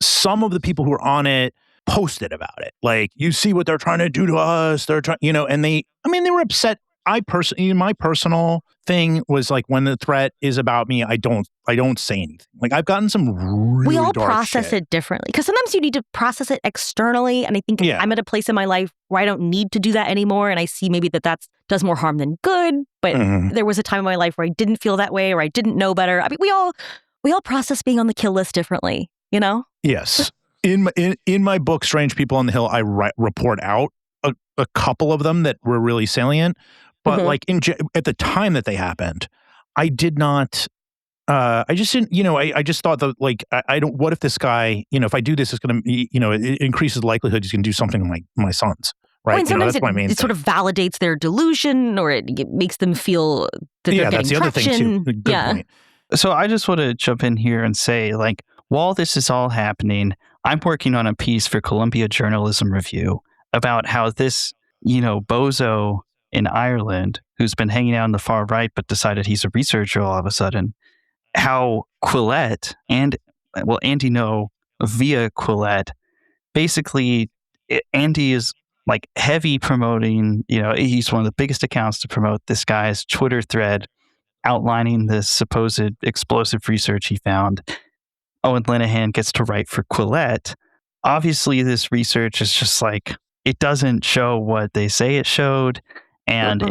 some of the people who were on it posted about it. Like, you see what they're trying to do to us. They're trying, and they were upset. My personal thing was like, when the threat is about me, I don't say anything. Like, I've gotten some really we all dark process shit. it differently because sometimes you need to process it externally. And I think I'm at a place in my life where I don't need to do that anymore. And I see maybe that does more harm than good. But there was a time in my life where I didn't feel that way or I didn't know better. I mean, we all process being on the kill list differently, Yes. In my book, Strange People on the Hill, I report out a couple of them that were really salient. But like at the time that they happened, I did not. I just didn't. I just thought that like I don't. What if this guy? If I do this, it's going to. It increases the likelihood he's going to do something to my sons. Right. Well, and sometimes that's my main it sort of validates their delusion, or it makes them feel that they're getting that's the traction. Other thing too. Good point. So I just want to jump in here and say, like, while this is all happening, I'm working on a piece for Columbia Journalism Review about how this, bozo in Ireland, who's been hanging out on the far right but decided he's a researcher all of a sudden, how Quillette and, Andy Ngo via Quillette, basically Andy is like heavy promoting, he's one of the biggest accounts to promote this guy's Twitter thread outlining this supposed explosive research he found. Owen Linehan gets to write for Quillette. Obviously, this research is just like, it doesn't show what they say it showed, and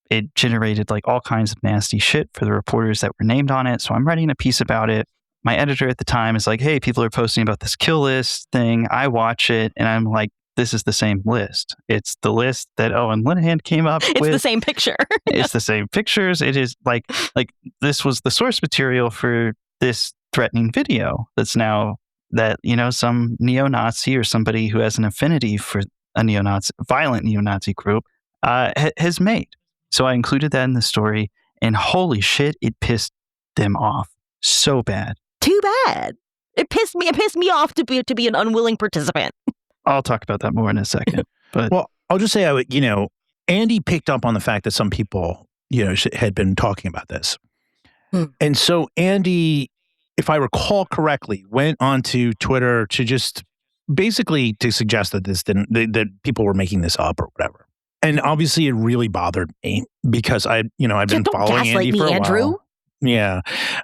it generated like all kinds of nasty shit for the reporters that were named on it. So I'm writing a piece about it. My editor at the time is like, hey, people are posting about this kill list thing. I watch it, and I'm like, this is the same list. It's the list that Owen Linehan came up with. It's the same picture. It's the same pictures. It is like this was the source material for this threatening video that's now that, some neo-Nazi or somebody who has an affinity for a violent neo-Nazi group has made. So I included that in the story, and holy shit, it pissed them off so bad. Too bad. It pissed me off to be an unwilling participant. I'll talk about that more in a second. But well, I'll just say, Andy picked up on the fact that some people, had been talking about this. And so Andy, if I recall correctly, went onto Twitter to just basically to suggest that that people were making this up or whatever. And obviously it really bothered me because I've been following Andy for a while. Yeah.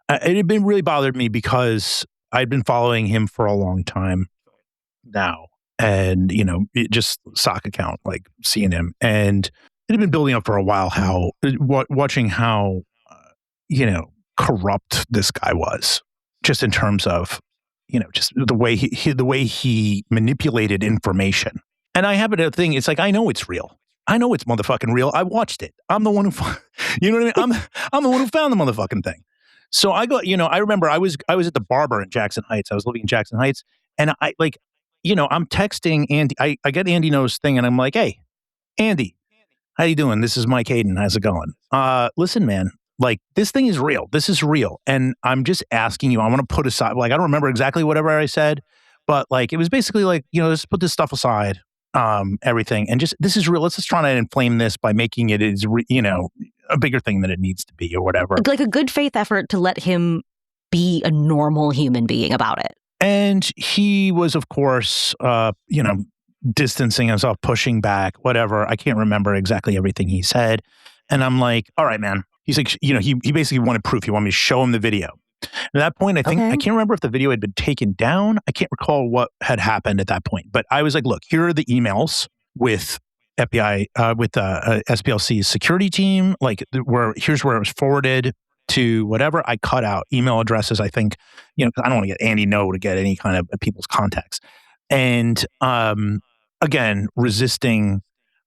It had been really bothered me because I'd been following him for a long time now. And, just sock account, like seeing him. And it had been building up for a while watching how, corrupt this guy was, just in terms of, just the way he manipulated information. And I happen to think, it's like, I know it's real. I know it's motherfucking real. I watched it. I'm the one who, you know what I mean? I'm the one who found the motherfucking thing. So I got, I remember I was at the barber in Jackson Heights. I was living in Jackson Heights, and I'm texting Andy. I get Andy No's thing, and I'm like, hey, Andy, how you doing? This is Mike Hayden. How's it going? Listen, man, like, this thing is real. This is real. And I'm just asking you, I want to put aside, like, I don't remember exactly whatever I said, but like, it was basically like, let's put this stuff aside, everything. And just, this is real. Let's just try to inflame this by making it as, a bigger thing than it needs to be or whatever. Like a good faith effort to let him be a normal human being about it. And he was, of course, distancing himself, pushing back, whatever. I can't remember exactly everything he said. And I'm like, all right, man. He's like, he basically wanted proof. He wanted me to show him the video. At that point, I can't remember if the video had been taken down. I can't recall what had happened at that point. But I was like, look, here are the emails with FBI, with SPLC's security team. Like, here's where it was forwarded to whatever. I cut out email addresses, I think, because I don't want to get Andy No to get any kind of people's contacts. And again, resisting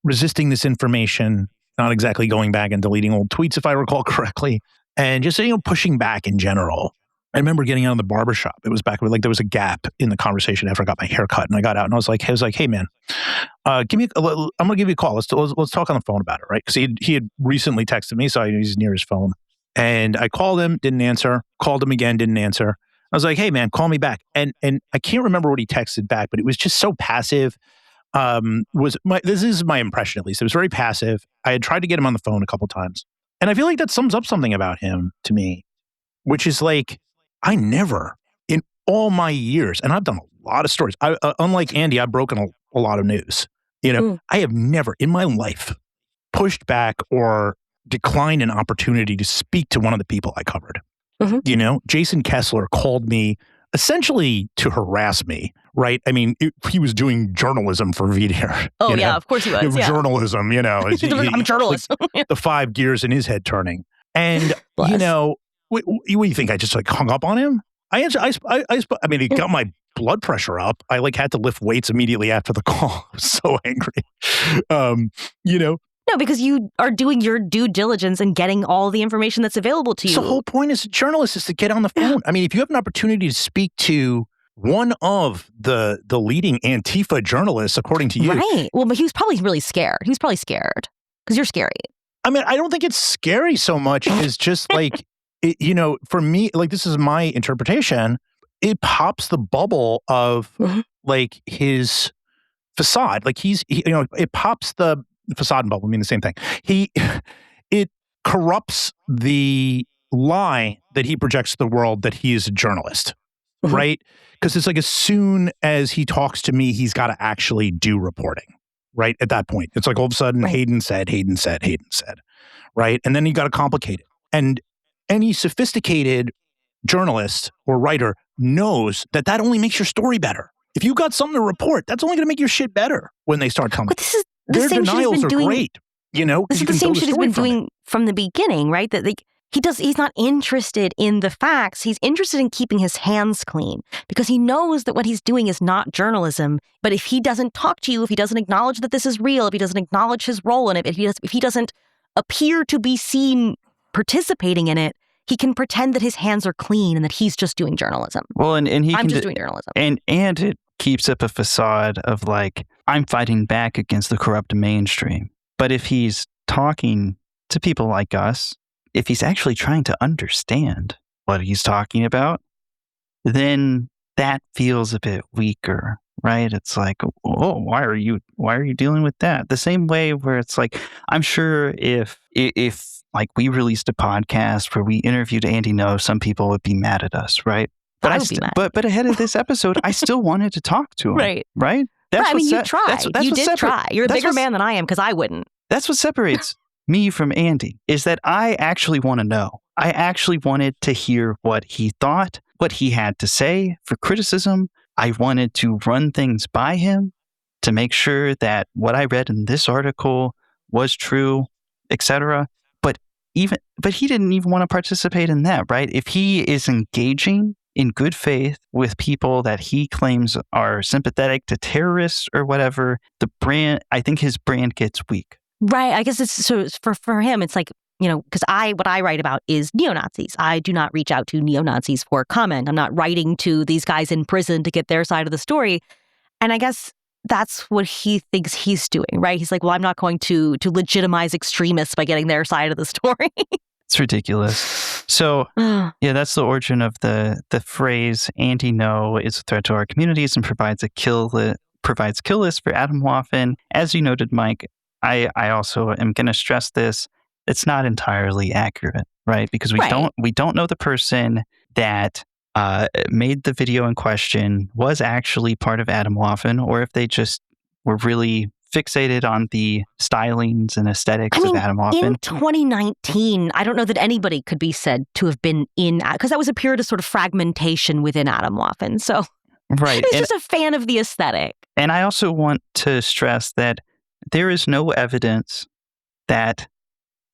this information, not exactly going back and deleting old tweets, if I recall correctly, and just, pushing back in general. I remember getting out of the barbershop. It was back when, like, there was a gap in the conversation after I got my hair cut, and I got out and I was like, hey man, I'm going to give you a call. Let's talk on the phone about it, right? Because he had recently texted me, so he's near his phone. And I called him, didn't answer. Called him again, didn't answer. I was like, hey man, call me back. And I can't remember what he texted back, but it was just so passive. This is my impression, at least. It was very passive. I had tried to get him on the phone a couple times. And I feel like that sums up something about him to me, which is like, I never, in all my years, and I've done a lot of stories. Unlike Andy, I've broken a lot of news. I have never in my life pushed back or declined an opportunity to speak to one of the people I covered. Mm-hmm. Jason Kessler called me essentially to harass me, right? I mean, he was doing journalism for VDR. Oh, yeah, of course he was. Yeah. Journalism, I'm a journalist. Like, the 5 gears in his head turning. And, what do you think? I just hung up on him? I mean, he got my blood pressure up. I had to lift weights immediately after the call. I was so angry. No, because you are doing your due diligence and getting all the information that's available to you. So the whole point as a journalist is to get on the phone. I mean, if you have an opportunity to speak to one of the leading Antifa journalists, according to you. Right. Well, but he was probably really scared. He was probably scared because you're scary. I mean, I don't think it's scary so much as just like, for me, like, this is my interpretation. It pops the bubble of like his facade. Like it pops the facade and bubble mean the same thing. It corrupts the lie that he projects to the world that he is a journalist, right? Because it's like, as soon as he talks to me, he's got to actually do reporting, right? At that point, it's like all of a sudden, Hayden said, right? And then you got to complicate it. And any sophisticated journalist or writer knows that only makes your story better. If you got something to report, that's only going to make your shit better when they start coming. But this is the same shit he's been doing. Great, This is the same shit he's been doing from the beginning, right? That He's not interested in the facts. He's interested in keeping his hands clean because he knows that what he's doing is not journalism. But if he doesn't talk to you, if he doesn't acknowledge that this is real, if he doesn't acknowledge his role in it, if he doesn't appear to be seen participating in it, he can pretend that his hands are clean and that he's just doing journalism. Well, and I'm just doing journalism. And it keeps up a facade of like, I'm fighting back against the corrupt mainstream. But if he's talking to people like us, if he's actually trying to understand what he's talking about, then that feels a bit weaker, right? It's like, oh, why are you dealing with that? The same way where it's like, I'm sure if like we released a podcast where we interviewed Andy Ngo, some people would be mad at us, right? But I would be mad. But ahead of this episode, I still wanted to talk to him, right? That's you tried. You did try. You're a bigger man than I am because I wouldn't. That's what separates me from Andy, is that I actually want to know. I actually wanted to hear what he thought, what he had to say for criticism. I wanted to run things by him to make sure that what I read in this article was true, etc. But he didn't even want to participate in that, right? If he is engaging in good faith with people that he claims are sympathetic to terrorists or whatever, I think his brand gets weak. Right. I guess it's so for him, it's like, because what I write about is neo-Nazis. I do not reach out to neo-Nazis for comment. I'm not writing to these guys in prison to get their side of the story. And I guess that's what he thinks he's doing, right? He's like, well, I'm not going to legitimize extremists by getting their side of the story. It's ridiculous. So, yeah, that's the origin of the phrase Andy Ngo is a threat to our communities and provides kill lists for Atomwaffen. As you noted, Mike, I also am going to stress this. It's not entirely accurate, right? Because we don't know the person that made the video in question was actually part of Atomwaffen, or if they just were really fixated on the stylings and aesthetics of Atomwaffen. In 2019, I don't know that anybody could be said to have been in, because that was a period of sort of fragmentation within Atomwaffen. So he's just a fan of the aesthetic. And I also want to stress that there is no evidence that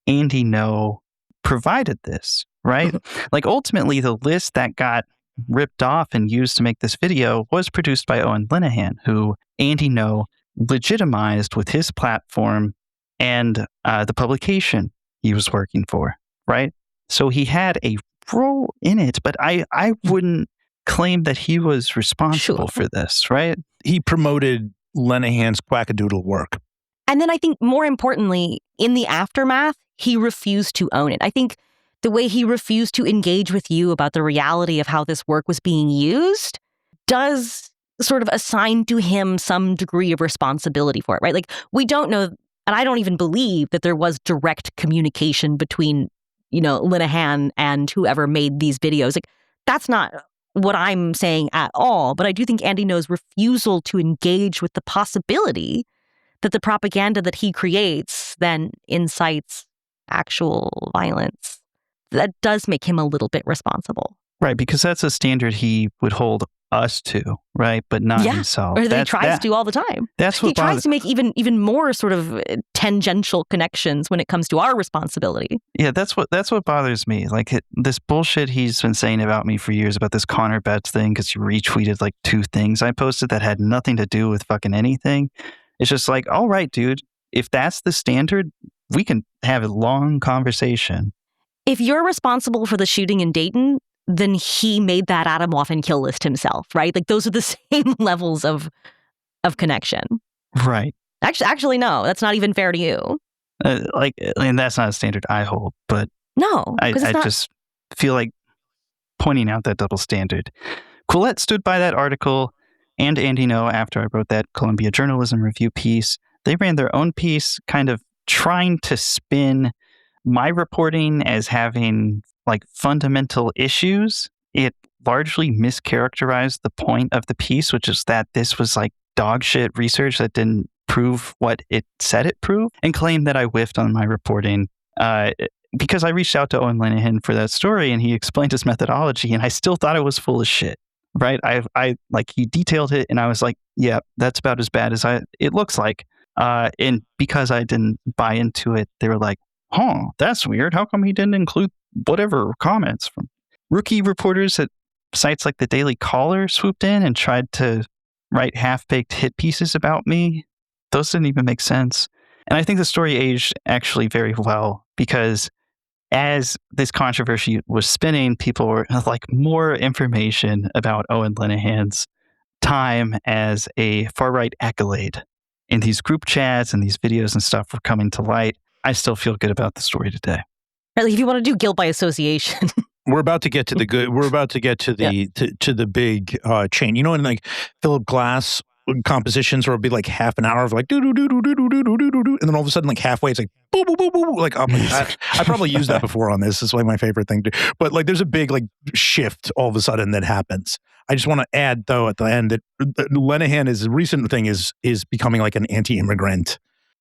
Andy Ngo provided this, right? Like ultimately the list that got ripped off and used to make this video was produced by Owen Linehan, who Andy Ngo legitimized with his platform and the publication he was working for, right? So he had a role in it, but I wouldn't claim that he was responsible for this, right? He promoted Linehan's quackadoodle work. And then I think more importantly, in the aftermath, he refused to own it. I think the way he refused to engage with you about the reality of how this work was being used does sort of assign to him some degree of responsibility for it, right? Like, we don't know, and I don't even believe that there was direct communication between, Linehan and whoever made these videos. Like, that's not what I'm saying at all. But I do think Andy Ngo's refusal to engage with the possibility that the propaganda that he creates then incites actual violence, that does make him a little bit responsible. Right, because that's a standard he would hold us to, right? But not himself. Or that he tries to all the time. That's what he tries to make even more sort of tangential connections when it comes to our responsibility. Yeah, that's what bothers me. Like this bullshit he's been saying about me for years about this Connor Betts thing, because he retweeted like 2 things I posted that had nothing to do with fucking anything. It's just like, all right, dude, if that's the standard, we can have a long conversation. If you're responsible for the shooting in Dayton, then he made that Atomwaffen kill list himself, right? Like those are the same levels of connection. Right. Actually, no, that's not even fair to you. And that's not a standard I hold, but no, I just feel like pointing out that double standard. Quillette stood by that article and Andy Ngo after I wrote that Columbia Journalism Review piece. They ran their own piece, kind of trying to spin my reporting as having like fundamental issues. It largely mischaracterized the point of the piece, which is that this was like dog shit research that didn't prove what it said it proved, and claimed that I whiffed on my reporting because I reached out to Owen Linehan for that story and he explained his methodology and I still thought it was full of shit. Right. I like he detailed it and I was like, yeah, that's about as bad as it looks like. And because I didn't buy into it, they were like, huh, that's weird. How come he didn't include whatever comments from rookie reporters at sites like the Daily Caller swooped in and tried to write half-baked hit pieces about me. Those didn't even make sense. And I think the story aged actually very well because as this controversy was spinning, people were like, more information about Owen Linehan's time as a far-right accolade. And these group chats and these videos and stuff were coming to light. I still feel good about the story today. Like if you want to do guilt by association. We're about to get to the good. We're about to get to the to the big chain. You know, in like Philip Glass compositions, where it'll be like half an hour of like do do do do do do do do do, and then all of a sudden, like halfway, it's like boo boo boo boo boo. Like I probably used that before on this. It's like my favorite thing to. But like, there's a big like shift all of a sudden that happens. I just want to add though at the end that Linehan is recent thing is becoming like an anti-immigrant.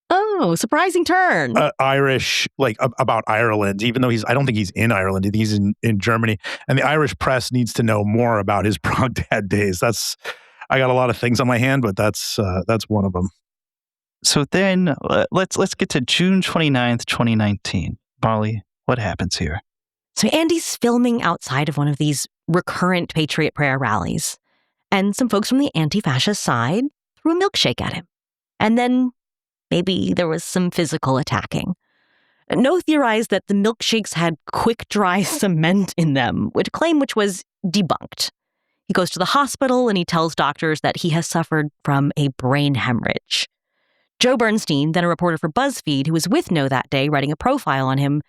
Oh, surprising turn. Irish, like about Ireland, even though I don't think he's in Ireland. I think he's in Germany. And the Irish press needs to know more about his Prague Dad days. I got a lot of things on my hand, but that's one of them. So then let's get to June 29th, 2019. Molly, what happens here? So Andy's filming outside of one of these recurrent Patriot Prayer rallies. And some folks from the anti-fascist side threw a milkshake at him. And then maybe there was some physical attacking. No theorized that the milkshakes had quick, dry cement in them, which was debunked. He goes to the hospital and he tells doctors that he has suffered from a brain hemorrhage. Joe Bernstein, then a reporter for BuzzFeed, who was with No that day writing a profile on him,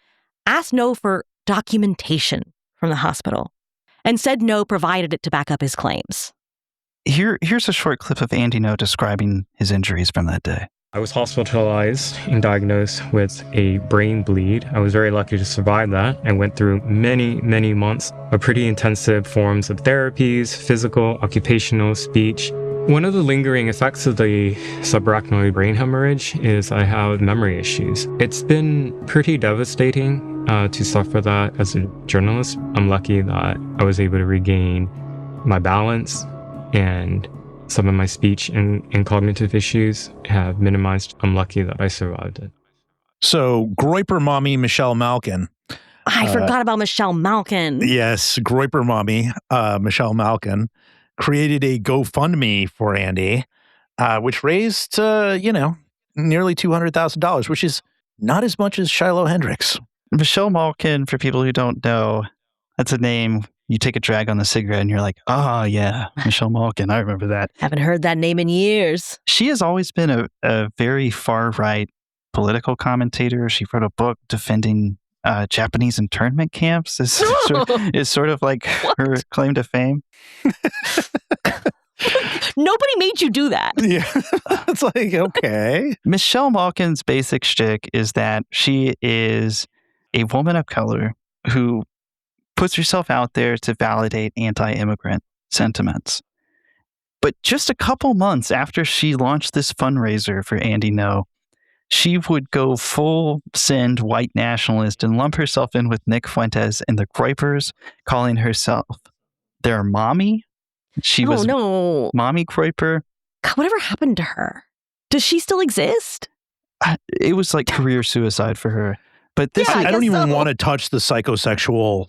asked No for documentation from the hospital and said No provided it to back up his claims. Here's a short clip of Andy No describing his injuries from that day. I was hospitalized and diagnosed with a brain bleed. I was very lucky to survive that. I went through many, many months of pretty intensive forms of therapies, physical, occupational, speech. One of the lingering effects of the subarachnoid brain hemorrhage is I have memory issues. It's been pretty devastating to suffer that as a journalist. I'm lucky that I was able to regain my balance, and some of my speech and cognitive issues have minimized. I'm lucky that I survived it. So, Groyper mommy Michelle Malkin. I forgot about Michelle Malkin. Yes, Groyper mommy Michelle Malkin created a GoFundMe for Andy, which raised, nearly $200,000, which is not as much as Shiloh Hendricks. Michelle Malkin, for people who don't know, that's a name. You take a drag on the cigarette and you're like, oh, yeah, Michelle Malkin. I remember that. Haven't heard that name in years. She has always been a very far-right political commentator. She wrote a book defending Japanese internment camps. Is sort of like her claim to fame. Nobody made you do that. Yeah, it's like, okay. Michelle Malkin's basic shtick is that she is a woman of color who puts herself out there to validate anti-immigrant sentiments. But just a couple months after she launched this fundraiser for Andy No, she would go full send white nationalist and lump herself in with Nick Fuentes and the Groypers, calling herself their mommy. She was Mommy Groyper. God, whatever happened to her? Does she still exist? It was like career suicide for her. But this I don't even want to touch the psychosexual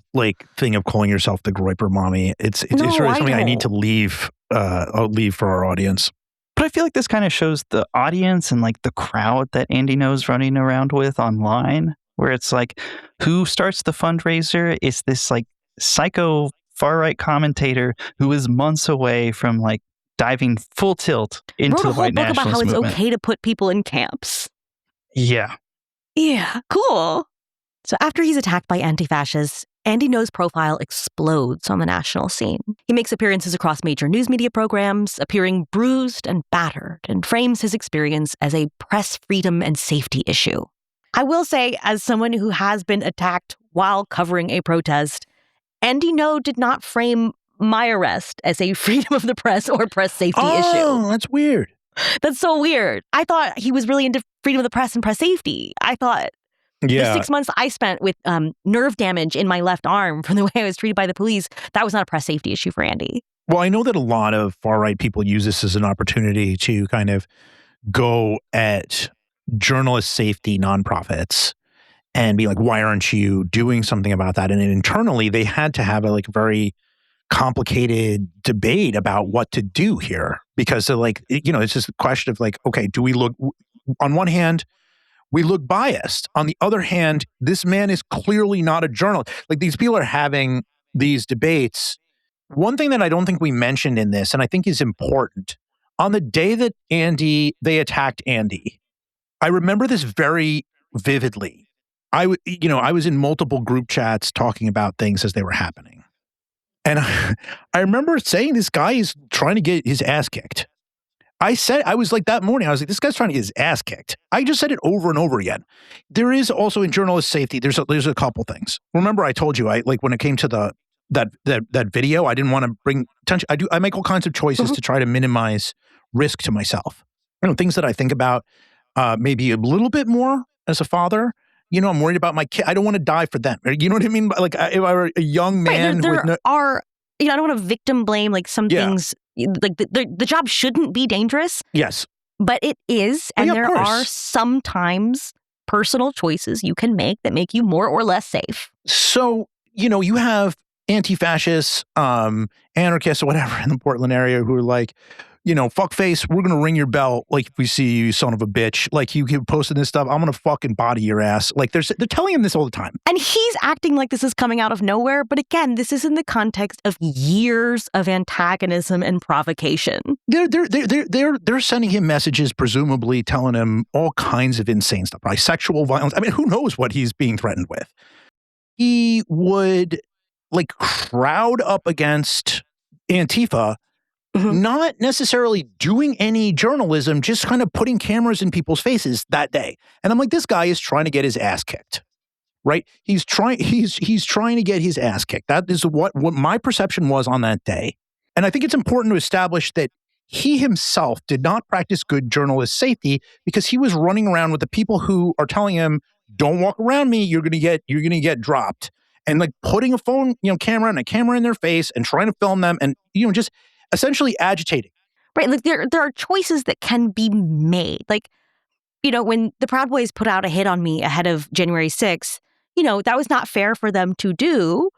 thing of calling yourself the Groyper mommy. It's really something I need to leave. I'll leave for our audience. But I feel like this kind of shows the audience and like the crowd that Andy No's running around with online, where it's like, who starts the fundraiser? It's this like psycho far-right commentator who is months away from like diving full tilt into the white nationalist movement. Wrote a whole book about how it's okay to put people in camps. Yeah. Yeah, cool. So after he's attacked by anti-fascists, Andy No's profile explodes on the national scene. He makes appearances across major news media programs, appearing bruised and battered, and frames his experience as a press freedom and safety issue. I will say, as someone who has been attacked while covering a protest, Andy No did not frame my arrest as a freedom of the press or press safety issue. Oh, that's weird. That's so weird. I thought he was really into freedom of the press and press safety. I thought the 6 months I spent with nerve damage in my left arm from the way I was treated by the police, that was not a press safety issue for Andy. Well, I know that a lot of far-right people use this as an opportunity to kind of go at journalist safety nonprofits and be like, why aren't you doing something about that? And then internally, they had to have a very complicated debate about what to do here, because it's just a question of okay, do we look, on one hand, we look biased. On the other hand, this man is clearly not a journalist. These people are having these debates. One thing that I don't think we mentioned in this, and I think is important, on the day that they attacked Andy, I remember this very vividly. I was in multiple group chats talking about things as they were happening. And I remember saying this guy is trying to get his ass kicked. I was like that morning, I was like, this guy's trying to get his ass kicked. I just said it over and over again. There is also in journalist safety, there's a couple things. Remember I told you, when it came to that video, I didn't want to bring attention. I make all kinds of choices to try to minimize risk to myself. Things that I think about maybe a little bit more as a father. I'm worried about my kid. I don't want to die for them. You know what I mean? If I were a young man, I don't want to victim blame some things. The job shouldn't be dangerous. Yes, but it is, and there are sometimes personal choices you can make that make you more or less safe. So you have anti-fascists, anarchists, or whatever in the Portland area who are like, fuckface, we're going to ring your bell if we see you, son of a bitch. You keep posting this stuff, I'm going to fucking body your ass. They're telling him this all the time. And he's acting like this is coming out of nowhere. But again, this is in the context of years of antagonism and provocation. They're sending him messages, presumably telling him all kinds of insane stuff, like sexual violence. I mean, who knows what he's being threatened with. He would crowd up against Antifa, not necessarily doing any journalism, just kind of putting cameras in people's faces that day. And I'm like, this guy is trying to get his ass kicked, right? He's trying to get his ass kicked. That is what my perception was on that day. And I think it's important to establish that he himself did not practice good journalist safety, because he was running around with the people who are telling him, don't walk around me, you're gonna get dropped. And putting a phone, camera and a camera in their face and trying to film them, and just essentially agitating. Right. There are choices that can be made. When the Proud Boys put out a hit on me ahead of January 6th, that was not fair for them to do.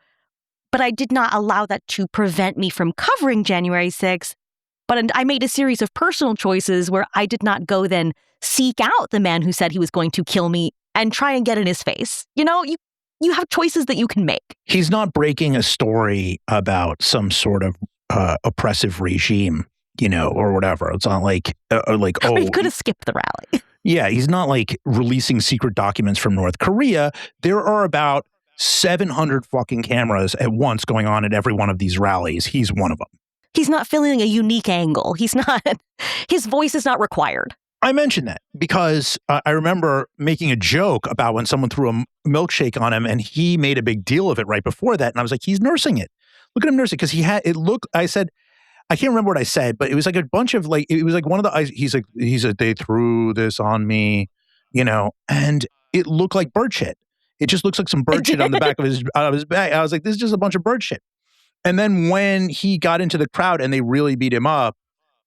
But I did not allow that to prevent me from covering January 6th. But I made a series of personal choices where I did not go then seek out the man who said he was going to kill me and try and get in his face. You have choices that you can make. He's not breaking a story about some sort of oppressive regime, or whatever. It's not he could have skipped the rally. Yeah, he's not releasing secret documents from North Korea. There are about 700 fucking cameras at once going on at every one of these rallies. He's one of them. He's not filling a unique angle. His voice is not required. I mentioned that because I remember making a joke about when someone threw a milkshake on him, and he made a big deal of it right before that. And I was like, he's nursing it. Look at him nursing, because I said, I can't remember what I said, but it was a bunch of it was one of the, he's like, they threw this on me, and it looked like bird shit. It just looks like some bird shit on the back of his back. I was like, this is just a bunch of bird shit. And then when he got into the crowd and they really beat him up,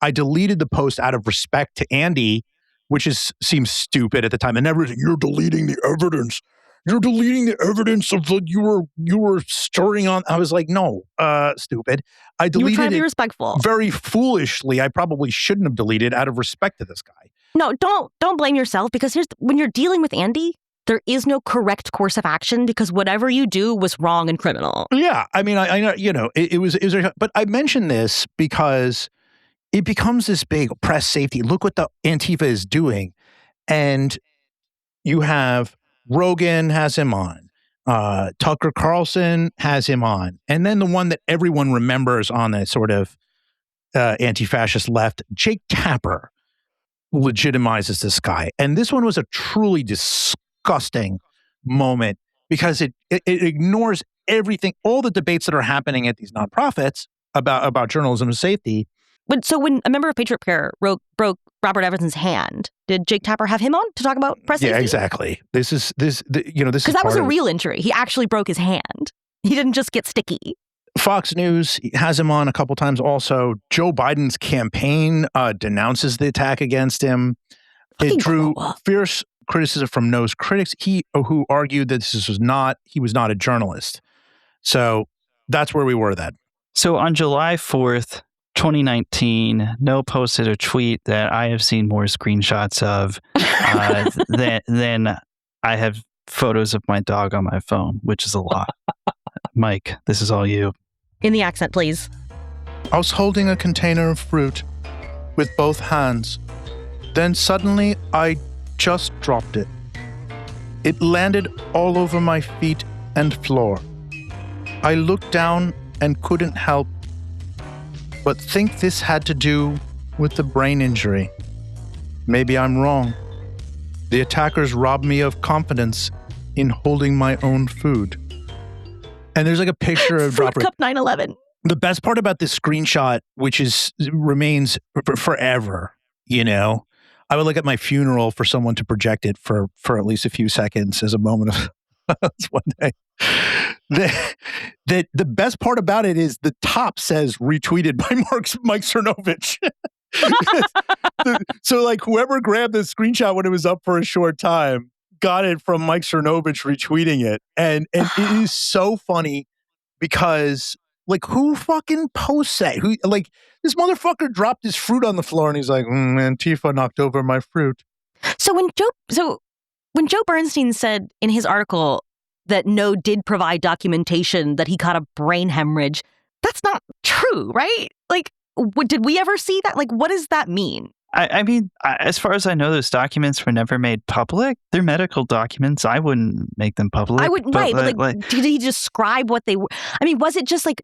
I deleted the post out of respect to Andy, which seems stupid at the time. And everything, you're deleting the evidence. You're deleting the evidence of you were stirring on. I was like, no, stupid. I deleted it. You were trying to be respectful. Very foolishly. I probably shouldn't have deleted out of respect to this guy. No, don't blame yourself, because when you're dealing with Andy, there is no correct course of action, because whatever you do was wrong and criminal. Yeah, I mean, I know, it was, but I mentioned this because it becomes this big press safety. Look what the Antifa is doing. And you have Rogan has him on. Tucker Carlson has him on. And then the one that everyone remembers on the sort of anti-fascist left, Jake Tapper, legitimizes this guy. And this one was a truly disgusting moment, because it ignores everything, all the debates that are happening at these nonprofits about journalism and safety. But so when a member of Patriot Prayer broke Robert Evans' hand, did Jake Tapper have him on to talk about press safety? Yeah, exactly. This is because that was a real injury. He actually broke his hand. He didn't just get sticky. Fox News has him on a couple times also. Joe Biden's campaign denounces the attack against him. It drew fierce criticism from No's critics, who argued that he was not a journalist. So that's where we were then. So on July 4th, 2019, No posted a tweet that I have seen more screenshots of than I have photos of my dog on my phone, which is a lot. Mike, this is all you. In the accent, please. I was holding a container of fruit with both hands. Then suddenly, I just dropped it. It landed all over my feet and floor. I looked down and couldn't help but think this had to do with the brain injury. Maybe I'm wrong. The attackers robbed me of confidence in holding my own food. And there's like a picture of Fruit Cup 9/11. The best part about this screenshot, which remains forever, I would look at my funeral for someone to project it for at least a few seconds as a moment of one day. The best part about it is the top says retweeted by Mike Cernovich. So like whoever grabbed the screenshot when it was up for a short time got it from Mike Cernovich retweeting it. And it is so funny because like who fucking posts that? Who like this motherfucker dropped his fruit on the floor and he's like, Antifa knocked over my fruit. So when Joe Bernstein said in his article that No did provide documentation that he caught a brain hemorrhage, that's not true, right? Like, did we ever see that? Like, what does that mean? I mean, as far as I know, those documents were never made public. They're medical documents. I wouldn't make them public. I wouldn't, right? But like, did he describe what they were? I mean, was it just like,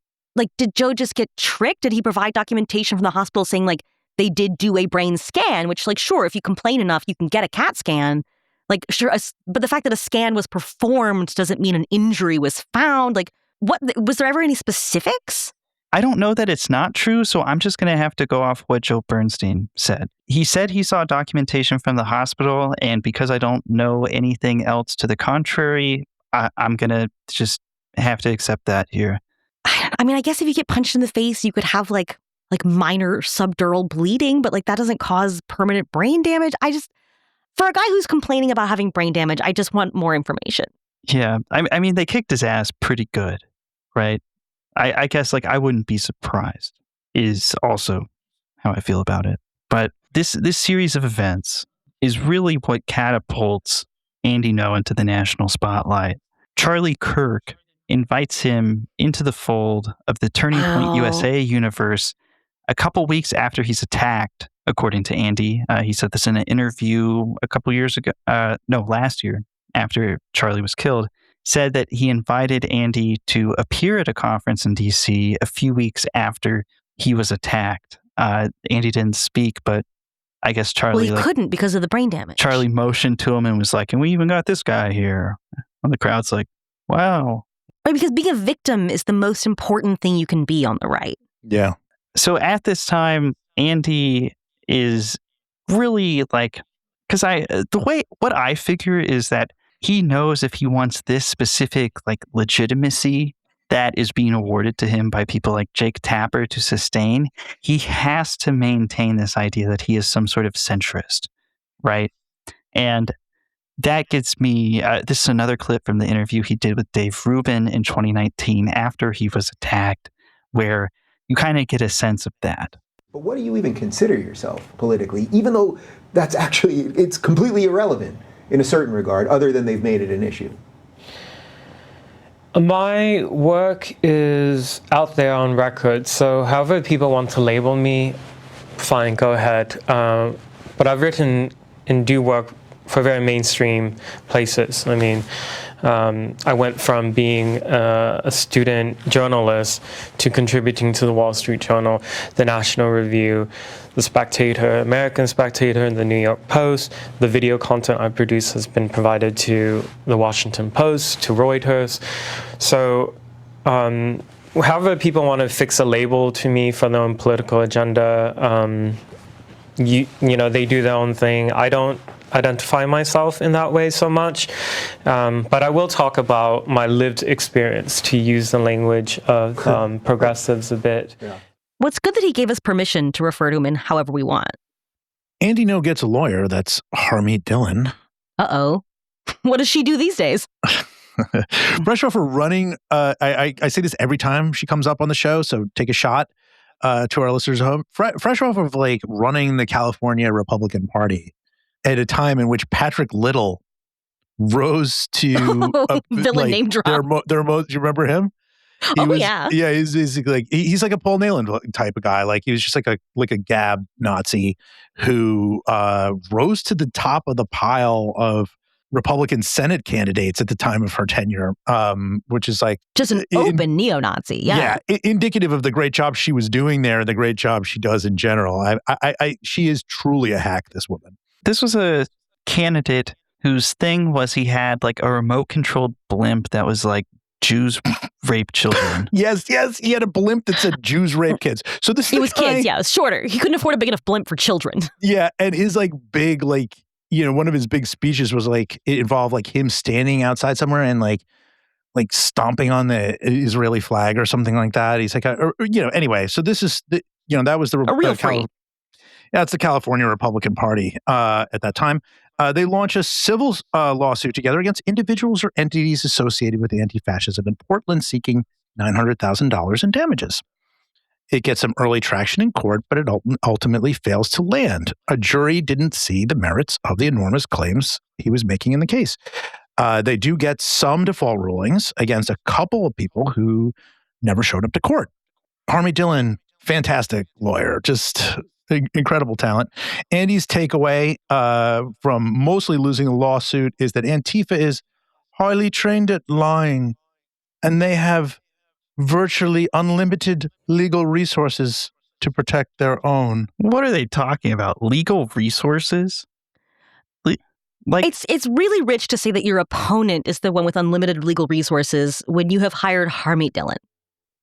did Joe just get tricked? Did he provide documentation from the hospital saying like they did do a brain scan? Which, like, sure, if you complain enough, you can get a CAT scan. Like, sure, but the fact that a scan was performed doesn't mean an injury was found. Like, what was there ever any specifics? I don't know that it's not true, so I'm just going to have to go off what Joe Bernstein said. He said he saw documentation from the hospital, and because I don't know anything else to the contrary, I'm going to just have to accept that here. I mean, I guess if you get punched in the face, you could have like minor subdural bleeding, but like that doesn't cause permanent brain damage. For a guy who's complaining about having brain damage, I just want more information. Yeah, I mean, they kicked his ass pretty good, right? I guess like I wouldn't be surprised is also how I feel about it. But this series of events is really what catapults Andy Ngo into the national spotlight. Charlie Kirk invites him into the fold of the Turning Point USA universe a couple weeks after he's attacked, according to Andy. He said this in an interview a couple years ago. Last year, after Charlie was killed. Said that he invited Andy to appear at a conference in D.C. a few weeks after he was attacked. Andy didn't speak, but I guess Charlie... Well, he couldn't because of the brain damage. Charlie motioned to him and was like, and we even got this guy here. And the crowd's like, wow. Right, because being a victim is the most important thing you can be on the right. Yeah. So at this time, Andy is really like... Because what I figure is that he knows if he wants this specific like legitimacy that is being awarded to him by people like Jake Tapper to sustain, he has to maintain this idea that he is some sort of centrist, right? And that gets me, this is another clip from the interview he did with Dave Rubin in 2019 after he was attacked, where you kind of get a sense of that. But what do you even consider yourself politically, even though it's completely irrelevant in a certain regard, other than they've made it an issue? My work is out there on record, so however people want to label me, fine, go ahead. But I've written and do work for very mainstream places. I mean, I went from being a student journalist to contributing to the Wall Street Journal, the National Review, the Spectator, American Spectator, and the New York Post. The video content I produce has been provided to the Washington Post, to Reuters. So however people want to fix a label to me for their own political agenda, you know, they do their own thing. I don't identify myself in that way so much, but I will talk about my lived experience, to use the language of progressives a bit. Yeah. Well, it's good that he gave us permission to refer to him in however we want. Andy Ngo gets a lawyer. That's Harmeet Dillon. Uh-oh. What does she do these days? Fresh off her running, I say this every time she comes up on the show, so take a shot to our listeners at home. Fresh off of like running the California Republican Party at a time in which Patrick Little rose to Villain name drop. Their most. You remember him? Yeah. Yeah, he's like he's like a Paul Neyland type of guy. Like he was just like a gab Nazi who rose to the top of the pile of Republican Senate candidates at the time of her tenure, which is like just an open neo-Nazi. Yeah, indicative of the great job she was doing there and the great job she does in general. She is truly a hack. This woman. This was a candidate whose thing was he had like a remote-controlled blimp that was like Jews rape children. Yes. He had a blimp that said Jews rape kids. So this it was kids. Yeah, it was shorter. He couldn't afford a big enough blimp for children. Yeah, and his like big like one of his big speeches was like it involved like him standing outside somewhere and like stomping on the Israeli flag or something like that. He's like anyway. So this is that was the real free. Yeah, it's the California Republican Party at that time. They launch a civil lawsuit together against individuals or entities associated with anti-fascism in Portland, seeking $900,000 in damages. It gets some early traction in court, but it ultimately fails to land. A jury didn't see the merits of the enormous claims he was making in the case. They do get some default rulings against a couple of people who never showed up to court. Harmy Dillon, fantastic lawyer, just incredible talent. Andy's takeaway from mostly losing a lawsuit is that Antifa is highly trained at lying, and they have virtually unlimited legal resources to protect their own. What are they talking about? Legal resources? Like it's really rich to say that your opponent is the one with unlimited legal resources when you have hired Harmy Dillon.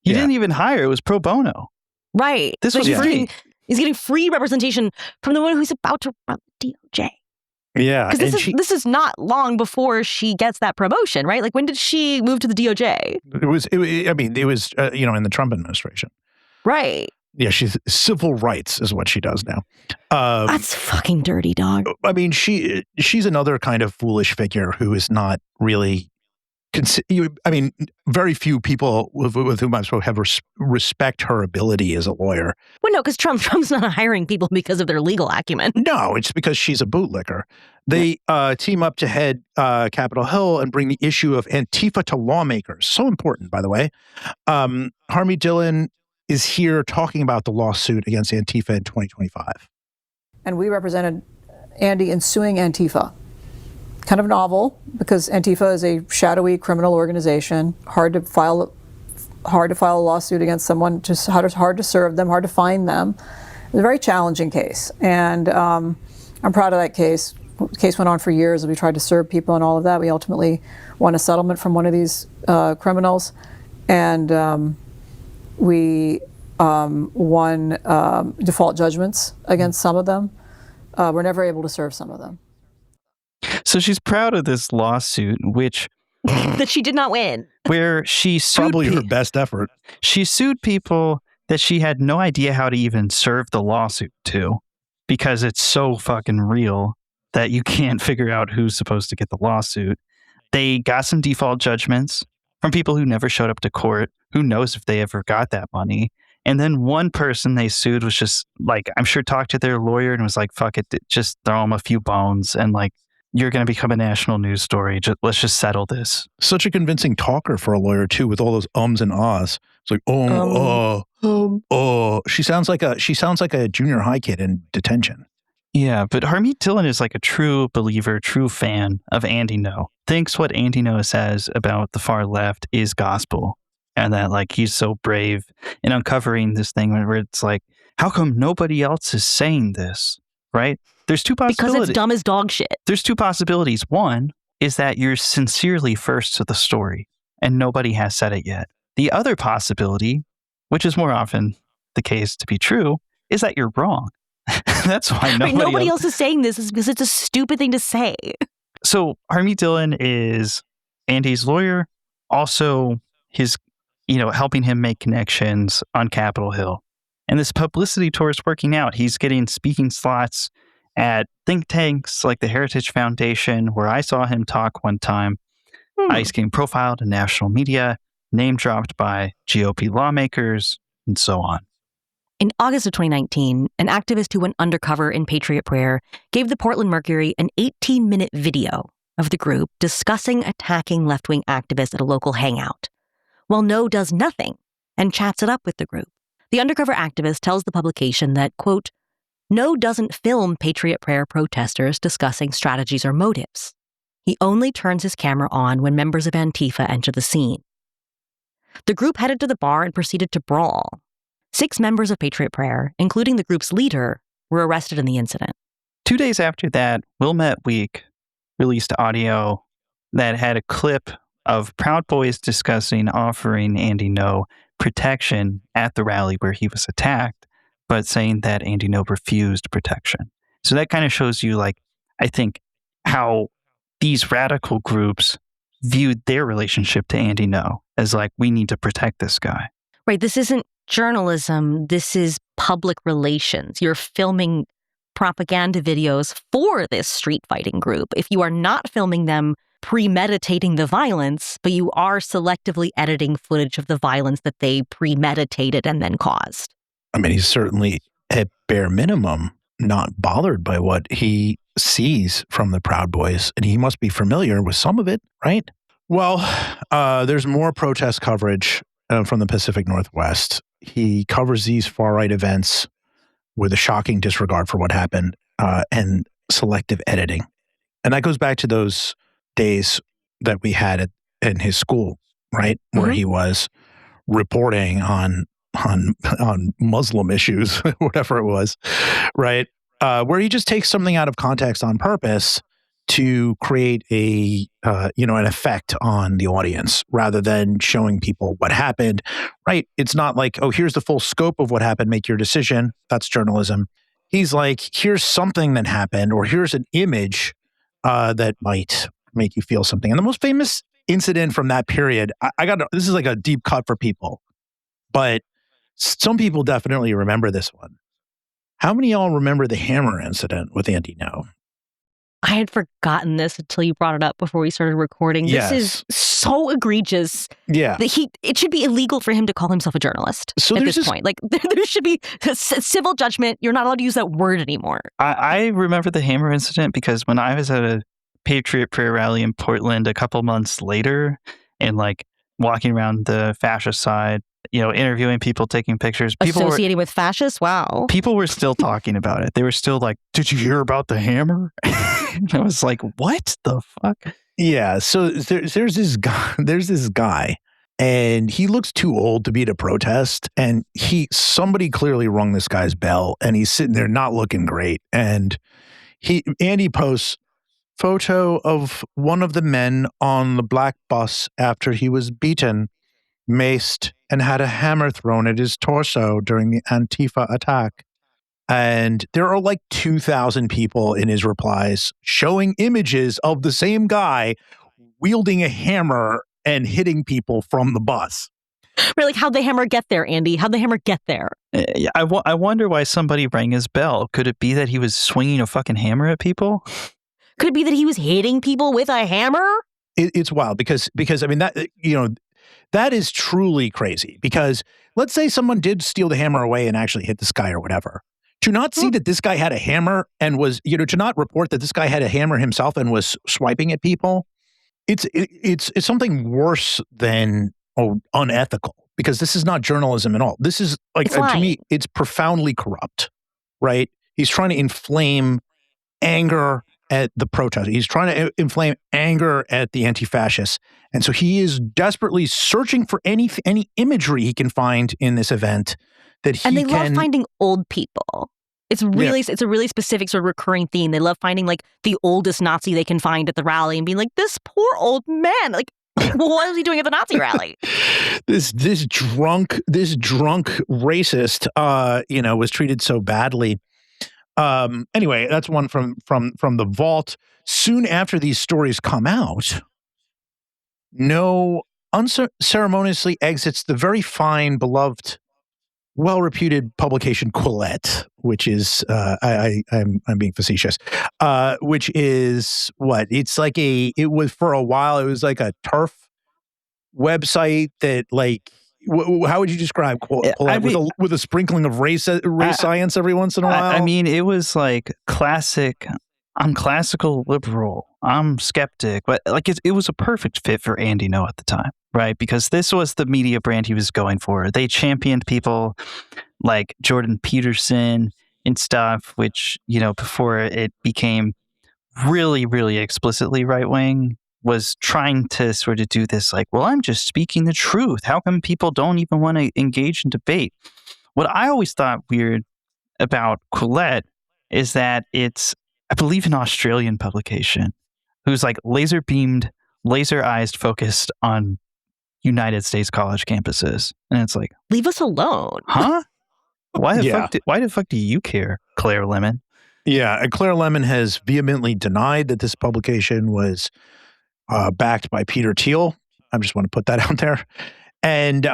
You didn't even hire; it was pro bono. Right. This was free. He's getting free representation from the one who's about to run the DOJ. Yeah, because this is not long before she gets that promotion, right? Like when did she move to the DOJ? It was in the Trump administration, right? Yeah, she's civil rights is what she does now. That's fucking dirty, dog. I mean, she's another kind of foolish figure who is not really. Very few people with whom I spoke have respect her ability as a lawyer. Well, no, because Trump's not hiring people because of their legal acumen. No, it's because she's a bootlicker. They team up to head Capitol Hill and bring the issue of Antifa to lawmakers. So important, by the way. Harmy Dillon is here talking about the lawsuit against Antifa in 2025. And we represented Andy in suing Antifa. Kind of novel because Antifa is a shadowy criminal organization. Hard to file a lawsuit against someone. Just hard to serve them. Hard to find them. It's a very challenging case, and I'm proud of that case. The case went on for years as we tried to serve people and all of that. We ultimately won a settlement from one of these criminals, and we won default judgments against some of them. We're never able to serve some of them. So she's proud of this lawsuit, which that she did not win. Where she sued probably her best effort. She sued people that she had no idea how to even serve the lawsuit to, because it's so fucking real that you can't figure out who's supposed to get the lawsuit. They got some default judgments from people who never showed up to court. Who knows if they ever got that money? And then one person they sued was just like, I'm sure talked to their lawyer and was like, fuck it, just throw them a few bones and like, you're going to become a national news story. Let's just settle this. Such a convincing talker for a lawyer too, with all those ums and ahs. It's like She sounds like a junior high kid in detention. Yeah, but Harmy Dillon is like a true believer, true fan of Andy Ngo. Thinks what Andy Ngo says about the far left is gospel, and that like he's so brave in uncovering this thing where it's like, how come nobody else is saying this? Right? There's two possibilities. Because it's dumb as dog shit. There's two possibilities. One is that you're sincerely first to the story and nobody has said it yet. The other possibility, which is more often the case to be true, is that you're wrong. That's why nobody else is saying this is because it's a stupid thing to say. So Harmy Dillon is Andy's lawyer, also his, helping him make connections on Capitol Hill. And this publicity tour is working out. He's getting speaking slots at think tanks like the Heritage Foundation, where I saw him talk one time. Ice getting profiled in national media, name dropped by GOP lawmakers, and so on. In August of 2019, an activist who went undercover in Patriot Prayer gave the Portland Mercury an 18-minute video of the group discussing attacking left-wing activists at a local hangout, while No does nothing and chats it up with the group. The undercover activist tells the publication that, quote, No doesn't film Patriot Prayer protesters discussing strategies or motives. He only turns his camera on when members of Antifa enter the scene. The group headed to the bar and proceeded to brawl. 6 members of Patriot Prayer, including the group's leader, were arrested in the incident. 2 days after that, Wilmette Week released audio that had a clip of Proud Boys discussing offering Andy No protection at the rally where he was attacked, but saying that Andy No refused protection. So that kind of shows you, like, I think, how these radical groups viewed their relationship to Andy No as like, we need to protect this guy. Right. This isn't journalism. This is public relations. You're filming propaganda videos for this street fighting group. If you are not filming them premeditating the violence, but you are selectively editing footage of the violence that they premeditated and then caused. I mean, he's certainly, at bare minimum, not bothered by what he sees from the Proud Boys, and he must be familiar with some of it, right? Well, there's more protest coverage from the Pacific Northwest. He covers these far-right events with a shocking disregard for what happened and selective editing. And that goes back to those days that we had in his school, right? Where he was reporting on Muslim issues, whatever it was, right? Where he just takes something out of context on purpose to create an effect on the audience rather than showing people what happened, right? It's not like, oh, here's the full scope of what happened, make your decision. That's journalism. He's like, here's something that happened, or here's an image that might make you feel something. And the most famous incident from that period, this is like a deep cut for people, but some people definitely remember this one. How many of y'all remember the hammer incident with Andy No? I had forgotten this until you brought it up before we started recording. Yes. This is so egregious. Yeah. That it should be illegal for him to call himself a journalist at this point. Like, there should be civil judgment. You're not allowed to use that word anymore. I remember the hammer incident because when I was at a Patriot Prayer rally in Portland a couple months later and like walking around the fascist side, interviewing people, taking pictures. Associating with fascists? Wow. People were still talking about it. They were still like, did you hear about the hammer? I was like, what the fuck? Yeah. So there's this guy, and he looks too old to be at a protest. And somebody clearly rung this guy's bell, and he's sitting there not looking great. And Andy posts photo of one of the men on the black bus after he was beaten, maced, and had a hammer thrown at his torso during the Antifa attack. And there are like 2,000 people in his replies showing images of the same guy wielding a hammer and hitting people from the bus. We're like, how'd the hammer get there, Andy? How'd the hammer get there? I wonder why somebody rang his bell. Could it be that he was swinging a fucking hammer at people? Could it be that he was hitting people with a hammer? It's wild because I mean, that is truly crazy, because let's say someone did steal the hammer away and actually hit this guy or whatever. To not see that this guy had a hammer and was, to not report that this guy had a hammer himself and was swiping at people, it's something worse than unethical, because this is not journalism at all. This is like, to me, it's profoundly corrupt, right? He's trying to inflame anger at the protest. He's trying to inflame anger at the anti-fascists. And so he is desperately searching for any imagery he can find in this event that he can. And they love finding old people. It's a really specific sort of recurring theme. They love finding like the oldest Nazi they can find at the rally and being like, this poor old man. Like, what was he doing at the Nazi rally? this drunk racist, was treated so badly. Anyway, that's one from the vault. Soon after these stories come out, No unceremoniously exits the very fine, beloved well-reputed publication Quillette, which is I'm being facetious, which is what it's like it was for a while. It was like a turf website that like. How would you describe Quillette with a sprinkling of race science every once in a while? I mean, it was like classic. I'm classical liberal. I'm skeptic, but like it was a perfect fit for Andy Ngo at the time, right? Because this was the media brand he was going for. They championed people like Jordan Peterson and stuff, which, you know, before it became really, really explicitly right wing, was trying to sort of do this like, well, I'm just speaking the truth. How come people don't even want to engage in debate? What I always thought weird about Quillette is that it's, I believe, an Australian publication who's like laser beamed, laser eyed focused on United States college campuses. And it's like, leave us alone. Huh? Why the fuck do you care, Claire Lemon? Yeah, and Claire Lemon has vehemently denied that this publication was backed by Peter Thiel. I just want to put that out there. And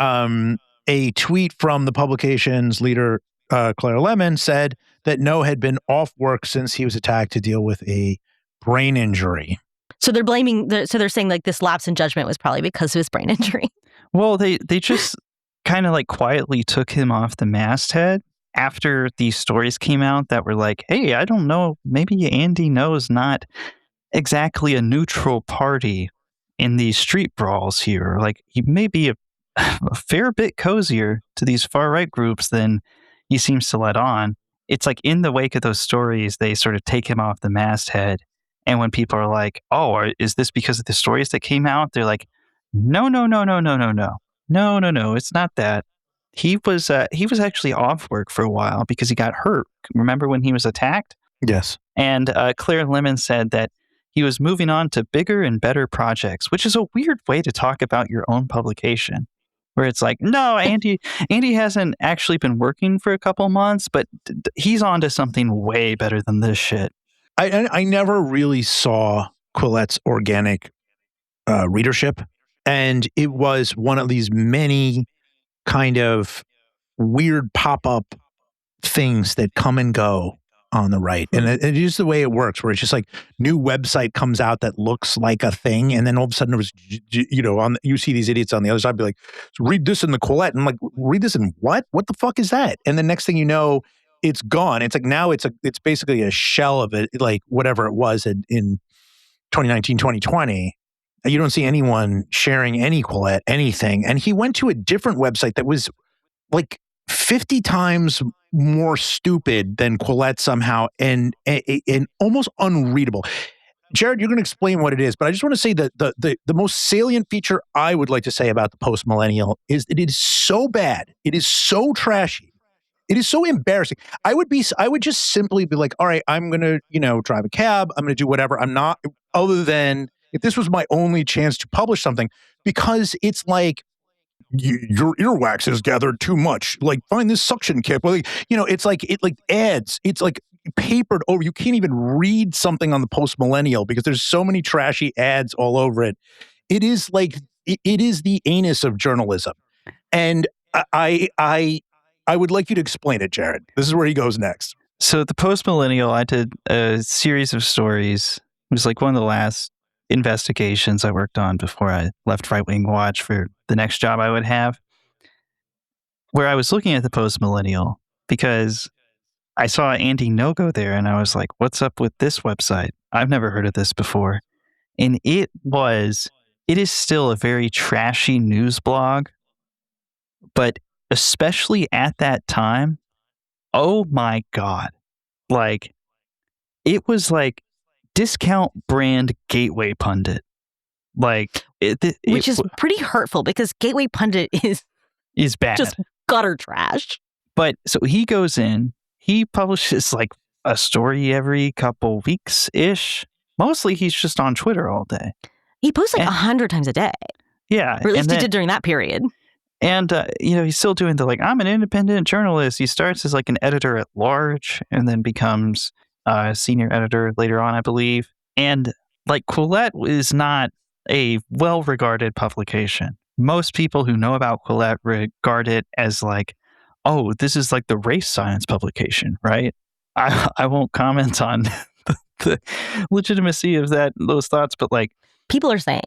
a tweet from the publication's leader, Claire Lemon, said that Ngo had been off work since he was attacked to deal with a brain injury. So they're blaming, so they're saying like this lapse in judgment was probably because of his brain injury. Well, they just kind of like quietly took him off the masthead after these stories came out that were like, hey, I don't know, maybe Andy Ngo's not exactly a neutral party in these street brawls here. Like, he may be a fair bit cozier to these far-right groups than he seems to let on. It's like in the wake of those stories, they sort of take him off the masthead. And when people are like, oh, is this because of the stories that came out? They're like, no, it's not that. He was actually off work for a while because he got hurt. Remember when he was attacked? Yes. And Claire Lemon said that he was moving on to bigger and better projects, which is a weird way to talk about your own publication, where it's like, no, Andy hasn't actually been working for a couple months, but he's on to something way better than this shit. I never really saw Quillette's organic readership, and it was one of these many kind of weird pop-up things that come and go on the right. And it is the way it works, where it's just like new website comes out that looks like a thing, and then all of a sudden it was, you know, you see these idiots on the other side be like, read this in the Quillette, and I'm like, read this in what? What the fuck is that? And the next thing you know, it's gone. It's like now it's basically a shell of it, like whatever it was in 2019, 2020. You don't see anyone sharing any Quillette, anything. And he went to a different website that was like 50 times more stupid than Quillette somehow, and almost unreadable. Jared, you're going to explain what it is, but I just want to say that the most salient feature I would like to say about the post-millennial is that it is so bad. It is so trashy. It is so embarrassing. I would just simply be like, all right, I'm going to, drive a cab. I'm going to do whatever. I'm not, other than if this was my only chance to publish something, because it's like, your earwax has gathered too much. Like, find this suction kit. Well, it's like ads. It's like papered over. You can't even read something on the post-millennial because there's so many trashy ads all over it. It is like it is the anus of journalism, and I would like you to explain it, Jared. This is where he goes next. So the post-millennial, I did a series of stories. It was like one of the last investigations I worked on before I left Right Wing Watch for the next job I would have, where I was looking at the post-millennial because I saw Andy Ngo go there and I was like, what's up with this website? I've never heard of this before. And it is still a very trashy news blog, but especially at that time, oh my God. Like, it was like discount brand Gateway Pundit. Like, which is pretty hurtful because Gateway Pundit is bad. Just gutter trash. But so he goes in, he publishes like a story every couple weeks-ish. Mostly he's just on Twitter all day. He posts like 100 times a day. Yeah. Or at least he did during that period. And, he's still doing I'm an independent journalist. He starts as like an editor at large and then becomes a senior editor later on, I believe. And like Quillette is not a well-regarded publication. Most people who know about Quillette regard it as like, oh, this is like the race science publication, right? I won't comment on the legitimacy of those thoughts, but like People are saying.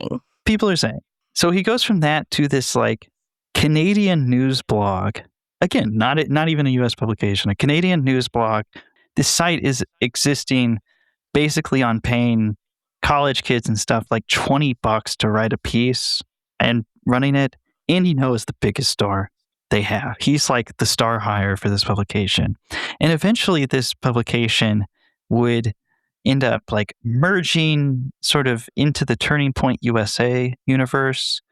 So he goes from that to this like Canadian news blog. Again, not even a US publication, a Canadian news blog. This site is existing basically on paying college kids and stuff like $20 to write a piece, and running it. Andy Ngo is the biggest star they have. He's like the star hire for this publication. And eventually this publication would end up like merging sort of into the Turning Point USA universe.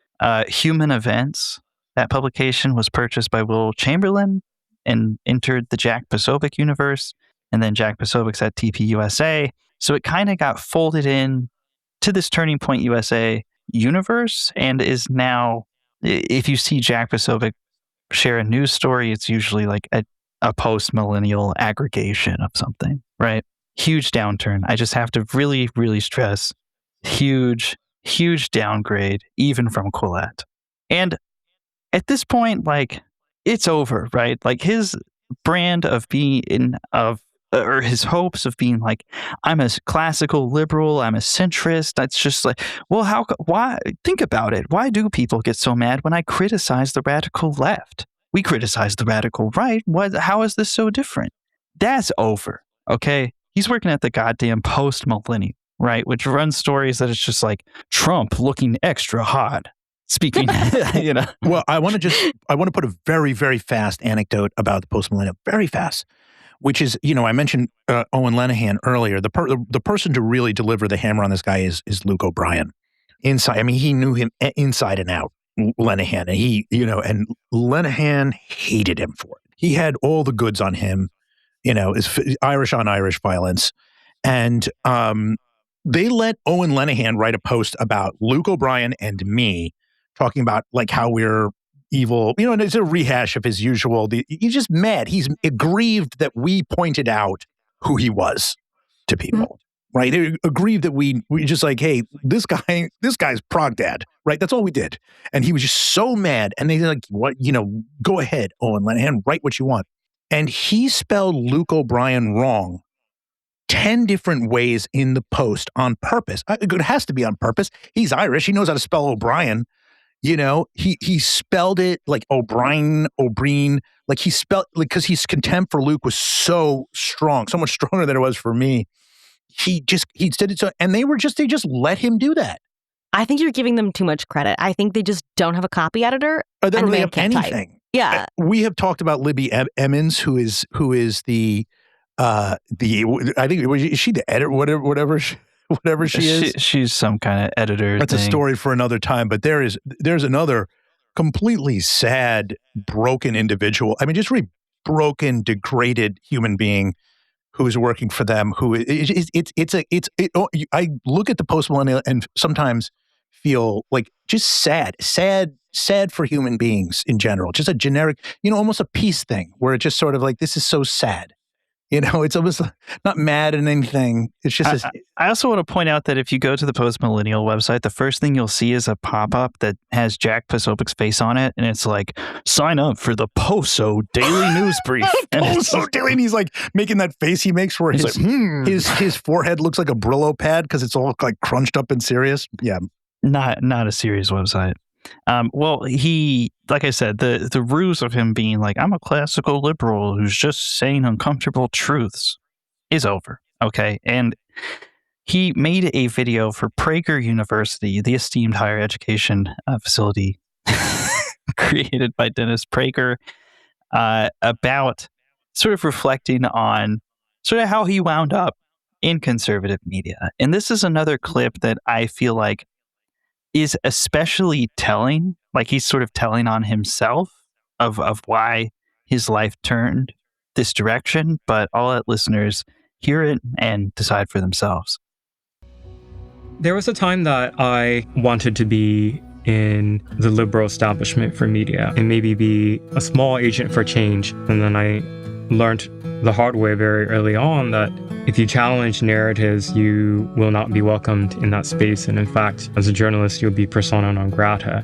Human Events, that publication was purchased by Will Chamberlain and entered the Jack Posobiec universe. And then Jack Posobiec's at TP USA. So it kind of got folded in to this Turning Point USA universe, and is now, if you see Jack Posobiec share a news story, it's usually like a post-millennial aggregation of something, right? Huge downturn. I just have to really, really stress huge downgrade, even from Quillette. And at this point, like, it's over, right? Like his brand of or his hopes of being like, I'm a classical liberal, I'm a centrist. That's just like, well, why? Think about it. Why do people get so mad when I criticize the radical left? We criticize the radical right. How is this so different? That's over, okay? He's working at the goddamn Post-Millennial, right? Which runs stories that it's just like Trump looking extra hot. Speaking, you know. Well, I want to put a very, very fast anecdote about the Post-Millennial, very fast, which is, I mentioned Owen Lenihan earlier. The person to really deliver the hammer on this guy is Luke O'Brien. He knew him inside and out, Lenihan, and and Lenihan hated him for it. He had all the goods on him, Irish on Irish violence, and they let Owen Lenihan write a post about Luke O'Brien and me, talking about like how we're evil, and it's a rehash of his usual. He's just mad. He's aggrieved that we pointed out who he was to people, right? Aggrieved that we just like, hey, this guy's prog dad, right? That's all we did. And he was just so mad. And they're like, what, go ahead, Owen Lenihan, write what you want. And he spelled Luke O'Brien wrong 10 different ways in the post on purpose. It has to be on purpose. He's Irish. He knows how to spell O'Brien. He spelled it like O'Brien, like he spelled, like, because his contempt for Luke was so strong, so much stronger than it was for me. He did it so, and they just let him do that. I think you're giving them too much credit. I think they just don't have a copy editor. They don't really have can't anything. Type. Yeah. We have talked about Libby Emmons, who is the I think, is she the editor, whatever she is. She's some kind of editor. That's a story for another time. But there's another completely sad, broken individual. I mean, just really broken, degraded human being who is working for them. I look at the Post-Millennial and sometimes feel like just sad for human beings in general. Just a generic, almost a peace thing where it's just sort of like, this is so sad. It's almost not mad at anything. It's just. I also want to point out that if you go to the Post-Millennial website, the first thing you'll see is a pop-up that has Jack Posobiec's face on it, and it's like, sign up for the Poso Daily News Brief. And Poso Daily, and he's like making that face he makes where his forehead looks like a Brillo pad because it's all like crunched up and serious. Yeah, not a serious website. Well, he, like I said, the ruse of him being like, I'm a classical liberal who's just saying uncomfortable truths is over. Okay. And he made a video for Prager University, the esteemed higher education facility created by Dennis Prager, about sort of reflecting on sort of how he wound up in conservative media. And this is another clip that I feel like is especially telling, like he's sort of telling on himself of why his life turned this direction, but I'll let listeners hear it and decide for themselves. There was a time that I wanted to be in the liberal establishment for media and maybe be a small agent for change. And then I learned the hard way very early on that if you challenge narratives, you will not be welcomed in that space. And in fact, as a journalist, you'll be persona non grata.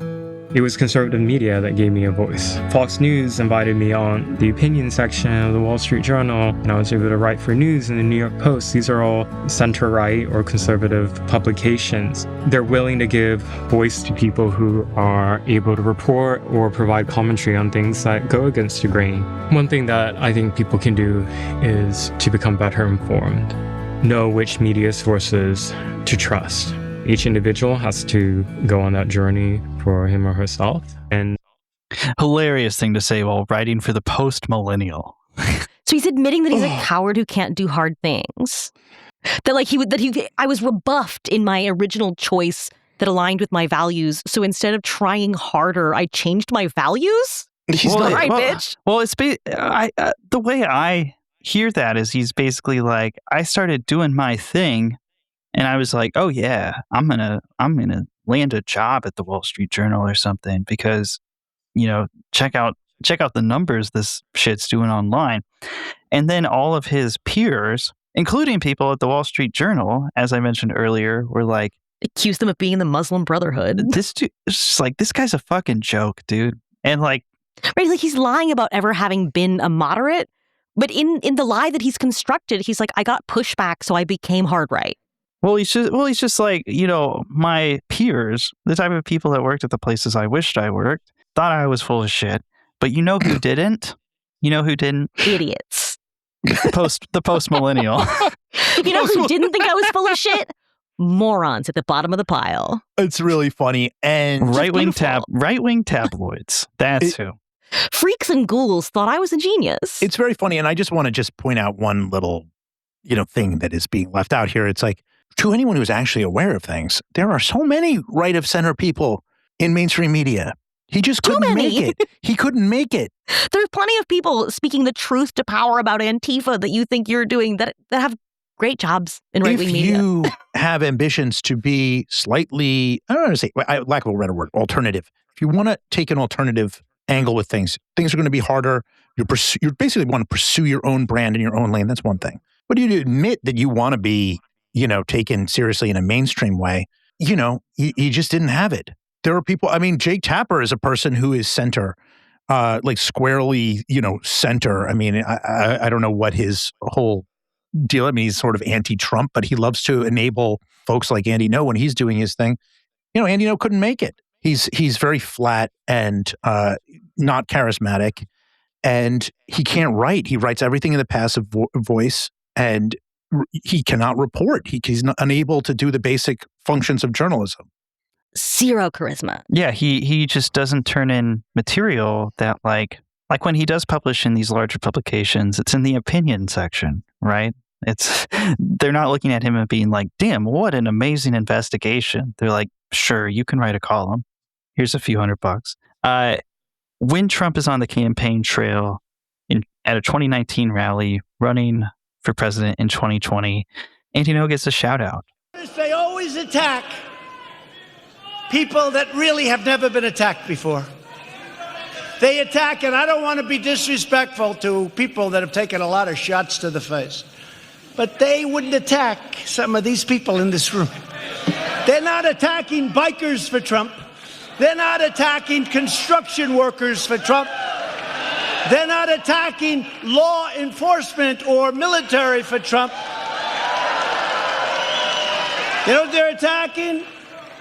It was conservative media that gave me a voice. Fox News invited me on the opinion section of the Wall Street Journal, and I was able to write for news in the New York Post. These are all center-right or conservative publications. They're willing to give voice to people who are able to report or provide commentary on things that go against the grain. One thing that I think people can do is to become better informed. Know which media sources to trust. Each individual has to go on that journey for him or herself. And hilarious thing to say while writing for the post-millennial. So he's admitting that he's a coward who can't do hard things. I was rebuffed in my original choice that aligned with my values. So instead of trying harder, I changed my values? Bitch. Well, it's the way I hear that is he's basically like, I started doing my thing. And I was like, oh yeah, I'm gonna land a job at the Wall Street Journal or something because, check out the numbers this shit's doing online. And then all of his peers, including people at the Wall Street Journal, as I mentioned earlier, were like, accused them of being in the Muslim Brotherhood. This dude, it's just like, this guy's a fucking joke, dude. And like, right, like he's lying about ever having been a moderate, but in the lie that he's constructed, he's like, I got pushback, so I became hard right. Well, he's just like, my peers, the type of people that worked at the places I wished I worked, thought I was full of shit. But you know who didn't? You know who didn't? Idiots. The post-millennial. You know who didn't think I was full of shit? Morons at the bottom of the pile. It's really funny. And right-wing tabloids. That's who. Freaks and ghouls thought I was a genius. It's very funny. And I just want to point out one little, thing that is being left out here. It's like, to anyone who's actually aware of things, there are so many right-of-center people in mainstream media. He just couldn't make it. He couldn't make it. There's plenty of people speaking the truth to power about Antifa that you think you're doing that have great jobs in right-wing media. If you have ambitions to be slightly, I don't know how to say, lack of a better word, alternative. If you want to take an alternative angle with things are going to be harder. You basically want to pursue your own brand in your own lane. That's one thing. But you admit that you want to be, taken seriously in a mainstream way. You just didn't have it. There are people, Jake Tapper is a person who is center, like squarely, center. I don't know what his whole deal. He's sort of anti-Trump, but he loves to enable folks like Andy Ngo when he's doing his thing. Andy Ngo couldn't make it. He's very flat and not charismatic, and he can't write. He writes everything in the passive voice, and he cannot report. He's not unable to do the basic functions of journalism. Zero charisma. Yeah, he just doesn't turn in material that like when he does publish in these larger publications, it's in the opinion section, right? They're not looking at him and being like, damn, what an amazing investigation. They're like, sure, you can write a column. Here's a few $100. When Trump is on the campaign trail at a 2019 rally running for president in 2020, Andy Ngo gets a shout out. They always attack people that really have never been attacked before. They attack, and I don't want to be disrespectful to people that have taken a lot of shots to the face, but they wouldn't attack some of these people in this room. They're not attacking bikers for Trump. They're not attacking construction workers for Trump. They're not attacking law enforcement or military for Trump. You know what they're attacking?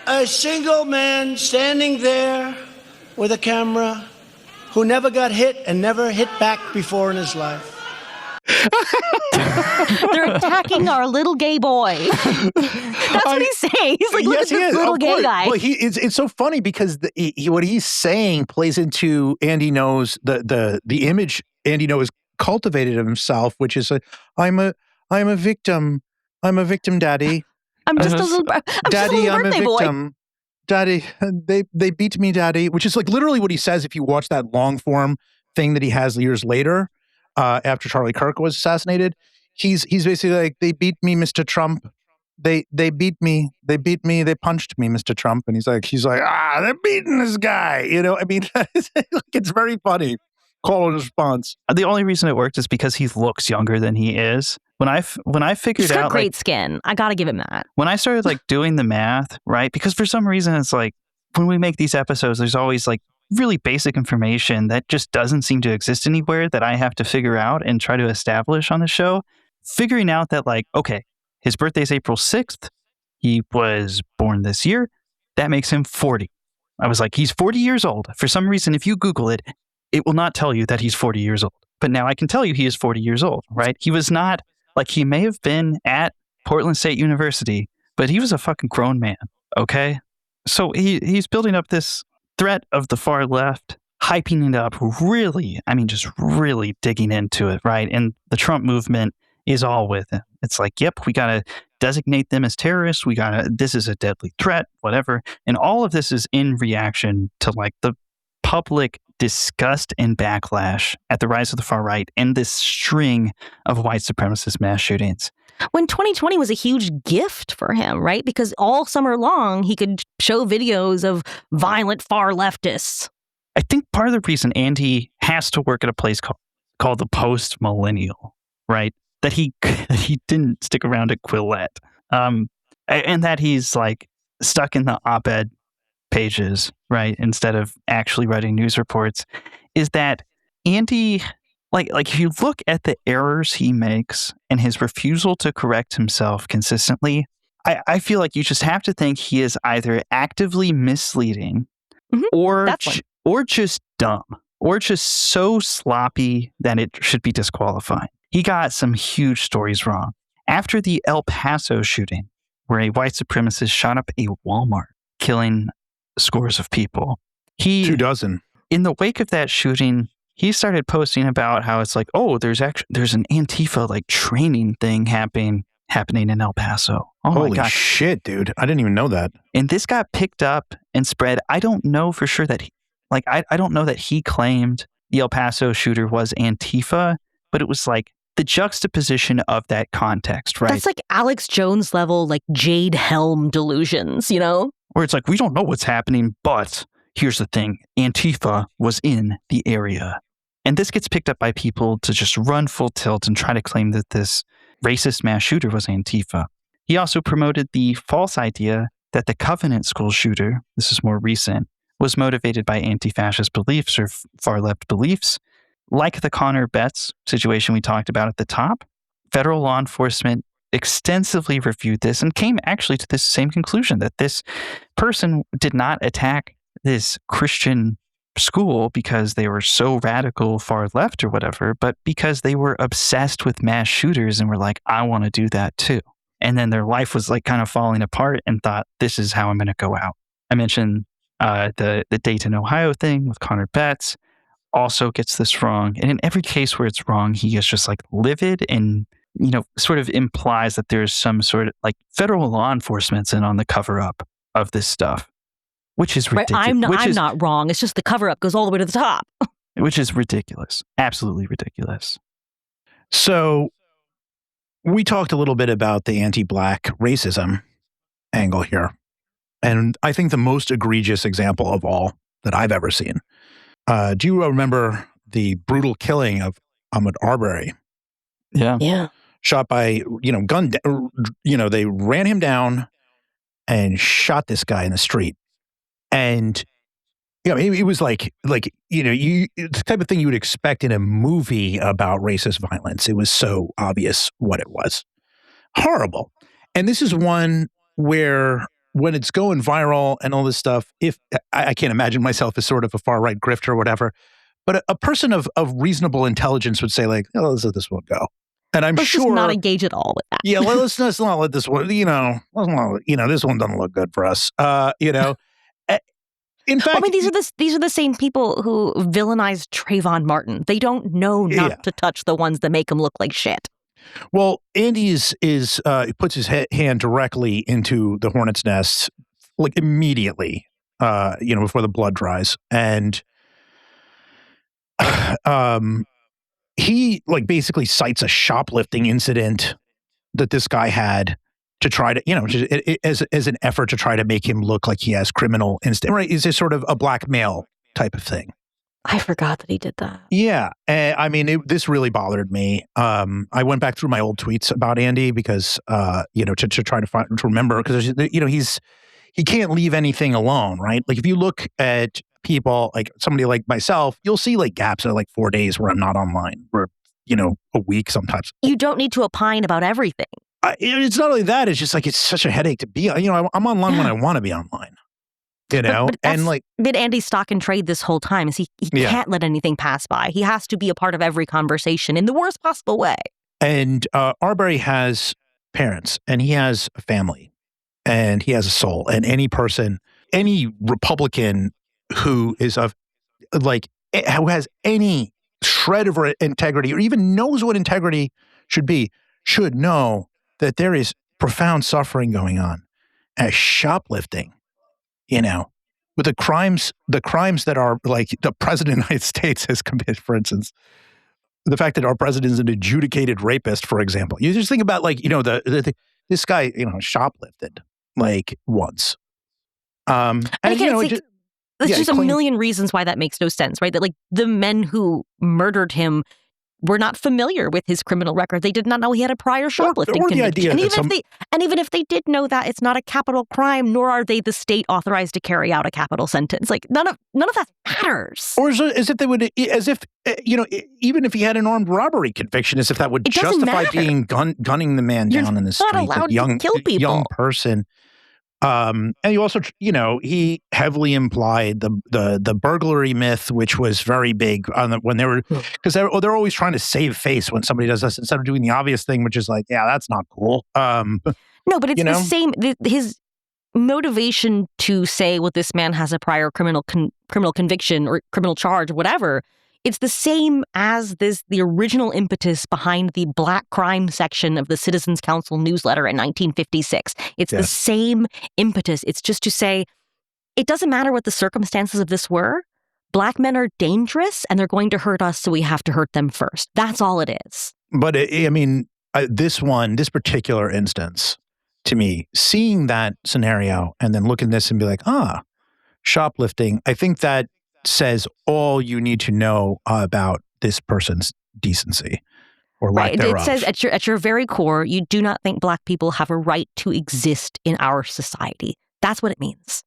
A single man standing there with a camera who never got hit and never hit back before in his life. They're attacking our little gay boy. That's what he's saying. He's like, look at this little gay guy. Well, it's so funny because what he's saying plays into Andy Ngo's the image Andy Ngo has cultivated of himself, which is I'm a victim. I'm a victim, Daddy. I'm just a little Daddy, I'm a birthday victim. Boy. Daddy, they beat me, Daddy, which is like literally what he says if you watch that long form thing that he has years later. After Charlie Kirk was assassinated, he's basically like, they beat me, Mr. Trump. They beat me. They beat me. They punched me, Mr. Trump. And he's like, they're beating this guy. It's very funny. Call and response. The only reason it worked is because he looks younger than he is. When I figured He's got out great skin. I gotta give him that. When I started doing the math, right? Because for some reason it's like when we make these episodes, there's always like really basic information that just doesn't seem to exist anywhere that I have to figure out and try to establish on the show. Figuring out that like, okay, his birthday's April 6th. He was born this year. That makes him 40. I was like, he's 40 years old. For some reason, if you Google it, it will not tell you that he's 40 years old. But now I can tell you he is 40 years old, right? He was not, like, he may have been at Portland State University, but he was a fucking grown man, okay? So he's building up this threat of the far left, hyping it up really, I mean, just really digging into it, right? And the Trump movement is all with him. It's like, yep, we got to designate them as terrorists. This is a deadly threat, whatever. And all of this is in reaction to like the public disgust and backlash at the rise of the far right and this string of white supremacist mass shootings. When 2020 was a huge gift for him, right? Because all summer long, he could show videos of violent far leftists. I think part of the reason Andy has to work at a place called the Post-Millennial, right? That he didn't stick around at Quillette. And that he's like stuck in the op-ed pages, right? Instead of actually writing news reports, is that Andy, like if you look at the errors he makes and his refusal to correct himself consistently, I feel like you just have to think he is either actively misleading or just dumb or just so sloppy that it should be disqualifying. He got some huge stories wrong. After the El Paso shooting, where a white supremacist shot up a Walmart, killing scores of people, 24. In the wake of that shooting, he started posting about how it's like, oh, there's an Antifa like training thing happening in El Paso. Oh Holy my gosh. Shit, dude. I didn't even know that. And this got picked up and spread. I don't know for sure that I don't know that he claimed the El Paso shooter was Antifa, but it was like the juxtaposition of that context, right? That's like Alex Jones level, like Jade Helm delusions, you know? Where it's like, we don't know what's happening, but here's the thing. Antifa was in the area. And this gets picked up by people to just run full tilt and try to claim that this racist mass shooter was Antifa. He also promoted the false idea that the Covenant School shooter, this is more recent, was motivated by anti-fascist beliefs or far-left beliefs. Like the Connor Betts situation we talked about at the top, federal law enforcement extensively reviewed this and came actually to this same conclusion, that this person did not attack this Christian school because they were so radical far left or whatever, but because they were obsessed with mass shooters and were like, I want to do that too. And then their life was like kind of falling apart and thought, this is how I'm going to go out. I mentioned the Dayton, Ohio thing with Connor Betts. Also gets this wrong. And in every case where it's wrong, he is just like livid and, you know, sort of implies that there's some sort of like federal law enforcement's in on the cover up of this stuff, which is ridiculous. Right, I'm not wrong. It's just the cover up goes all the way to the top. Which is ridiculous. Absolutely ridiculous. So we talked a little bit about the anti-Black racism angle here. And I think the most egregious example of all that I've ever seen. Do you remember the brutal killing of Ahmaud Arbery? Yeah. Yeah. Shot by, they ran him down and shot this guy in the street. And, it was like, it's the type of thing you would expect in a movie about racist violence. It was so obvious what it was. Horrible. And this is one where when it's going viral and all this stuff, if I can't imagine myself as sort of a far-right grifter or whatever, but a person of reasonable intelligence would say like, oh, let's let this one go. And I'm let's sure— just not engage at all with that. Yeah, well, let's not let this one, this one doesn't look good for us. In fact, I mean, these are the same people who villainized Trayvon Martin. They don't know not to touch the ones that make them look like shit. Well, Andy puts his hand directly into the hornet's nest, like immediately, before the blood dries, and he like basically cites a shoplifting incident that this guy had to try to, as an effort to try to make him look like he has criminal instinct. Right? Is this sort of a blackmail type of thing? I forgot that he did that. Yeah. This really bothered me. I went back through my old tweets about Andy because, to try to remember, because, he can't leave anything alone, right? Like if you look at people like somebody like myself, you'll see like gaps of like 4 days where I'm not online, or a week sometimes. You don't need to opine about everything. It's not only that; it's just like it's such a headache to be. I'm online when I want to be online. But and like been Andy's stock and trade this whole time is he can't let anything pass by. He has to be a part of every conversation in the worst possible way. And Arbery has parents, and he has a family, and he has a soul. And any Republican who is who has any shred of integrity, or even knows what integrity should be, should know that there is profound suffering going on as shoplifting. With the crimes that are like the president of the United States has committed, for instance. The fact that our president is an adjudicated rapist, for example. You just think about this guy, shoplifted like once. And again, there's just a million reasons why that makes no sense, right? That like the men who murdered him were not familiar with his criminal record. They did not know he had a prior shoplifting or the conviction. idea And even if they did know that, it's not a capital crime, nor are they the state authorized to carry out a capital sentence. Like none of that matters. Or as if they would, even if he had an armed robbery conviction, as if that would justify being gunning the man down in the street. You're not allowed to kill people. Young person. And you also, he heavily implied the burglary myth, which was very big when they were, because they're always trying to save face when somebody does this instead of doing the obvious thing, which is like, yeah, that's not cool. No, but it's the same. His motivation to say, well, this man has a prior criminal conviction or criminal charge, or whatever. It's the same as the original impetus behind the Black crime section of the Citizens Council newsletter in 1956. It's the same impetus. It's just to say, it doesn't matter what the circumstances of this were. Black men are dangerous and they're going to hurt us, so we have to hurt them first. That's all it is. But this particular instance, to me, seeing that scenario and then looking at this and be like, shoplifting, I think that says all you need to know about this person's decency or lack thereof. It says at your very core, you do not think Black people have a right to exist in our society. That's what it means.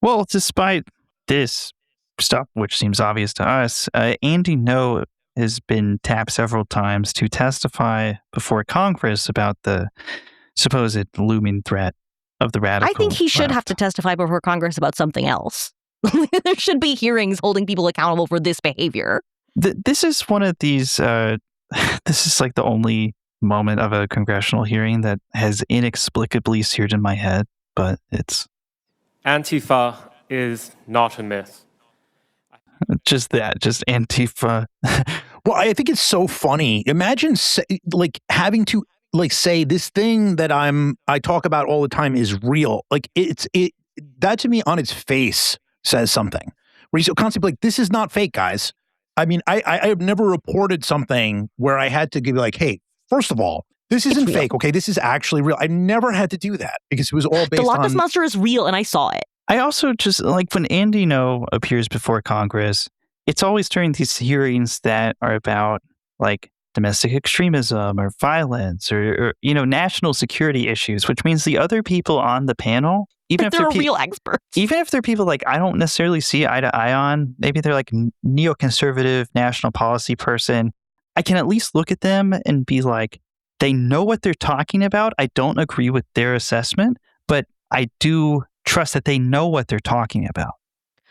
Well, despite this stuff, which seems obvious to us, Andy Ngo has been tapped several times to testify before Congress about the supposed looming threat of the radical I think he should left. have to testify before Congress about something else. There should be hearings holding people accountable for this behavior. This is one of these, this is like the only moment of a congressional hearing that has inexplicably seared in my head, but it's... Antifa is not a myth. Just Antifa. Well, I think it's so funny. Imagine having to say this thing that I talk about all the time is real. Like that to me on its face says something. Where he's constantly like, this is not fake, guys. I mean, I have never reported something where I had to be like, hey, first of all, this isn't fake, okay? This is actually real. I never had to do that because it was all based on... The Loch Ness Monster is real, and I saw it. I also just, like, when Andy Ngo appears before Congress, it's always during these hearings that are about, like, domestic extremism or violence or national security issues, which means the other people on the panel, even if they're real experts, even if they're people like I don't necessarily see eye to eye on, maybe they're like neoconservative national policy person, I can at least look at them and be like, they know what they're talking about. I don't agree with their assessment, but I do trust that they know what they're talking about.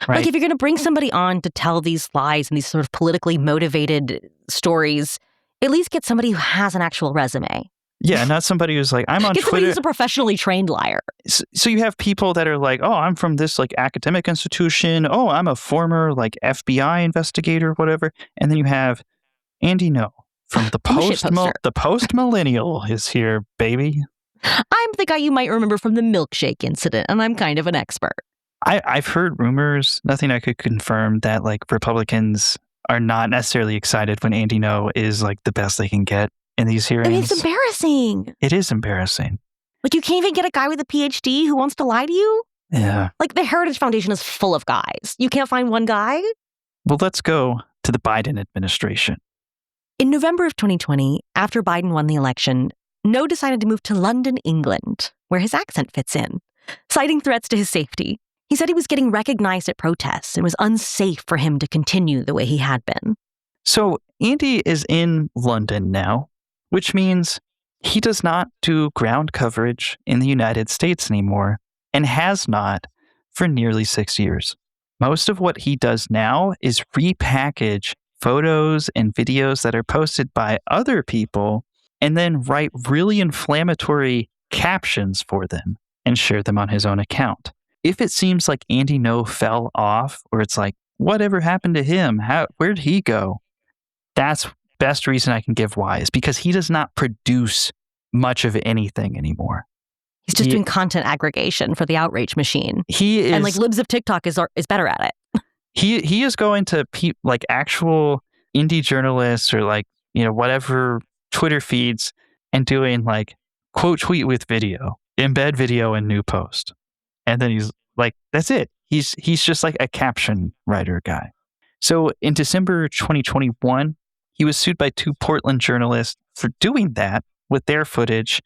Right? Like if you're going to bring somebody on to tell these lies and these sort of politically motivated stories, at least get somebody who has an actual resume. Yeah, not somebody who's like, I'm on get Twitter. Somebody who's a professionally trained liar. So you have people that are like, oh, I'm from this like academic institution. Oh, I'm a former like FBI investigator, whatever. And then you have Andy Ngo from the post-millennial is here, baby. I'm the guy you might remember from the milkshake incident, and I'm kind of an expert. I've heard rumors, nothing I could confirm, that like Republicans are not necessarily excited when Andy Ngo is like the best they can get in these hearings. I mean, it's embarrassing. It is embarrassing. Like you can't even get a guy with a PhD who wants to lie to you? Yeah. Like the Heritage Foundation is full of guys. You can't find one guy? Well, let's go to the Biden administration. In November of 2020, after Biden won the election, Ngo decided to move to London, England, where his accent fits in. Citing threats to his safety, he said he was getting recognized at protests and was unsafe for him to continue the way he had been. So Andy is in London now, which means he does not do ground coverage in the United States anymore and has not for nearly 6 years. Most of what he does now is repackage photos and videos that are posted by other people and then write really inflammatory captions for them and share them on his own account. If it seems like Andy No fell off, or it's like, whatever happened to him? Where'd he go? That's best reason I can give why is because he does not produce much of anything anymore. He's just doing content aggregation for the outrage machine. He is, and like libs of TikTok is better at it. He is going to like actual indie journalists or like, whatever Twitter feeds and doing like quote tweet with video, embed video in new post. And then he's like, that's it. He's just like a caption writer guy. So in December 2021, he was sued by 2 Portland journalists for doing that with their footage,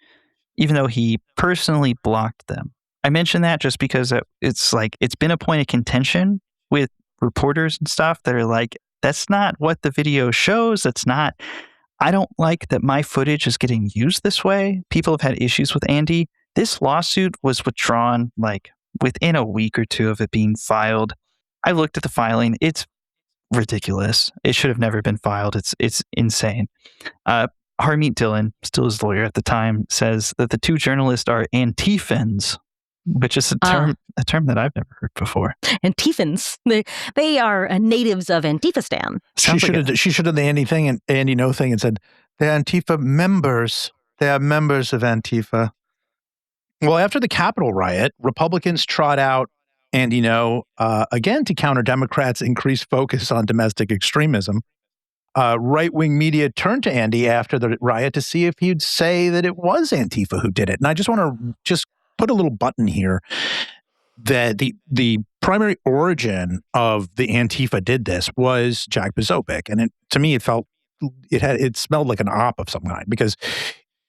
even though he personally blocked them. I mention that just because it's been a point of contention with reporters and stuff that are like, that's not what the video shows. I don't like that my footage is getting used this way. People have had issues with Andy. This lawsuit was withdrawn like within a week or 2 of it being filed. I looked at the filing. It's ridiculous. It should have never been filed. It's insane. Harmeet Dillon, still his lawyer at the time, says that the 2 journalists are Antifans, which is a term that I've never heard before. Antifans. They are natives of Antifistan. She should have done the Andy No thing and said, they're Antifa members. They are members of Antifa. Well, after the Capitol riot, Republicans trot out Andy No again to counter Democrats' increased focus on domestic extremism. Right-wing media turned to Andy after the riot to see if he'd say that it was Antifa who did it. And I just want to just put a little button here that the primary origin of the Antifa did this was Jack Posobiec. And to me, it smelled like an op of some kind, because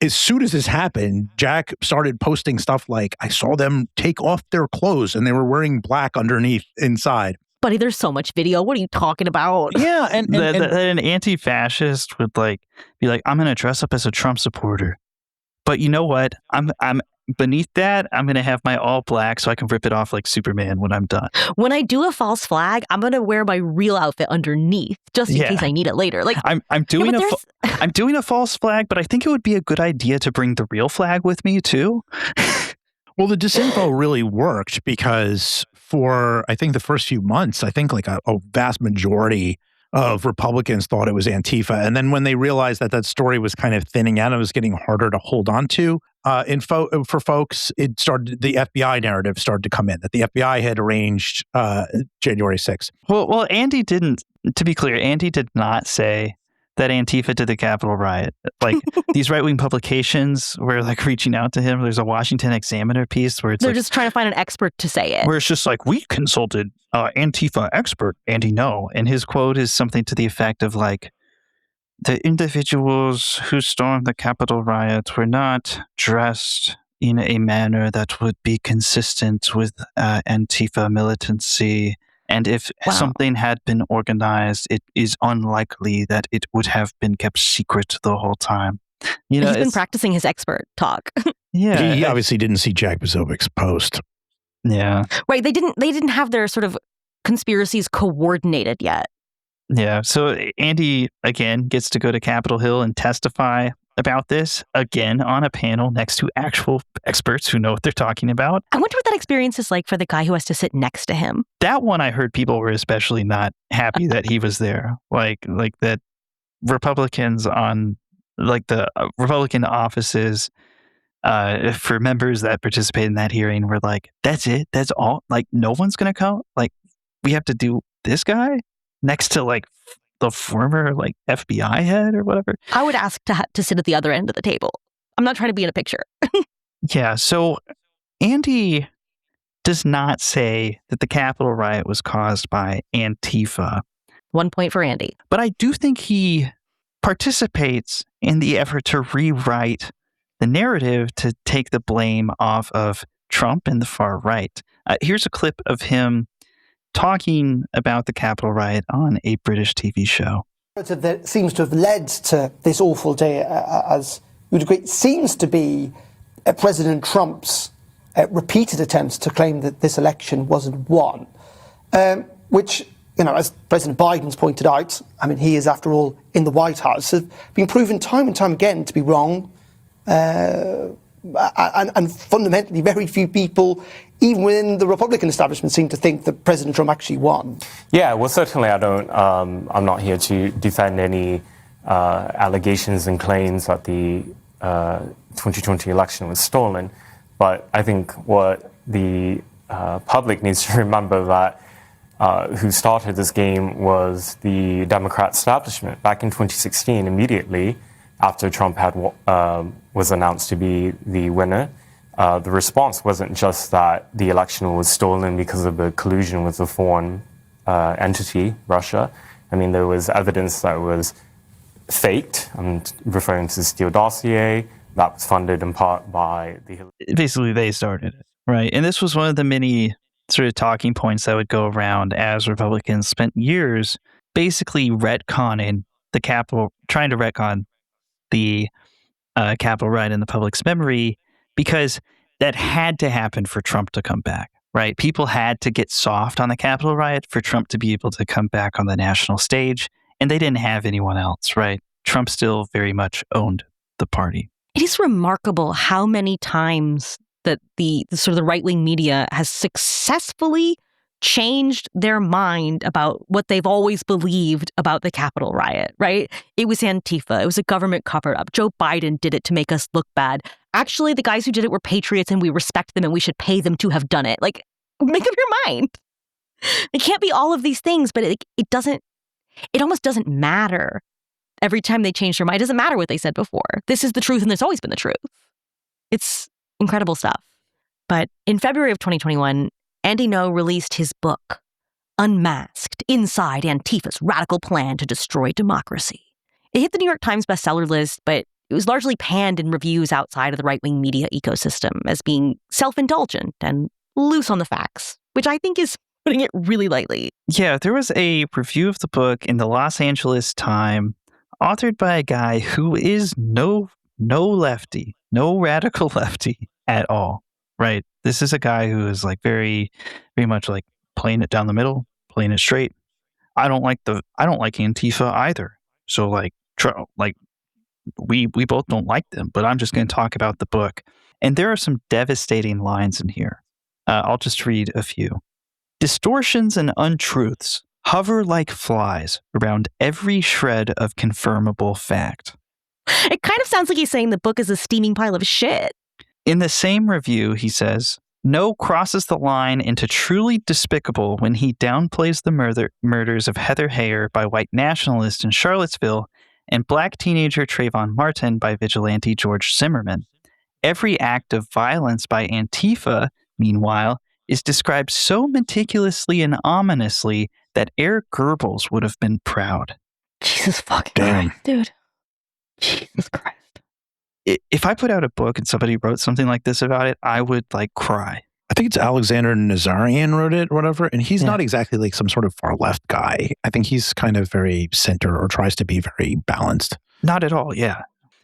as soon as this happened, Jack started posting stuff like, I saw them take off their clothes and they were wearing black underneath inside. Buddy, there's so much video. What are you talking about? Yeah, and an anti-fascist would be like, I'm going to dress up as a Trump supporter, but you know what? I'm beneath that. I'm going to have my all black so I can rip it off like Superman when I'm done. When I do a false flag, I'm going to wear my real outfit underneath just in case I need it later. Like I'm doing I'm doing a false flag, but I think it would be a good idea to bring the real flag with me too. Well, the disinfo really worked because for, I think, the first few months, I think like a vast majority of Republicans thought it was Antifa. And then when they realized that story was kind of thinning out, it was getting harder to hold on to. For folks, the FBI narrative started to come in, that the FBI had arranged January 6th. Well, Andy didn't, to be clear, Andy did not say that Antifa did the Capitol riot. Like these right-wing publications were like reaching out to him. There's a Washington Examiner piece where they're just trying to find an expert to say it. Where it's just like, we consulted Antifa expert Andy No, and his quote is something to the effect of like, the individuals who stormed the Capitol riot were not dressed in a manner that would be consistent with Antifa militancy. And if something had been organized, it is unlikely that it would have been kept secret the whole time. He's been practicing his expert talk. Yeah, he obviously didn't see Jack Posobiec's post. Yeah, right. They didn't have their sort of conspiracies coordinated yet. Yeah. So Andy again gets to go to Capitol Hill and testify about this again on a panel next to actual experts who know what they're talking about. I wonder what that experience is like for the guy who has to sit next to him. That one, I heard people were especially not happy that he was there. Like that Republicans on like the Republican offices for members that participate in that hearing were like, that's it. That's all. Like no one's going to come. Like we have to do this guy next to like the former like FBI head or whatever. I would ask to sit at the other end of the table. I'm not trying to be in a picture. Yeah. So Andy does not say that the Capitol riot was caused by Antifa. 1 point for Andy. But I do think he participates in the effort to rewrite the narrative to take the blame off of Trump and the far right. Here's a clip of him talking about the Capitol riot on a British TV show. That seems to have led to this awful day, as you would agree, seems to be President Trump's repeated attempts to claim that this election wasn't won, which, as President Biden's pointed out, I mean, he is, after all, in the White House, have been proven time and time again to be wrong. And fundamentally, very few people, even within the Republican establishment, seem to think that President Trump actually won. Yeah, well, certainly I'm not here to defend any allegations and claims that the 2020 election was stolen. But I think what the public needs to remember that who started this game was the Democrat establishment back in 2016, immediately after Trump was announced to be the winner. The response wasn't just that the election was stolen because of a collusion with a foreign entity, Russia. I mean, there was evidence that was faked. I'm referring to the Steele dossier that was funded in part by the... Basically, they started it, right? And this was one of the many sort of talking points that would go around as Republicans spent years basically retconning the Capitol, trying to retcon the Capitol riot in the public's memory, because that had to happen for Trump to come back, right? People had to get soft on the Capitol riot for Trump to be able to come back on the national stage, and they didn't have anyone else, right? Trump still very much owned the party. It is remarkable how many times that the sort of the right-wing media has successfully changed their mind about what they've always believed about the Capitol riot, right? It was Antifa. It was a government cover-up. Joe Biden did it to make us look bad. Actually, the guys who did it were patriots and we respect them and we should pay them to have done it. Like, make up your mind. It can't be all of these things, but it almost doesn't matter. Every time they change their mind, it doesn't matter what they said before. This is the truth and there's always been the truth. It's incredible stuff. But in February of 2021, Andy Ngo released his book, Unmasked: Inside Antifa's Radical Plan to Destroy Democracy. It hit the New York Times bestseller list, but it was largely panned in reviews outside of the right-wing media ecosystem as being self-indulgent and loose on the facts, which I think is putting it really lightly. Yeah, there was a review of the book in the Los Angeles Times, authored by a guy who is no lefty, no radical lefty at all. Right. This is a guy who is like very, very much like playing it down the middle, playing it straight. I don't like Antifa either. So we both don't like them, but I'm just going to talk about the book. And there are some devastating lines in here. I'll just read a few. Distortions and untruths hover like flies around every shred of confirmable fact. It kind of sounds like he's saying the book is a steaming pile of shit. In the same review, he says, Ngo crosses the line into truly despicable when he downplays the murders of Heather Heyer by white nationalists in Charlottesville and black teenager Trayvon Martin by vigilante George Zimmerman. Every act of violence by Antifa, meanwhile, is described so meticulously and ominously that Eric Goebbels would have been proud. Jesus fucking Christ, dude. Jesus Christ. If I put out a book and somebody wrote something like this about it, I would cry. I think it's Alexander Nazarian wrote it or whatever, and he's not exactly like some sort of far left guy. I think he's kind of very center or tries to be very balanced. Not at all, yeah.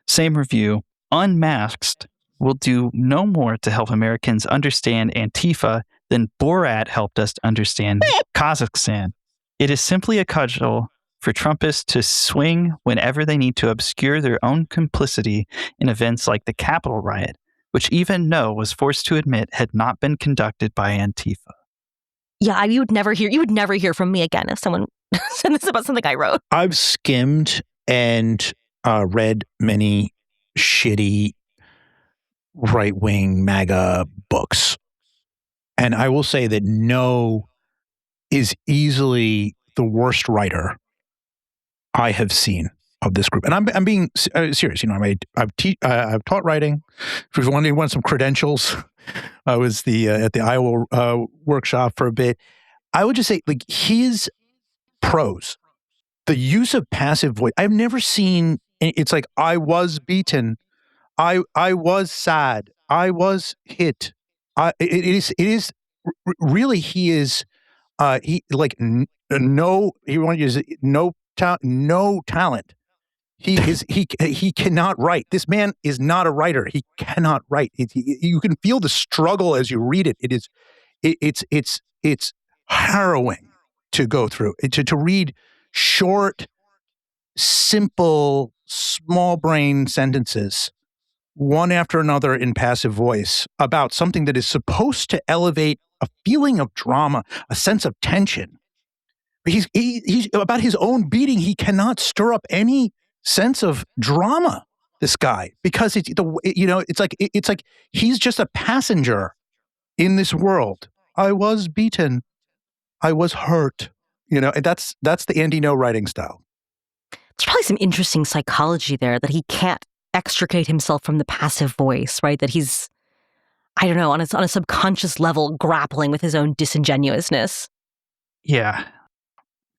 Same review. Unmasked will do no more to help Americans understand Antifa than Borat helped us understand Kazakhstan. It is simply a cudgel for Trumpists to swing whenever they need to obscure their own complicity in events like the Capitol riot, which even Ngo was forced to admit had not been conducted by Antifa. Yeah, you would never hear from me again if someone said this about something I wrote. I've skimmed and read many shitty right-wing MAGA books. And I will say that Ngo is easily the worst writer I have seen of this group. And I'm being serious. I've taught writing. If you want some credentials, I was at the Iowa workshop for a bit. I would just say, his prose, the use of passive voice, I've never seen. It's like, I was beaten. I was sad. I was hit. it is really, he is, he like no, he want to use no talent. He cannot write. This man is not a writer. He cannot write. You can feel the struggle as you read it. It's harrowing to go through. To read short, simple, small brain sentences, one after another in passive voice, about something that is supposed to elevate a feeling of drama, a sense of tension. But he's about his own beating. He cannot stir up any sense of drama, this guy, because it's like he's just a passenger in this world. I was beaten. I was hurt. And that's the Andy No writing style. There's probably some interesting psychology there, that he can't extricate himself from the passive voice, right? That he's, I don't know, on a subconscious level grappling with his own disingenuousness. Yeah.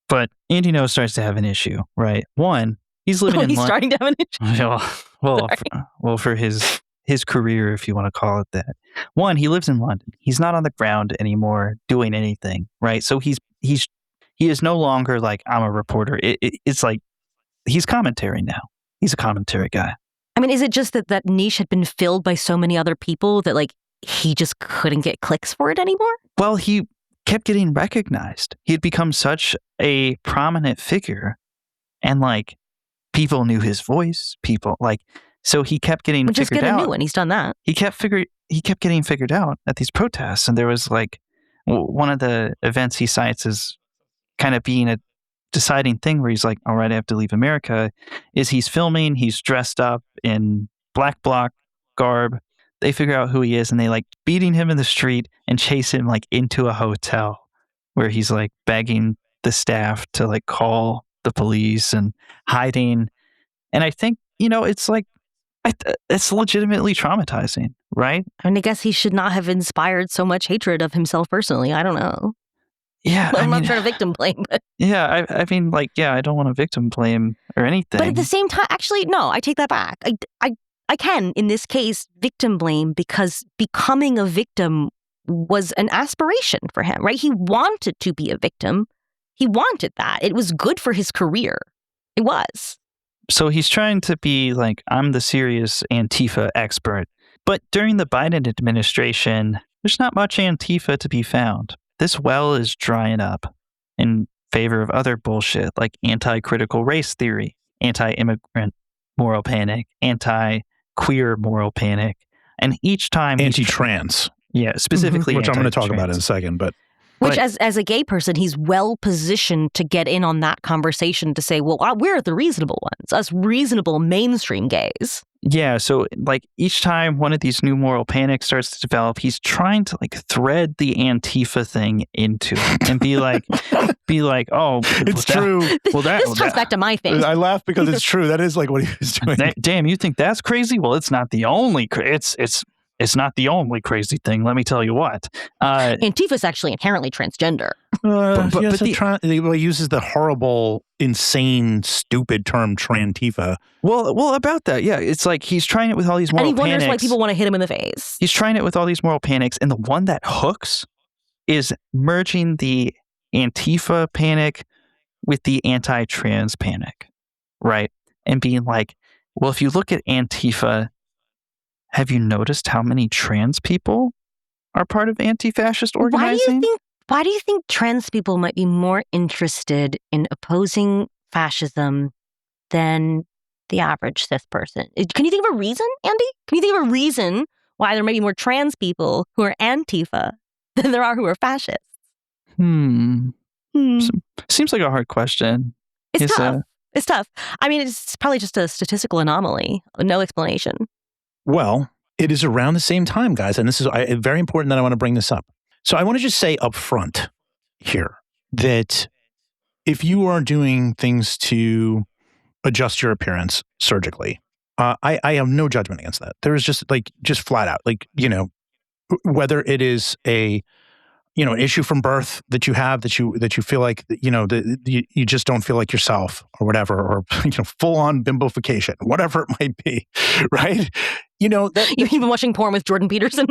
But Andy No starts to have an issue, right? One, he's living in He's starting to have an issue. Well, for his career, if you want to call it that. One, he lives in London. He's not on the ground anymore doing anything, right? So he is no longer like, I'm a reporter. It's like he's commentary now. He's a commentary guy. I mean, is it just that niche had been filled by so many other people that like he just couldn't get clicks for it anymore? Well, he kept getting recognized. He had become such a prominent figure, and like people knew his voice. So he kept getting figured out. Just get a new one. He's done that. He kept getting figured out at these protests, and there was like one of the events he cites as kind of being a deciding thing where he's like, all right, I have to leave America, is he's filming, he's dressed up in black bloc garb. They figure out who he is, and they like beating him in the street and chase him like into a hotel where he's like begging the staff to like call the police and hiding. And I think, it's like, it's legitimately traumatizing, right? I mean, I guess he should not have inspired so much hatred of himself personally. I don't know. Yeah. I'm not trying to victim blame, but. Yeah. I mean, like, yeah, I don't want to victim blame or anything. But at the same time, actually, no, I take that back. I can, in this case, victim blame, because becoming a victim was an aspiration for him, right? He wanted to be a victim. He wanted that. It was good for his career. It was. So he's trying to be like, I'm the serious Antifa expert. But during the Biden administration, there's not much Antifa to be found. This well is drying up in favor of other bullshit like anti-critical race theory, anti-immigrant moral panic, anti-queer moral panic. And each time... Anti-trans. Yeah, specifically which I'm going to talk anti-trans. about in a second, but... Which, as a gay person, he's well positioned to get in on that conversation to say, well, we're the reasonable ones, us reasonable mainstream gays. Yeah, so like each time one of these new moral panics starts to develop, he's trying to like thread the Antifa thing into it and be like, oh, it's true. This comes back to my thing. I laugh because it's true. That is like what he was doing. Damn, you think that's crazy? Well, it's not the only. It's not the only crazy thing. Let me tell you what. Antifa is actually inherently transgender. He uses the horrible, insane, stupid term trantifa. Well, about that, yeah. It's like he's trying it with all these moral panics. And he wonders why people want to hit him in the face. He's trying it with all these moral panics, and the one that hooks is merging the Antifa panic with the anti-trans panic, right? And being like, well, if you look at Antifa, have you noticed how many trans people are part of anti-fascist organizing? Why do you think trans people might be more interested in opposing fascism than the average cis person? Can you think of a reason, Andy? Can you think of a reason why there may be more trans people who are Antifa than there are who are fascists? Seems like a hard question. It's tough. It's tough. I mean, it's probably just a statistical anomaly. No explanation. Well, it is around the same time, guys, and this is very important that I want to bring this up. So I want to just say up front here that if you are doing things to adjust your appearance surgically, I have no judgment against that. There is just flat out, whether it is a an issue from birth that you have that you feel like you just don't feel like yourself or whatever, or full on bimbofication, whatever it might be, right? You've been watching porn with Jordan Peterson.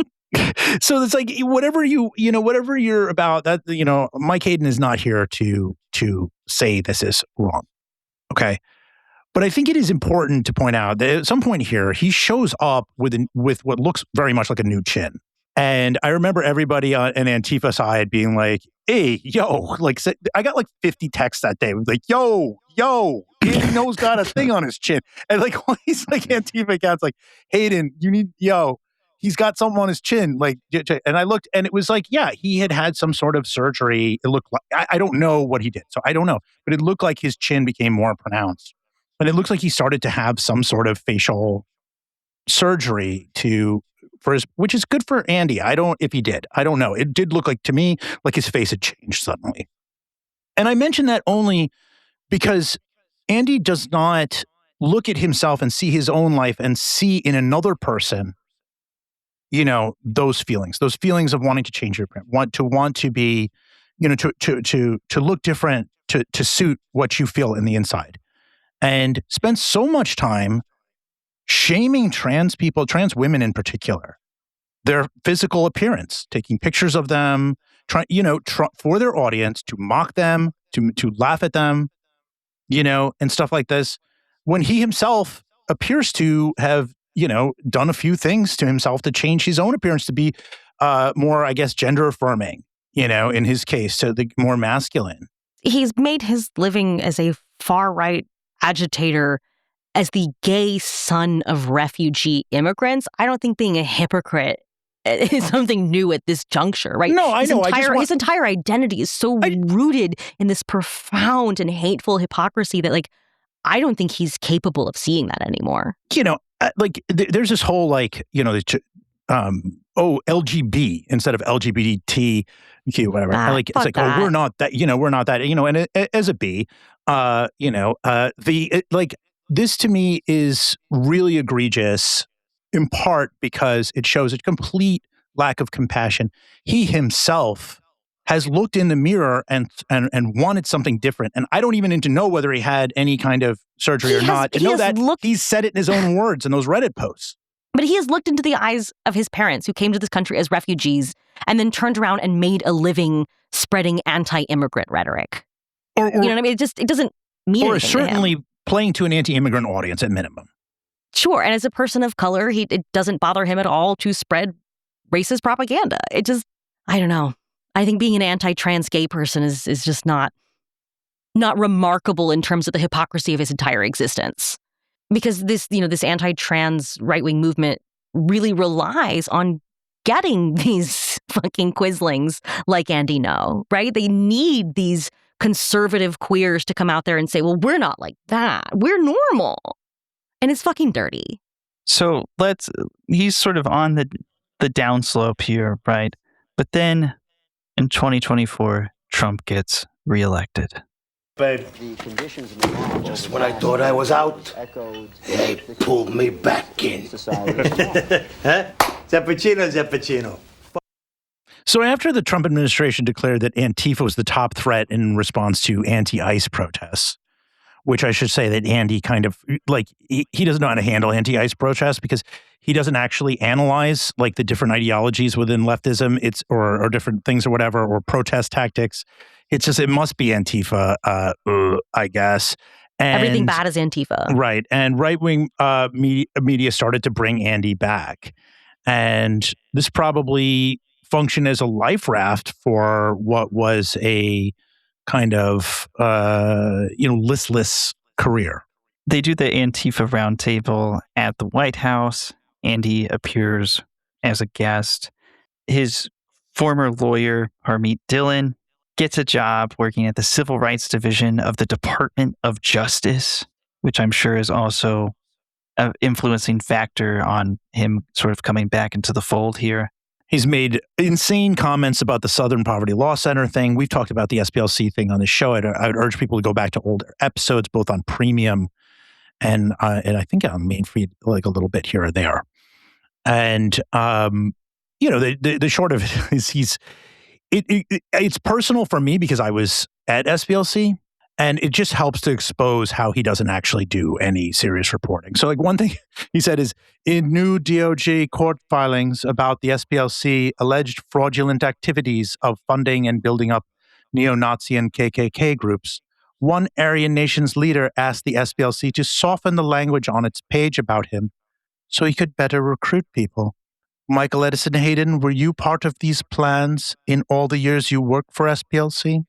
So it's like whatever whatever you're about, that Mike Hayden is not here to say this is wrong. Okay. But I think it is important to point out that at some point here, he shows up with what looks very much like a new chin. And I remember everybody on an Antifa side being like, hey, yo, like I got like 50 texts that day. Like, yo, Andy No's got a thing on his chin. And like all these like Antifa accounts like, Hayden, he's got something on his chin. Like, and I looked and it was like, yeah, he had some sort of surgery. It looked like, I don't know what he did. So I don't know, but it looked like his chin became more pronounced. And it looks like he started to have some sort of facial surgery which is good for Andy. I don't know. It did look like to me like his face had changed suddenly. And I mention that only because Andy does not look at himself and see his own life and see in another person, those feelings of wanting to change your print, want to be, to look different, to suit what you feel in the inside. And spends so much time shaming trans people, trans women in particular, their physical appearance, taking pictures of them, for their audience, to mock them, to laugh at them, and stuff like this, when he himself appears to have, done a few things to himself to change his own appearance to be more, I guess, gender affirming, in his case, to the more masculine. He's made his living as a far-right agitator, as the gay son of refugee immigrants. I don't think being a hypocrite is something new at this juncture, right? No, I know. His entire identity is so rooted in this profound and hateful hypocrisy that, like, I don't think he's capable of seeing that anymore. There's this whole, LGB instead of LGBT, whatever. It's like, that. Oh, we're not that, we're not that, and as a B, this to me is really egregious, in part because it shows a complete lack of compassion. He himself has looked in the mirror and wanted something different. And I don't even need to know whether he had any kind of surgery or not to know that he's said it in his own words in those Reddit posts. But he has looked into the eyes of his parents who came to this country as refugees and then turned around and made a living spreading anti-immigrant rhetoric. You know what I mean? It doesn't mean anything. Or certainly playing to an anti-immigrant audience at minimum. Sure. And as a person of color, it doesn't bother him at all to spread racist propaganda. I don't know. I think being an anti-trans gay person is just not remarkable in terms of the hypocrisy of his entire existence. Because this anti-trans right-wing movement really relies on getting these fucking quislings like Andy No, right? They need these conservative queers to come out there and say, well, we're not like that. We're normal. And it's fucking dirty. So he's sort of on the downslope here, right? But then in 2024, Trump gets reelected. Babe, just when I thought I was out, they pulled me back in. Huh? Zappuccino. So after the Trump administration declared that Antifa was the top threat in response to anti-ICE protests, which I should say that Andy kind of, he doesn't know how to handle anti-ICE protests because he doesn't actually analyze, the different ideologies within leftism, or different things or whatever, or protest tactics. It's just, it must be Antifa, I guess. And, everything bad is Antifa. Right. And right-wing media started to bring Andy back. And this probably functioned as a life raft for what was a kind of, listless career. They do the Antifa roundtable at the White House. Andy appears as a guest. His former lawyer, Harmeet Dillon, gets a job working at the Civil Rights Division of the Department of Justice, which I'm sure is also an influencing factor on him sort of coming back into the fold here. He's made insane comments about the Southern Poverty Law Center thing. We've talked about the SPLC thing on the show. I would urge people to go back to older episodes, both on Premium and I think on Main Feed, a little bit here or there. And the short of it is it's personal for me because I was at SPLC, And it just helps to expose how he doesn't actually do any serious reporting. So, like, one thing he said is, in new DOJ court filings about the SPLC alleged fraudulent activities of funding and building up neo-Nazi and KKK groups, one Aryan nation's leader asked the SPLC to soften the language on its page about him so he could better recruit people. Michael Edison Hayden, were you part of these plans in all the years you worked for SPLC?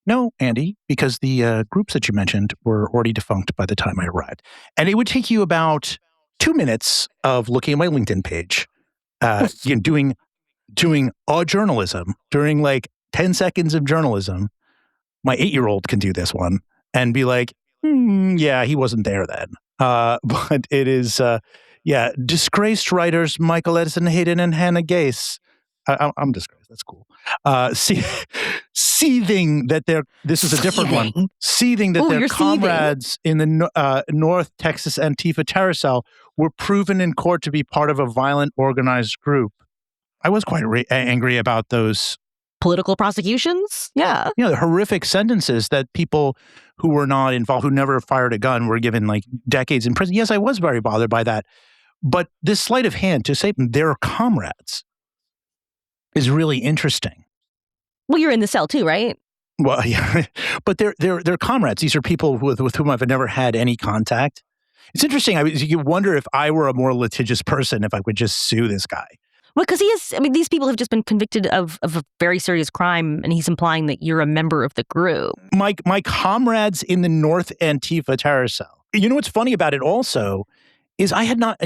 No, Andy, because the groups that you mentioned were already defunct by the time I arrived. And it would take you about 2 minutes of looking at my LinkedIn page, doing journalism, during like 10 seconds of journalism. My 8-year-old can do this one and be like, yeah, he wasn't there then. But it is, disgraced writers Michael Edison Hayden and Hannah Gase. I'm disgraced. That's cool. Seething that this is a different one. Seething that their comrades in the North Texas Antifa terror cell were proven in court to be part of a violent organized group. I was quite angry about those political prosecutions. Yeah. The horrific sentences that people who were not involved, who never fired a gun, were given like decades in prison. Yes, I was very bothered by that. But this sleight of hand to say they're comrades is really interesting. Well, you're in the cell too, right? Well, yeah, but they're comrades. These are people with whom I've never had any contact. It's interesting. You wonder if I were a more litigious person, if I would just sue this guy. Well, because these people have just been convicted of a very serious crime, and he's implying that you're a member of the group. My comrades in the North Antifa terror cell. You know what's funny about it also is I had not,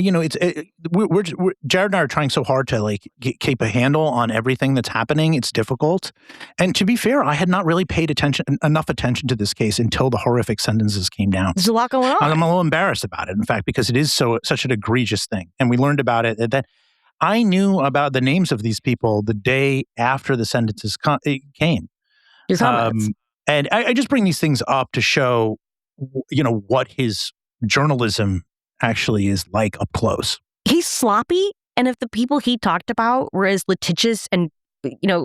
we're Jared and I are trying so hard to keep a handle on everything that's happening. It's difficult. And to be fair, I had not really paid enough attention to this case until the horrific sentences came down. There's a lot going on. I'm a little embarrassed about it, in fact, because it is such an egregious thing. And we learned about it that I knew about the names of these people the day after the sentences came. Your comments. And I just bring these things up to show, what his journalism actually is like up close. He's sloppy, and if the people he talked about were as litigious and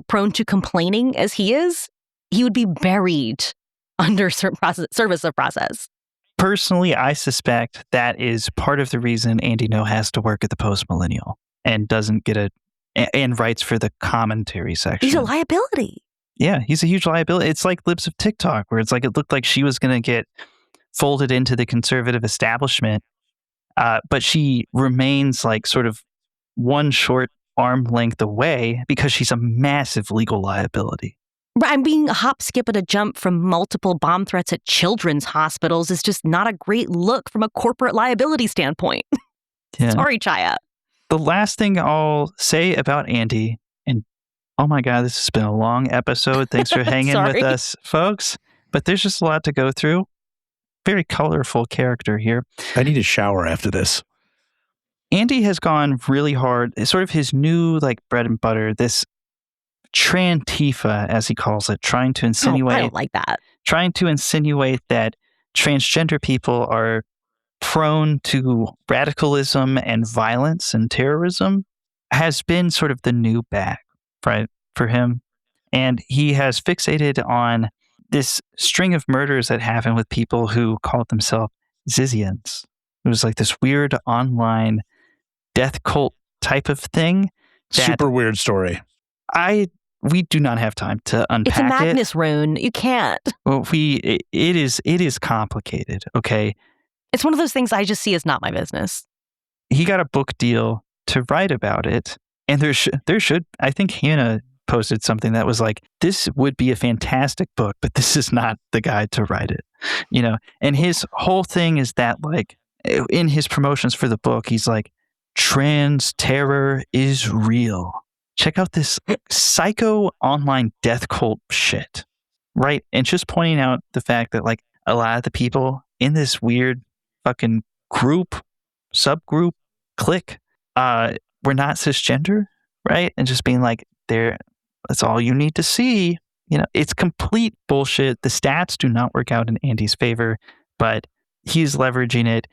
prone to complaining as he is, he would be buried under certain service of process. Personally, I suspect that is part of the reason Andy No has to work at the Post Millennial and doesn't get and writes for the commentary section. He's a liability. Yeah, he's a huge liability. It's like Libs of TikTok, where it's like it looked like she was going to get folded into the conservative establishment. But she remains like sort of one short arm length away because she's a massive legal liability. I'm being a hop, skip, and a jump from multiple bomb threats at children's hospitals is just not a great look from a corporate liability standpoint. Yeah. Sorry, Chaya. The last thing I'll say about Andy, and oh my God, this has been a long episode. Thanks for hanging with us, folks. But there's just a lot to go through. Very colorful character here. I need a shower after this. Andy has gone really hard. It's sort of his new bread and butter, this Trantifa, as he calls it, trying to insinuate. I don't like that. Trying to insinuate that transgender people are prone to radicalism and violence and terrorism has been sort of the new bag, right, for him. And he has fixated on this string of murders that happened with people who called themselves Zizians. It was like this weird online death cult type of thing. Super weird story. We do not have time to unpack it. It's a Magnus rune. You can't. Well, it is complicated. Okay. It's one of those things I just see as not my business. He got a book deal to write about it, and there should I think Hannah posted something that was like, this would be a fantastic book, but this is not the guy to write it, And his whole thing is that, in his promotions for the book, he's like, trans terror is real. Check out this psycho online death cult shit, right? And just pointing out the fact that, a lot of the people in this weird fucking group, subgroup, clique, were not cisgender, right? And just being like, that's all you need to see. It's complete bullshit. The stats do not work out in Andy's favor, but he's leveraging it.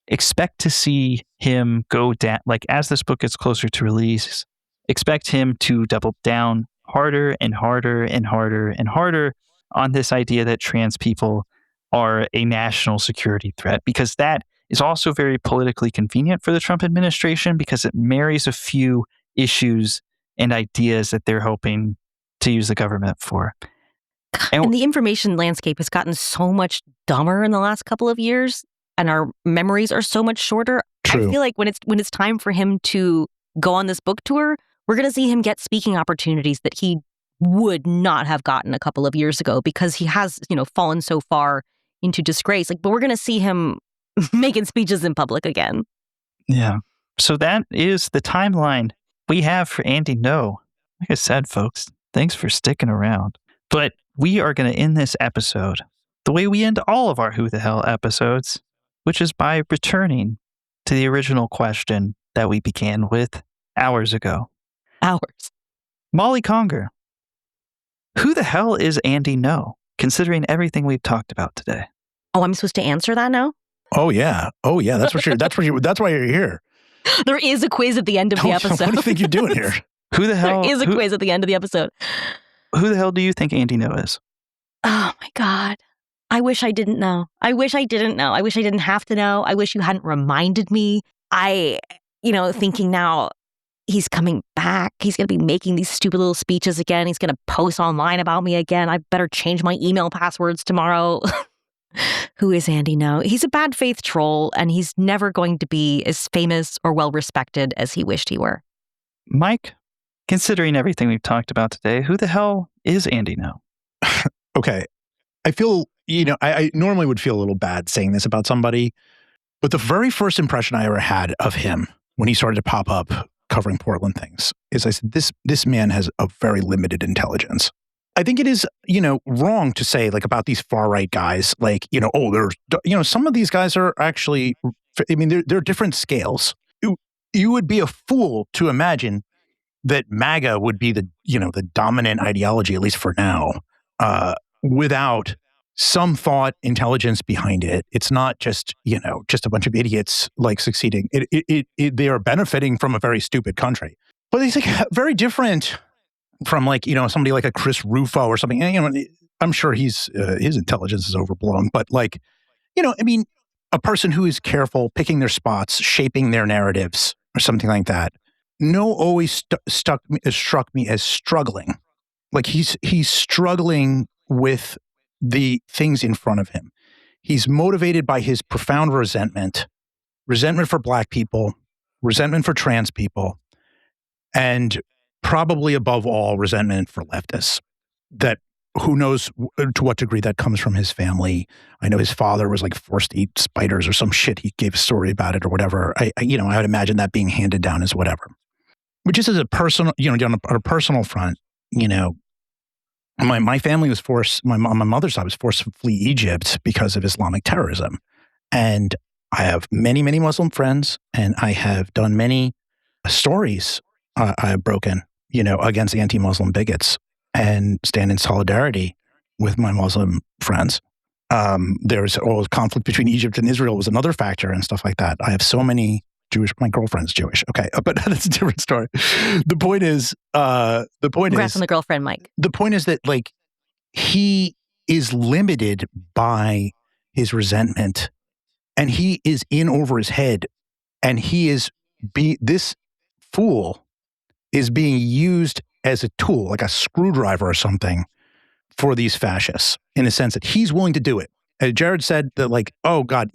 Expect to see him go down, as this book gets closer to release, expect him to double down harder and harder and harder and harder on this idea that trans people are a national security threat, because that is also very politically convenient for the Trump administration because it marries a few issues and ideas that they're hoping to use the government for. And the information landscape has gotten so much dumber in the last couple of years, and our memories are so much shorter. True. I feel like when it's time for him to go on this book tour, we're going to see him get speaking opportunities that he would not have gotten a couple of years ago because he has, fallen so far into disgrace. But we're going to see him making speeches in public again. Yeah. So that is the timeline we have for Andy Ngo. Like I said, folks, thanks for sticking around. But we are going to end this episode the way we end all of our Who the Hell episodes, which is by returning to the original question that we began with hours ago. Hours. Molly Conger, who the hell is Andy Ngo, considering everything we've talked about today? Oh, I'm supposed to answer that now? Oh yeah. That's why you're here. There is a quiz at the end of the episode. What do you think you're doing here? Who the hell? There is a quiz at the end of the episode. Who the hell do you think Andy Ngo is? Oh my God. I wish I didn't know. I wish I didn't know. I wish I didn't have to know. I wish you hadn't reminded me. Thinking now he's coming back. He's going to be making these stupid little speeches again. He's going to post online about me again. I better change my email passwords tomorrow. Who is Andy Ngo? He's a bad faith troll, and he's never going to be as famous or well-respected as he wished he were. Mike, considering everything we've talked about today, who the hell is Andy Ngo? Okay. I feel, I normally would feel a little bad saying this about somebody, but the very first impression I ever had of him when he started to pop up covering Portland things is I said, this man has a very limited intelligence. I think it is, wrong to say about these far right guys, some of these guys are actually, they're different scales. You would be a fool to imagine that MAGA would be the dominant ideology, at least for now, without some thought, intelligence behind it. It's not just, just a bunch of idiots succeeding. They are benefiting from a very stupid country. But it's very different from somebody like a Chris Rufo or something. I'm sure his intelligence is overblown, but a person who is careful, picking their spots, shaping their narratives or something like that. No always struck me as struggling. He's struggling with the things in front of him. He's motivated by his profound resentment for Black people, resentment for trans people, and probably above all, resentment for leftists. That who knows to what degree that comes from his family. I know his father was forced to eat spiders or some shit. He gave a story about it or whatever. I would imagine that being handed down as whatever. But just as a personal, on a personal front, my family was forced, on my mother's side was forced to flee Egypt because of Islamic terrorism. And I have many, many Muslim friends, and I have done many stories I've broken, against anti-Muslim bigots and stand in solidarity with my Muslim friends. There's always conflict between Egypt and Israel was another factor and stuff like that. I have so many my girlfriend's Jewish. Okay. But that's a different story. The point is, Congrats on the girlfriend, Mike. The point is that he is limited by his resentment, and he is in over his head, and this fool is being used as a tool, like a screwdriver or something, for these fascists, in the sense that he's willing to do it. Jared said that oh God,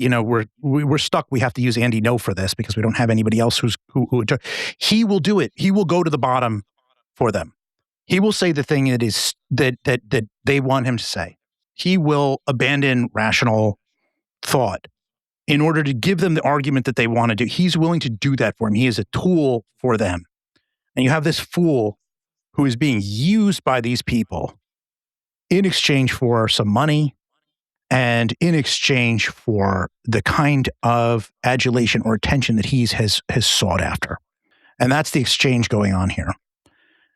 we're stuck. We have to use Andy Ngo for this because we don't have anybody else who would. He will do it. He will go to the bottom for them. He will say the thing that is that they want him to say. He will abandon rational thought in order to give them the argument that they want to do. He's willing to do that for him. He is a tool for them. And you have this fool who is being used by these people in exchange for some money and in exchange for the kind of adulation or attention that he has sought after. And that's the exchange going on here.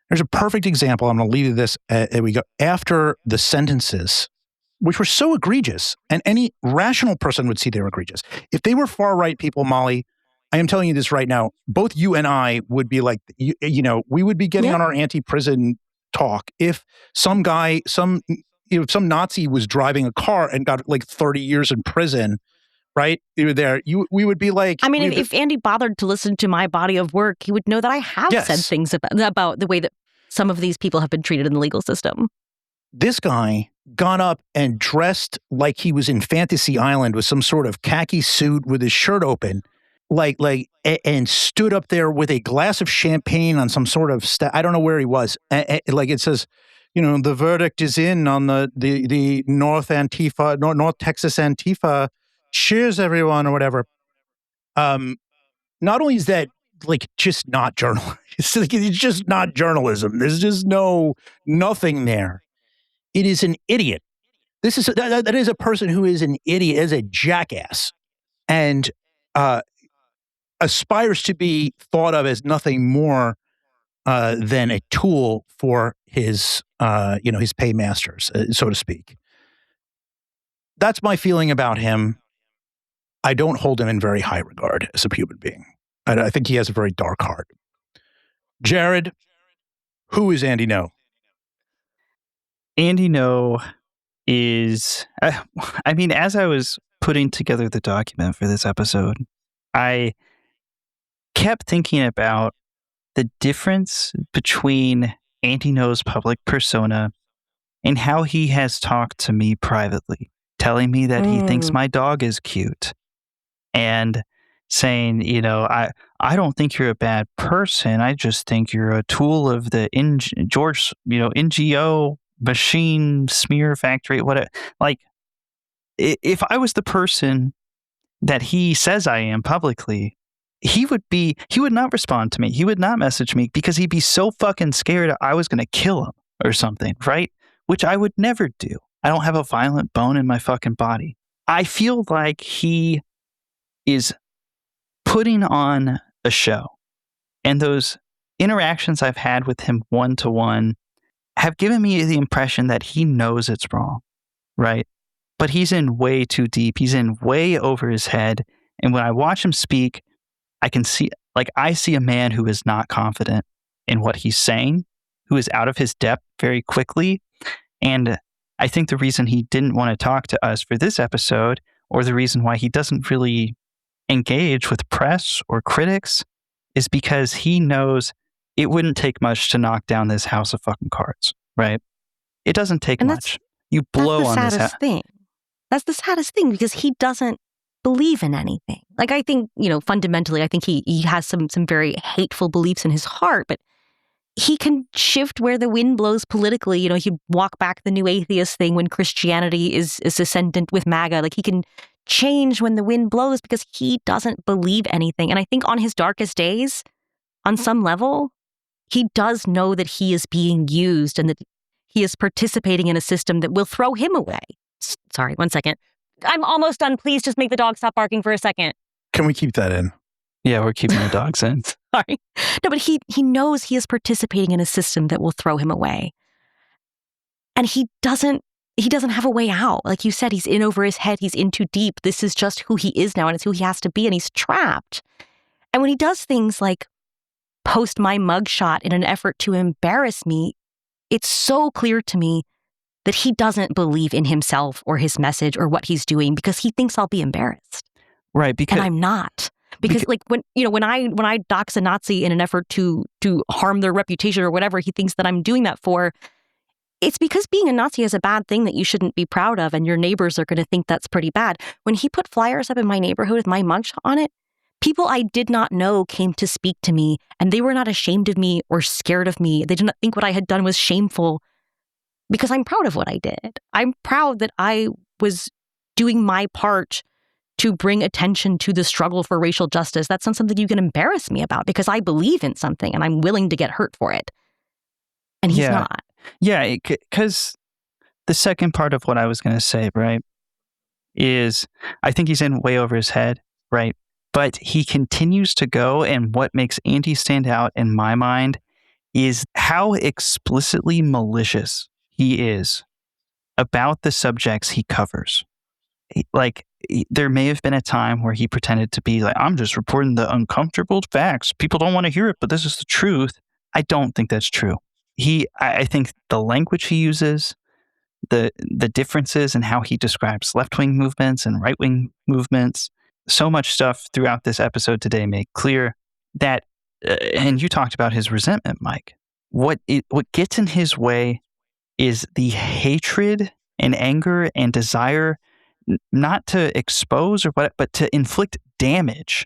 There's a perfect example. I'm going to leave you this. We go after the sentences, which were so egregious, and any rational person would see they were egregious. If they were far-right people, Molly, I am telling you this right now, both you and I would be we would be getting on our anti-prison talk if some guy, if some Nazi was driving a car and got like 30 years in prison, right? You were there. We would be like. I mean, if Andy bothered to listen to my body of work, he would know that I have said things about the way that some of these people have been treated in the legal system. This guy got up and dressed like he was in Fantasy Island with some sort of khaki suit with his shirt open, and stood up there with a glass of champagne on some sort of I don't know where he was. Like it says, the verdict is in on the North Texas Antifa. Cheers, everyone, or whatever. Not only is that like just not journalism, it's just not journalism. There's just nothing there. It is an idiot. That is a person who is an idiot, is a jackass, and aspires to be thought of as nothing more than a tool for his paymasters, so to speak. That's my feeling about him. I don't hold him in very high regard as a human being. I think he has a very dark heart. Jared, who is Andy No? Andy No is, as I was putting together the document for this episode, I kept thinking about the difference between Andy No's public persona and how he has talked to me privately, telling me that he thinks my dog is cute and saying, I don't think you're a bad person. I just think you're a tool of the NGO machine smear factory. If I was the person that he says I am publicly, he would not respond to me. He would not message me because he'd be so fucking scared I was going to kill him or something, right? Which I would never do. I don't have a violent bone in my fucking body. I feel like he is putting on a show. And those interactions I've had with him one-to-one have given me the impression that he knows it's wrong, right? But he's in way too deep. He's in way over his head. And when I watch him speak, I see a man who is not confident in what he's saying, who is out of his depth very quickly. And I think the reason he didn't want to talk to us for this episode, or the reason why he doesn't really engage with press or critics, is because he knows it wouldn't take much to knock down this house of fucking cards, right? It doesn't take much. You blow on this house. That's the saddest thing, because he doesn't believe in anything. Like, I think, fundamentally, I think he has some very hateful beliefs in his heart, but he can shift where the wind blows politically. He walk back the new atheist thing when Christianity is ascendant with MAGA. Like, he can change when the wind blows because he doesn't believe anything. And I think on his darkest days, on some level, he does know that he is being used and that he is participating in a system that will throw him away. Sorry, 1 second. I'm almost done. Please just make the dog stop barking for a second. Can we keep that in? Yeah, we're keeping the dogs in. Sorry. No, but he knows he is participating in a system that will throw him away. And he doesn't have a way out. Like you said, he's in over his head. He's in too deep. This is just who he is now, and it's who he has to be, and he's trapped. And when he does things like post my mugshot in an effort to embarrass me, it's so clear to me that he doesn't believe in himself or his message or what he's doing because he thinks I'll be embarrassed. Right. And I'm not. Because when I dox a Nazi in an effort to harm their reputation or whatever he thinks that I'm doing that for, it's because being a Nazi is a bad thing that you shouldn't be proud of, and your neighbors are going to think that's pretty bad. When he put flyers up in my neighborhood with my mugshot on it, people I did not know came to speak to me, and they were not ashamed of me or scared of me. They did not think what I had done was shameful, because I'm proud of what I did. I'm proud that I was doing my part to bring attention to the struggle for racial justice. That's not something you can embarrass me about, because I believe in something and I'm willing to get hurt for it. And he's not. Yeah, because the second part of what I was going to say, right, is I think he's in way over his head, right? But he continues to go, and what makes Andy stand out in my mind is how explicitly malicious he is about the subjects he covers. Like, there may have been a time where he pretended to be like, I'm just reporting the uncomfortable facts. People don't want to hear it, but this is the truth. I don't think that's true. I think the language he uses, the differences in how he describes left-wing movements and right-wing movements. So much stuff throughout this episode today made clear that, and you talked about his resentment, Mike. What gets in his way is the hatred and anger and desire not to expose or what, but to inflict damage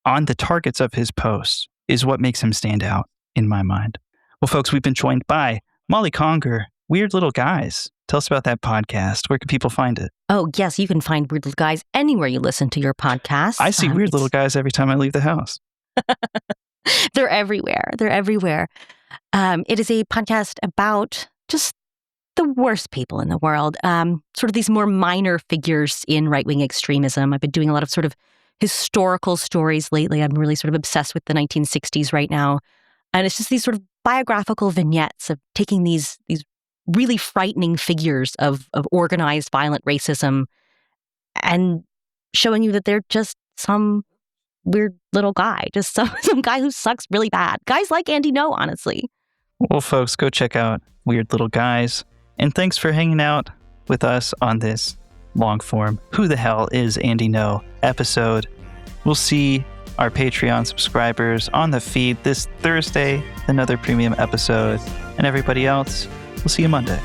on the targets of his posts is what makes him stand out in my mind. Well, folks, we've been joined by Molly Conger, Weird Little Guys. Tell us about that podcast. Where can people find it? Oh, yes, you can find Weird Little Guys anywhere you listen to your podcast. I see Weird Little Guys every time I leave the house. They're everywhere. They're everywhere. It is a podcast about just the worst people in the world, sort of these more minor figures in right-wing extremism. I've been doing a lot of sort of historical stories lately. I'm really sort of obsessed with the 1960s right now. And it's just these sort of biographical vignettes of taking these really frightening figures of organized violent racism and showing you that they're just some weird little guy, just some guy who sucks really bad. Guys like Andy Ngo, honestly. Well, folks, go check out Weird Little Guys. And thanks for hanging out with us on this long form Who the Hell is Andy Ngo episode. We'll see our Patreon subscribers on the feed this Thursday, another premium episode. And everybody else, we'll see you Monday.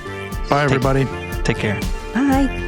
Bye, everybody. Take care. Bye.